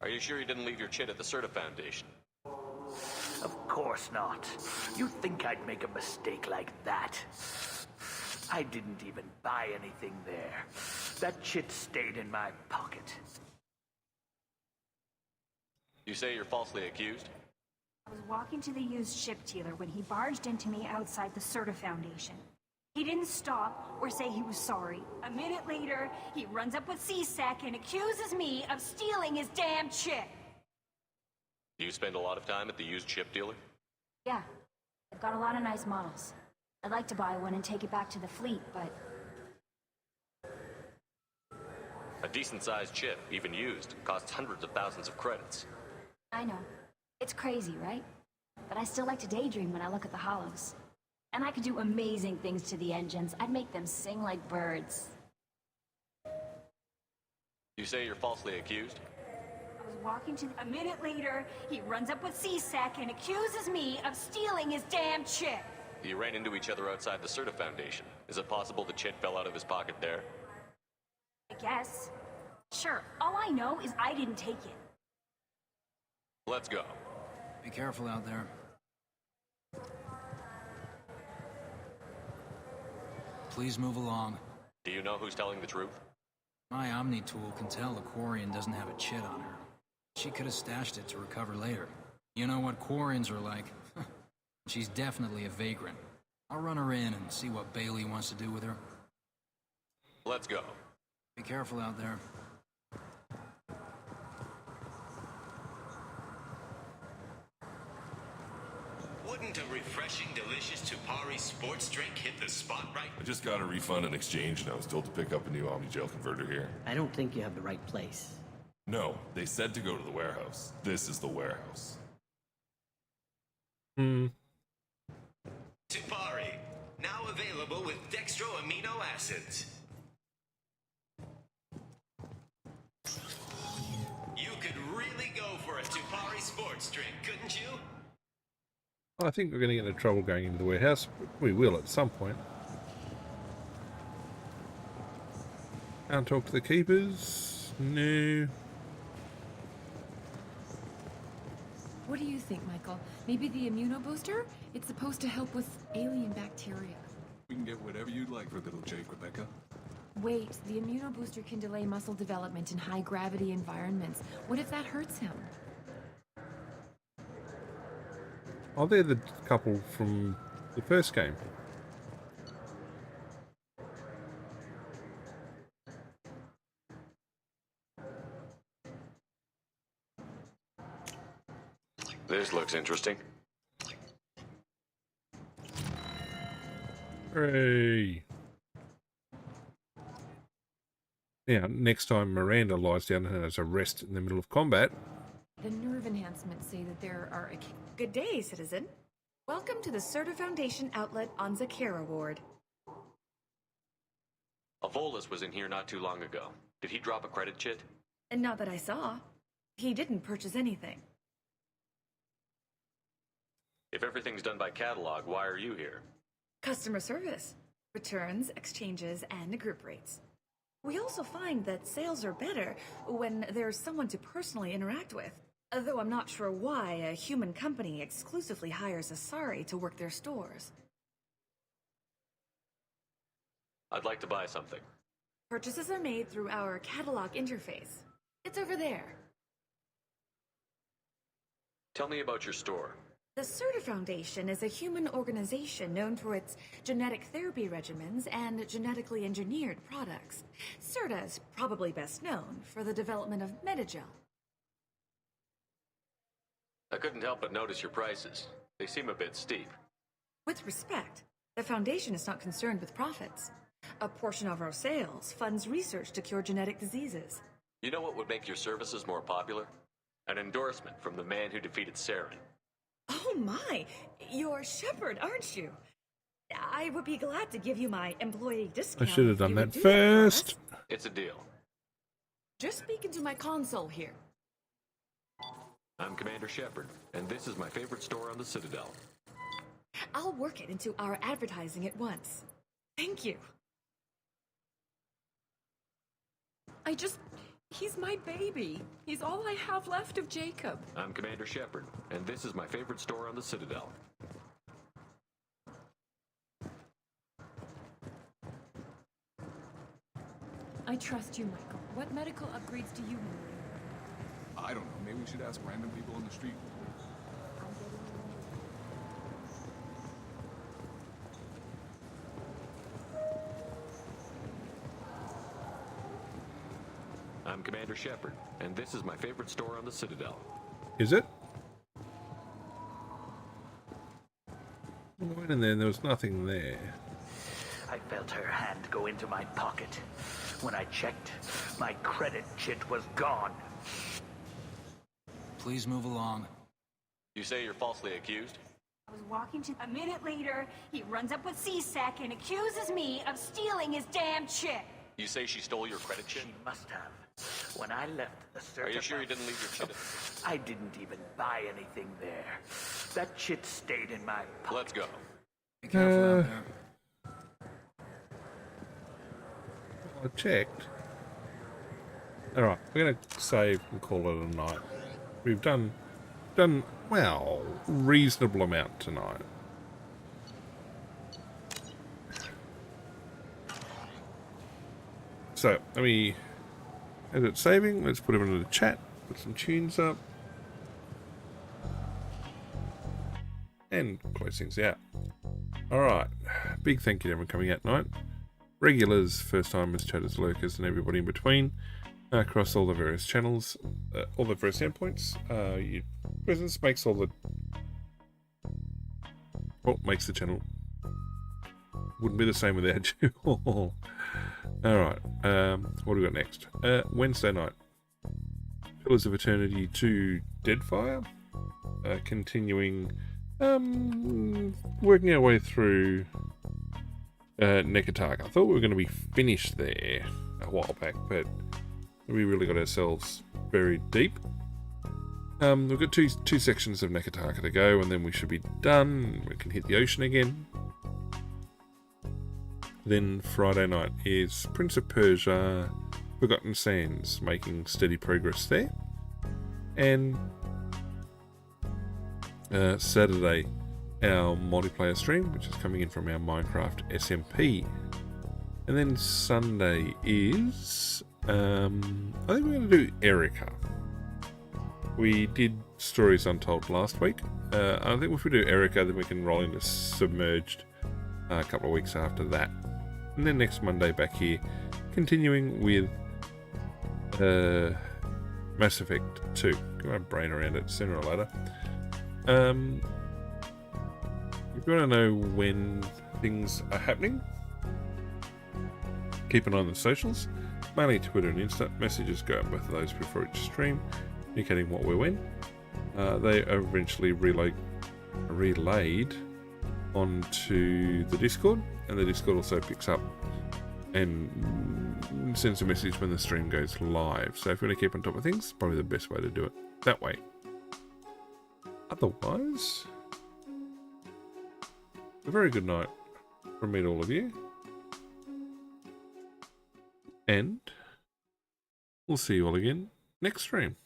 Speaker 18: Are you sure you didn't leave your chit at the Certa Foundation?
Speaker 2: Of course not. You think I'd make a mistake like that? I didn't even buy anything there. That chit stayed in my pocket.
Speaker 18: You say you're falsely accused?
Speaker 6: I was walking to the used ship dealer when he barged into me outside the Certa Foundation. He didn't stop or say he was sorry. A minute later, he runs up with CSEC and accuses me of stealing his damn chip.
Speaker 18: Do you spend a lot of time at the used ship dealer?
Speaker 6: Yeah, I've got a lot of nice models. I'd like to buy one and take it back to the fleet, but...
Speaker 18: A decent-sized chip, even used, costs hundreds of thousands of credits.
Speaker 6: I know. It's crazy, right? But I still like to daydream when I look at the hollows. And I could do amazing things to the engines. I'd make them sing like birds.
Speaker 18: You say you're falsely accused?
Speaker 6: I was walking to... A minute later, he runs up with C-Sec and accuses me of stealing his damn chip.
Speaker 18: You ran into each other outside the Certa Foundation. Is it possible the chip fell out of his pocket there?
Speaker 6: I guess. Sure, all I know is I didn't take it.
Speaker 18: Let's go.
Speaker 7: Be careful out there. Please move along.
Speaker 18: Do you know who's telling the truth?
Speaker 7: My Omni tool can tell the Quarian doesn't have a chit on her. She could have stashed it to recover later. You know what Quarians are like. She's definitely a vagrant. I'll run her in and see what Bailey wants to do with her.
Speaker 18: Let's go.
Speaker 7: Be careful out there.
Speaker 8: Wouldn't a refreshing, delicious Tupari sports drink hit the spot right?
Speaker 10: I just got a refund and exchange, and I was told to pick up a new Omni-Gel converter here.
Speaker 11: I don't think you have the right place.
Speaker 10: No, they said to go to the warehouse. This is the warehouse.
Speaker 8: Tupari, now available with dextro amino acids. You could really go for a Tupari sports drink, couldn't you?
Speaker 1: I think we're going to get into trouble going into the warehouse. We will at some point. Can't talk to the keepers. No.
Speaker 12: What do you think, Michael? Maybe the immunobooster? It's supposed to help with alien bacteria.
Speaker 13: We can get whatever you'd like for little Jake, Rebecca.
Speaker 12: Wait, the immunobooster can delay muscle development in high-gravity environments. What if that hurts him?
Speaker 1: Oh, they're the couple from the first game.
Speaker 18: This looks interesting.
Speaker 1: Hooray! Now, next time Miranda lies down and has a rest in the middle of combat.
Speaker 12: The nerve enhancements say that there are... Good day, citizen. Welcome to the Certa Foundation outlet on Zakara Ward.
Speaker 18: Avolis was in here not too long ago. Did he drop a credit chit?
Speaker 12: And not that I saw. He didn't purchase anything.
Speaker 18: If everything's done by catalog, why are you here?
Speaker 12: Customer service. Returns, exchanges, and group rates. We also find that sales are better when there's someone to personally interact with. Though I'm not sure why a human company exclusively hires Asari to work their stores.
Speaker 18: I'd like to buy something.
Speaker 12: Purchases are made through our catalog interface. It's over there.
Speaker 18: Tell me about your store.
Speaker 12: The Certa Foundation is a human organization known for its genetic therapy regimens and genetically engineered products. Certa is probably best known for the development of Metagel.
Speaker 18: I couldn't help but notice your prices. They seem a bit steep.
Speaker 12: With respect, the Foundation is not concerned with profits. A portion of our sales funds research to cure genetic diseases.
Speaker 18: You know what would make your services more popular? An endorsement from the man who defeated Saren.
Speaker 12: Oh my! You're Shepard, aren't you? I would be glad to give you my employee discount.
Speaker 1: I should have done that first.
Speaker 18: It's a deal.
Speaker 12: Just speak into my console here.
Speaker 18: I'm Commander Shepard, and this is my favorite store on the Citadel.
Speaker 12: I'll work it into our advertising at once. Thank you. He's my baby. He's all I have left of Jacob.
Speaker 18: I'm Commander Shepard, and this is my favorite store on the Citadel.
Speaker 12: I trust you, Michael. What medical upgrades do you need?
Speaker 13: I don't know. Maybe we should ask random people on the street.
Speaker 18: I'm Commander Shepard, and this is my favorite store on the Citadel.
Speaker 1: Is it? I went in there and there was nothing there.
Speaker 2: I felt her hand go into my pocket. When I checked, my credit chit was gone.
Speaker 7: Please move along.
Speaker 18: You say you're falsely accused?
Speaker 6: I was walking to... A minute later, he runs up with C-Sec and accuses me of stealing his damn chip.
Speaker 18: You say she stole your credit chip?
Speaker 2: She must have. When I left the
Speaker 18: Are you sure you didn't leave your chip?
Speaker 2: I didn't even buy anything there. That chit stayed in my pocket.
Speaker 18: Let's go.
Speaker 7: Be careful out there.
Speaker 1: I checked. Alright, we're going to save and call it a night. We've done, well, reasonable amount tonight. So, as it's saving, let's put them into the chat, put some tunes up, and close things out. Alright, big thank you to everyone coming out tonight. Regulars, first timers, chatters, lurkers, and everybody in between, across all the various channels, all the various endpoints. Your presence makes all the... Well, makes the channel... Wouldn't be the same without you. Alright, what do we got next? Wednesday night. Pillars of Eternity 2 Deadfire. Continuing, working our way through Nekataka. I thought we were going to be finished there a while back, but we really got ourselves buried deep. We've got two sections of Nekataka to go, and then we should be done. We can hit the ocean again. Then Friday night is Prince of Persia, Forgotten Sands, making steady progress there. And Saturday, our multiplayer stream, which is coming in from our Minecraft SMP. And then Sunday is, I think we're going to do Erica. We did Stories Untold last week. I think if we do Erica, then we can roll into Submerged a couple of weeks after that. And then next Monday back here, continuing with Mass Effect 2. Get my brain around it sooner or later. If you want to know when things are happening, keep an eye on the socials, mainly Twitter and Insta. Messages go out both of those before each stream, indicating what we're when. They are eventually relayed onto the Discord, and the Discord also picks up and sends a message when the stream goes live. So if you want to keep on top of things, probably the best way to do it that way. Otherwise, a very good night from me to all of you, and we'll see you all again next stream.